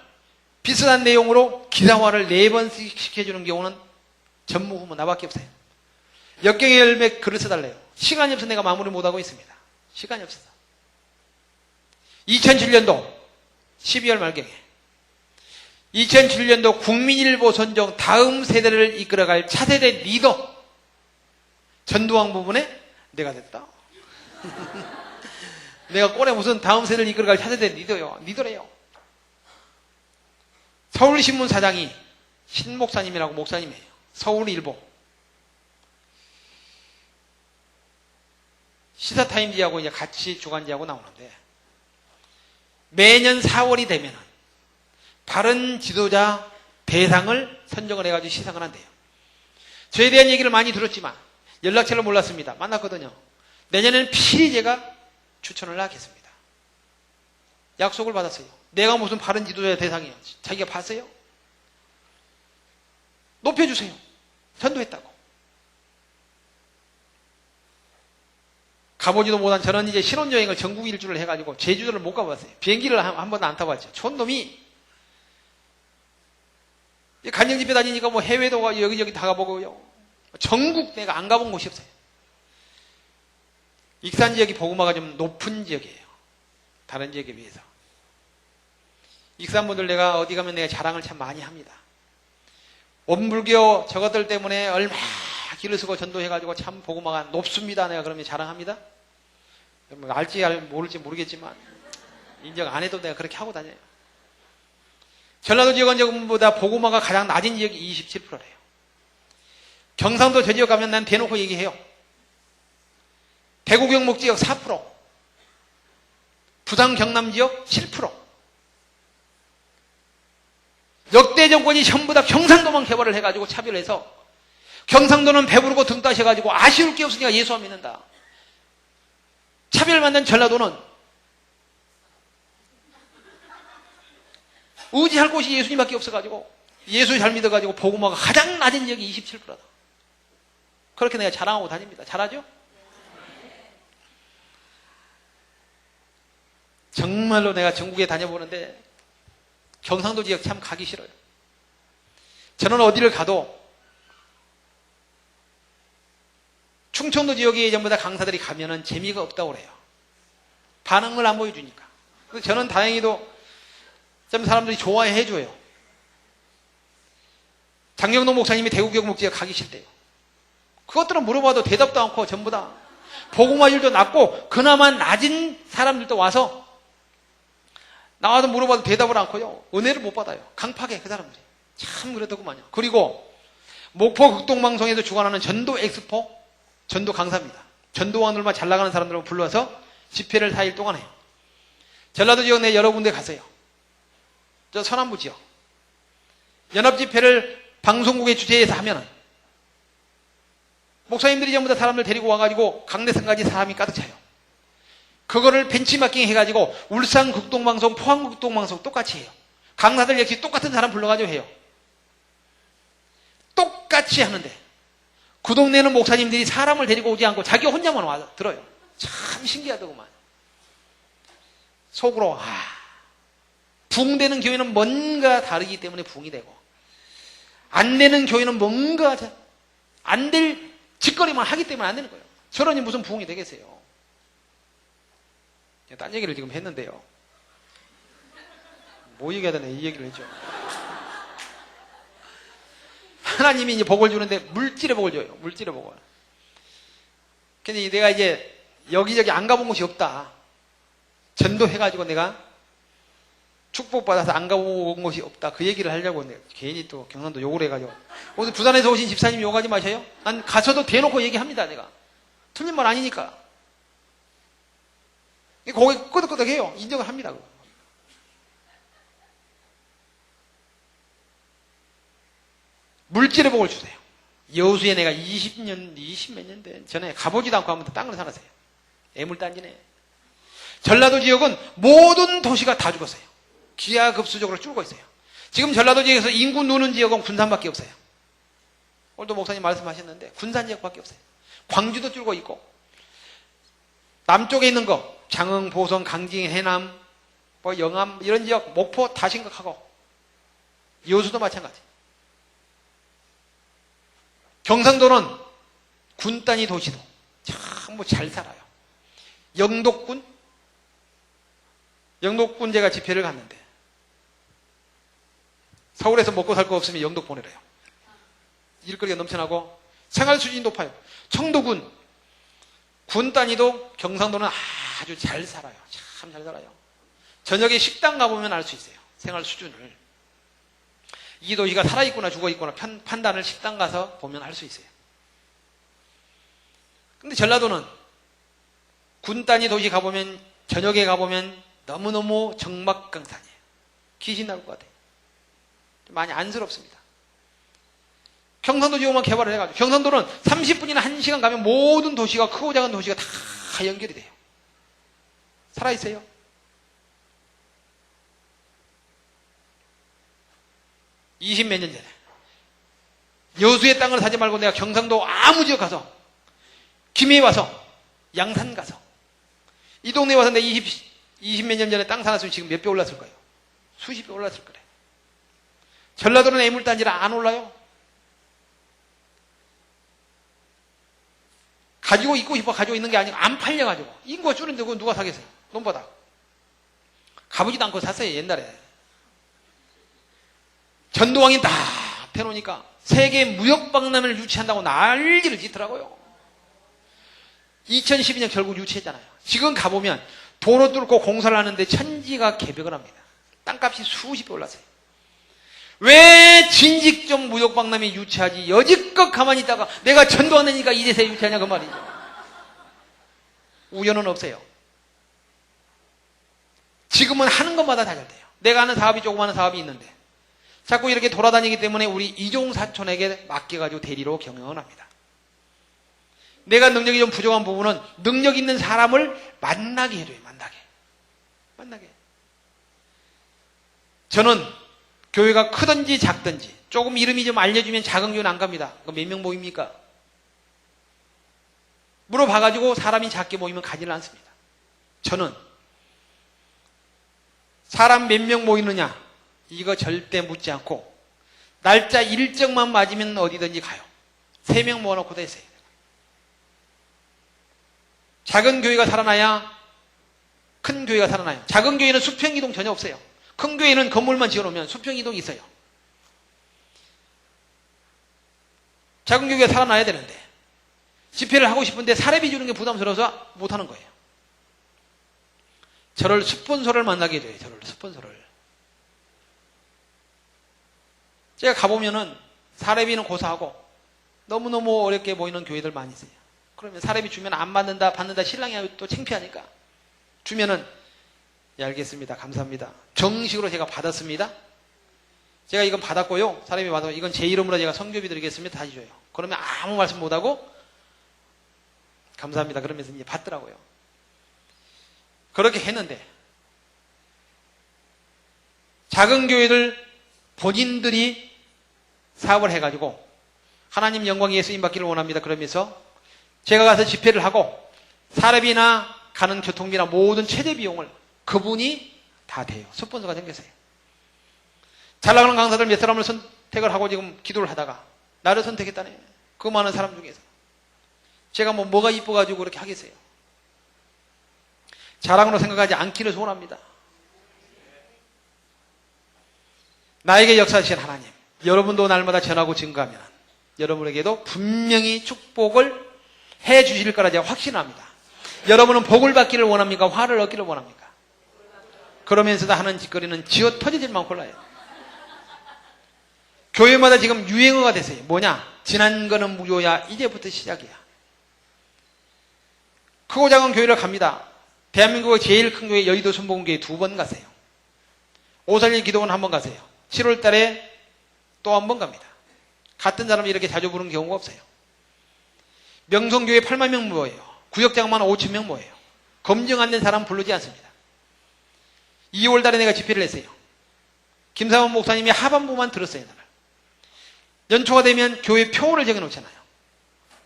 비슷한 내용으로 기사화를 4번씩 시켜주는 경우는 전무후무 나밖에 없어요. 역경의 열매 글을 써달래요. 시간이 없어서 내가 마무리 못하고 있습니다. 시간이 없어서. 2007년도 12월 말경에 2007년도 국민일보 선정 다음 세대를 이끌어갈 차세대 리더 전두환 부분에 내가 됐다. 내가 꼴에 무슨 다음 세대를 이끌어갈 차세대 리더래요. 서울신문 사장이 신 목사님이라고 목사님이에요. 서울일보. 시사타임지하고 이제 같이 주간지하고 나오는데 매년 4월이 되면 바른 지도자 대상을 선정을 해가지고 시상을 한대요. 저에 대한 얘기를 많이 들었지만 연락처를 몰랐습니다. 만났거든요. 내년에는 필히 제가 추천을 하겠습니다. 약속을 받았어요. 내가 무슨 바른 지도자 대상이야. 자기가 봤어요? 높여주세요. 전도했다고. 가보지도 못한 저는 이제 신혼여행을 전국 일주를 해가지고 제주도를 못 가봤어요. 비행기를 한 번도 안 타봤죠. 촌놈이 간증집회 다니니까 뭐 해외도 가 여기저기 다 가보고요. 전국 내가 안 가본 곳이 없어요. 익산 지역이 복음화가 좀 높은 지역이에요. 다른 지역에 비해서. 익산 분들 내가 어디 가면 내가 자랑을 참 많이 합니다. 원불교 저것들 때문에 얼마나 길을 쓰고 전도해가지고 참 복음화가 높습니다. 내가 그러면 자랑합니다. 알지 모를지 모르겠지만 인정 안 해도 내가 그렇게 하고 다녀요. 전라도 지역은 지금보다 복음화가 가장 낮은 지역이 27%래요. 경상도 저 지역 가면 난 대놓고 얘기해요. 대구 경북 지역 4%, 부산 경남 지역 7%. 역대 정권이 전부 다 경상도만 개발을 해가지고 차별해서 경상도는 배부르고 등 따셔가지고 아쉬울 게 없으니까 예수 안 믿는다. 차별받는 전라도는 의지할 곳이 예수님밖에 없어가지고 예수 잘 믿어가지고 복음화가 가장 낮은 지역이 27%다. 그렇게 내가 자랑하고 다닙니다. 잘하죠? 정말로 내가 전국에 다녀보는데 경상도 지역 참 가기 싫어요. 저는 어디를 가도 충청도 지역에 전부 다 강사들이 가면은 재미가 없다고 그래요. 반응을 안 보여주니까. 그래서 저는 다행히도 좀 사람들이 좋아해 줘요. 장경동 목사님이 대구 경북 지역 가기 싫대요. 그것들은 물어봐도 대답도 않고 전부 다 복음화율도 낮고 그나마 낮은 사람들도 와서 나와도 물어봐도 대답을 않고요. 은혜를 못 받아요. 강팍해 그 사람들이. 참 그렇더구만요. 그리고 목포 극동방송에서 주관하는 전도 엑스포 전도 강사입니다. 전도원들만 잘 나가는 사람들을 불러서 집회를 4일 동안 해요. 전라도 지역 내 여러 군데 갔어요. 저 서남부 지역. 연합집회를 방송국의 주재에서 하면은 목사님들이 전부 다 사람들 데리고 와가지고 강대상까지 사람이 가득 차요. 그거를 벤치마킹 해가지고 울산 극동방송, 포항 극동방송 똑같이 해요. 강사들 역시 똑같은 사람 불러가지고 해요. 똑같이 하는데 그 동네는 목사님들이 사람을 데리고 오지 않고 자기 혼자만 와서 들어요. 참 신기하더구만. 속으로 붕되는 교회는 뭔가 다르기 때문에 붕이 되고 안 되는 교회는 뭔가 안 될 짓거리만 하기 때문에 안 되는 거예요. 저러니 무슨 부흥이 되겠어요. 딴 얘기를 지금 했는데요. 뭐 얘기해야 되나 이 얘기를 했죠. 하나님이 이제 복을 주는데 물질의 복을 줘요. 물질의 복을. 근데 내가 이제 여기저기 안 가본 곳이 없다. 전도해가지고 내가 축복받아서 안 가본 곳이 없다. 그 얘기를 하려고 내가 괜히 또 경상도 욕을 해가지고. 오늘 부산에서 오신 집사님 욕하지 마셔요. 난 가서도 대놓고 얘기합니다. 내가. 틀린 말 아니니까. 고개 끄덕끄덕해요. 인정을 합니다. 물질의 복을 주세요. 여수에 내가 20몇 년 된 전에 가보지도 않고 한번 땅을 살았어요. 애물단지네. 전라도 지역은 모든 도시가 다 죽었어요. 기하급수적으로 줄고 있어요. 지금 전라도 지역에서 인구 누는 지역은 군산밖에 없어요. 오늘도 목사님 말씀하셨는데 군산 지역밖에 없어요. 광주도 줄고 있고 남쪽에 있는 거 장흥, 보성, 강진, 해남, 영암 이런 지역 목포 다 심각하고 여수도 마찬가지. 경상도는 군 단위 도시도 참 잘 살아요. 영독군 제가 집회를 갔는데 서울에서 먹고 살 거 없으면 영독 보내래요. 일거리가 넘쳐나고 생활 수준이 높아요. 청도군 군 단위도 경상도는 아주 잘 살아요. 참 잘 살아요. 저녁에 식당 가보면 알 수 있어요. 생활 수준을. 이 도시가 살아있구나 죽어있구나 판단을 식당 가서 보면 할 수 있어요. 근데 전라도는 군 단위 도시 가보면 저녁에 가보면 너무너무 적막강산이에요. 귀신 나올 것 같아요. 많이 안쓰럽습니다. 경상도 지역만 개발을 해가지고 경상도는 30분이나 1시간 가면 모든 도시가 크고 작은 도시가 다 연결이 돼요. 살아있어요. (20 몇 년) 전에 여수의 땅을 사지 말고 내가 경상도 아무 지역 가서 김해에 와서 양산 가서 이 동네에 와서 내가 20 몇 년 전에 땅 사놨으면 지금 몇 배 올랐을 거예요. 수십 배 올랐을 거래. 전라도는 애물단지라 안 올라요. 가지고 있고 싶어 가지고 있는 게 아니고 안 팔려가지고 인구가 줄는데 그건 누가 사겠어요. 논바닥. 가보지도 않고 샀어요. 옛날에. 전도왕이 딱 펴놓으니까 세계 무역박람회를 유치한다고 난리를 짓더라고요. 2012년 결국 유치했잖아요. 지금 가보면 도로 뚫고 공사를 하는데 천지가 개벽을 합니다. 땅값이 수십 배 올랐어요. 왜 진직적 무역박람회 유치하지? 여지껏 가만히 있다가 내가 전도안 되니까 이제서 유치하냐 그 말이죠. 우연은 없어요. 지금은 하는 것마다 다 잘 돼요. 내가 하는 사업이 조그마한 사업이 있는데 자꾸 이렇게 돌아다니기 때문에 우리 이종사촌에게 맡겨가지고 대리로 경영을 합니다. 내가 능력이 좀 부족한 부분은 능력 있는 사람을 만나게 해줘요. 만나게. 저는 교회가 크든지 작든지 조금 이름이 좀 알려주면 작은 교회는 안 갑니다. 몇 명 모입니까? 물어봐가지고 사람이 작게 모이면 가지를 않습니다. 저는 사람 몇 명 모이느냐 이거 절대 묻지 않고 날짜 일정만 맞으면 어디든지 가요. 3명 모아놓고 되세요. 작은 교회가 살아나야 큰 교회가 살아나요. 작은 교회는 수평이동 전혀 없어요. 큰 교회는 건물만 지어놓으면 수평이동이 있어요. 작은 교회가 살아나야 되는데 집회를 하고 싶은데 사례비 주는 게 부담스러워서 못하는 거예요. 저를 스폰서를 만나게 해줘요. 스폰서를. 제가 가보면은 사례비는 고사하고 너무너무 어렵게 보이는 교회들 많이 있어요. 그러면 사례비 주면 안 받는다 신랑이 또 창피하니까 주면은 예, 알겠습니다. 감사합니다. 정식으로 제가 받았습니다. 제가 이건 받았고요. 사례비 받아서 이건 제 이름으로 제가 성교비 드리겠습니다. 다시 줘요. 그러면 아무 말씀 못하고 감사합니다. 그러면서 이제 받더라고요. 그렇게 했는데 작은 교회를 본인들이 사업을 해가지고 하나님 영광에 쓰임 받기를 원합니다. 그러면서 제가 가서 집회를 하고 사례비나 가는 교통비나 모든 최대 비용을 그분이 다 대요. 스폰서가 생겼어요. 잘 나가는 강사들 몇 사람을 선택을 하고 지금 기도를 하다가 나를 선택했다네. 그 많은 사람 중에서 제가 뭐가 이뻐가지고 그렇게 하겠어요. 자랑으로 생각하지 않기를 소원합니다. 나에게 역사하신 하나님, 여러분도 날마다 전하고 증거하면 여러분에게도 분명히 축복을 해 주실 거라 제가 확신합니다. 여러분은 복을 받기를 원합니까? 화를 얻기를 원합니까? 그러면서도 하는 짓거리는 지어 터지질만 골라요. 교회마다 지금 유행어가 됐어요. 뭐냐? 지난 거는 무효야. 이제부터 시작이야. 크고 작은 교회를 갑니다. 대한민국의 제일 큰 교회 여의도 순복음교회 2번 가세요. 오살리 기도원 1번 가세요. 7월 달에 또 1번 갑니다. 같은 사람이 이렇게 자주 부르는 경우가 없어요. 명성교회 8만 명 모여요. 구역장만 5천 명 모여요. 검증 안 된 사람 부르지 않습니다. 2월 달에 내가 집회를 했어요. 김사원 목사님이 하반부만 들었어요. 나를. 연초가 되면 교회 표를 정해놓잖아요.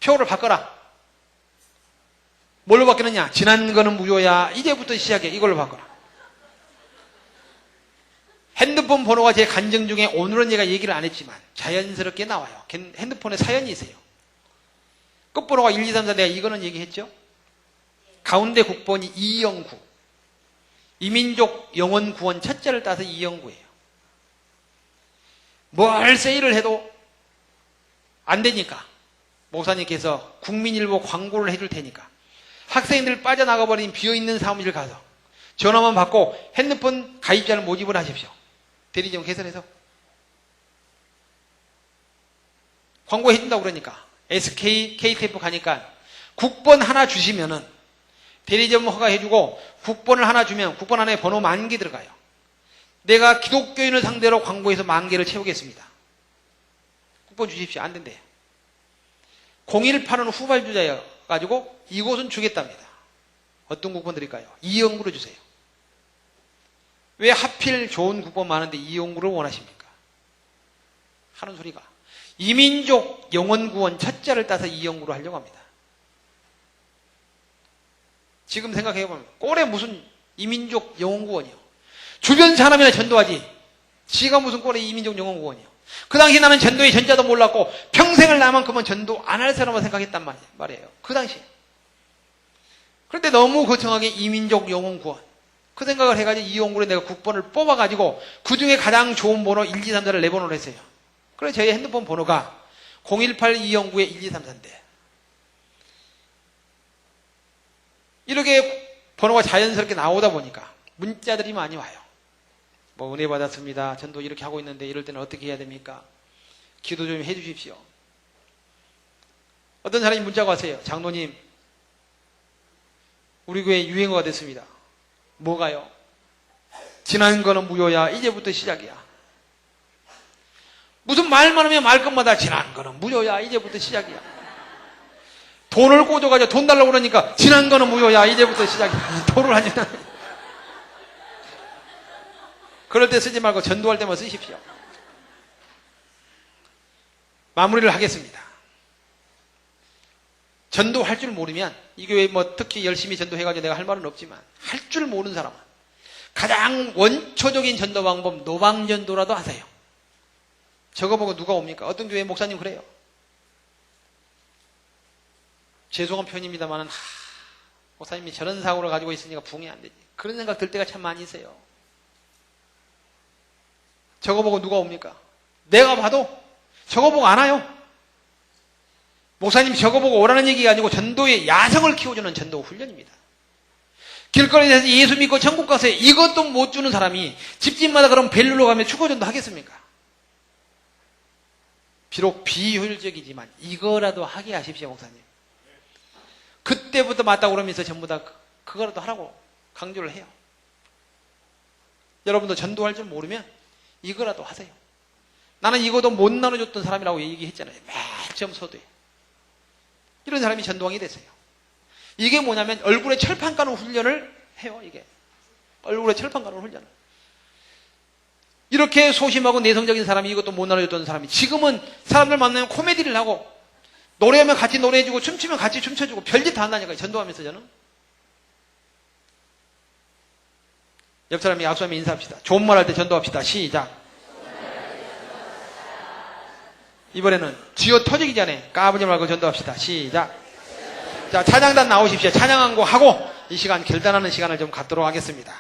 표를 바꿔라. 뭘로 바뀌느냐? 지난 거는 무효야. 이제부터 시작해. 이걸로 바꿔라. 핸드폰 번호가 제 간증 중에 오늘은 제가 얘기를 안 했지만 자연스럽게 나와요. 핸드폰에 사연이 있어요. 끝번호가 1, 2, 3, 4 내가 이거는 얘기했죠. 가운데 국번이 이영구. 이민족 영원 구원 첫째를 따서 이영구예요. 뭘 세일을 해도 안 되니까 목사님께서 국민일보 광고를 해줄 테니까 학생들 빠져나가버린 비어있는 사무실 가서 전화만 받고 핸드폰 가입자를 모집을 하십시오. 대리점 개설해서 광고 해준다고 그러니까 SK, KTF 가니까 국번 하나 주시면은 대리점 허가해주고 국번을 하나 주면 국번 안에 번호 10,000개 들어가요. 내가 기독교인을 상대로 광고해서 10,000개를 채우겠습니다. 국번 주십시오. 안 된대요. 018은 후발주자여가지고 이곳은 주겠답니다. 어떤 국번 드릴까요? 이영구로 주세요. 왜 하필 좋은 국번 많은데 이영구를 원하십니까? 하는 소리가 이민족 영원구원 첫자를 따서 이영구로 하려고 합니다. 지금 생각해보면 꼴에 무슨 이민족 영원구원이요. 주변 사람이나 전도하지 지가 무슨 꼴에 이민족 영원구원이요. 그 당시 나는 전도의 전자도 몰랐고 평생을 나만큼은 전도 안 할 사람으로 생각했단 말이에요. 그 당시에. 그런데 너무 거창하게 이민족 영원구원 그 생각을 해가지고 이영구로 내가 국번을 뽑아가지고 그 중에 가장 좋은 번호 1, 2, 3, 4를 내번호를 했어요. 그래서 저희 핸드폰 번호가 018 이영구의 1, 2, 3, 4인데 이렇게 번호가 자연스럽게 나오다 보니까 문자들이 많이 와요. 뭐 은혜 받았습니다. 전도 이렇게 하고 있는데 이럴 때는 어떻게 해야 됩니까? 기도 좀 해주십시오. 어떤 사람이 문자가 왔어요. 장로님 우리 교회 유행어가 됐습니다. 뭐가요? 지난 거는 무효야. 이제부터 시작이야. 무슨 말만 하면 말 것마다 지난 거는 무효야. 이제부터 시작이야. 돈을 꽂아가지고 돈 달라고 그러니까 지난 거는 무효야. 이제부터 시작이야. 돈을 하지 않아. 그럴 때 쓰지 말고 전도할 때만 쓰십시오. 마무리를 하겠습니다. 전도할 줄 모르면 이 교회 뭐 특히 열심히 전도해가지고 내가 할 말은 없지만 할 줄 모르는 사람은 가장 원초적인 전도 방법 노방전도라도 하세요. 저거 보고 누가 옵니까? 어떤 교회 목사님 그래요. 죄송한 표현입니다만 목사님이 저런 사고를 가지고 있으니까 붕이 안 되지. 그런 생각 들 때가 참 많이 있어요. 저거 보고 누가 옵니까? 내가 봐도 저거 보고 안 와요. 목사님 저거 보고 오라는 얘기가 아니고 전도의 야성을 키워주는 전도 훈련입니다. 길거리에서 예수 믿고 천국 가세요. 이것도 못 주는 사람이 집집마다 그럼 벨루로 가면 축구전도 하겠습니까? 비록 비효율적이지만 이거라도 하게 하십시오. 목사님. 그때부터 맞다고 그러면서 전부 다 그거라도 하라고 강조를 해요. 여러분도 전도할 줄 모르면 이거라도 하세요. 나는 이거도 못 나눠줬던 사람이라고 얘기했잖아요. 맨 처음 서두에. 이런 사람이 전도왕이 됐어요. 이게 뭐냐면 얼굴에 철판 까는 훈련을 해요. 이게 얼굴에 철판 까는 훈련을. 이렇게 소심하고 내성적인 사람이 이것도 못 알아줬던 사람이 지금은 사람들 만나면 코미디를 하고 노래하면 같이 노래해주고 춤추면 같이 춤춰주고 별짓 다 한다니까요. 전도하면서 저는. 옆 사람이 약속하면 인사합시다. 좋은 말 할 때 전도합시다. 시작. 이번에는 쥐어 터지기 전에 까부지 말고 전도합시다. 시작. 자, 찬양단 나오십시오. 찬양한 거 하고 이 시간 결단하는 시간을 좀 갖도록 하겠습니다.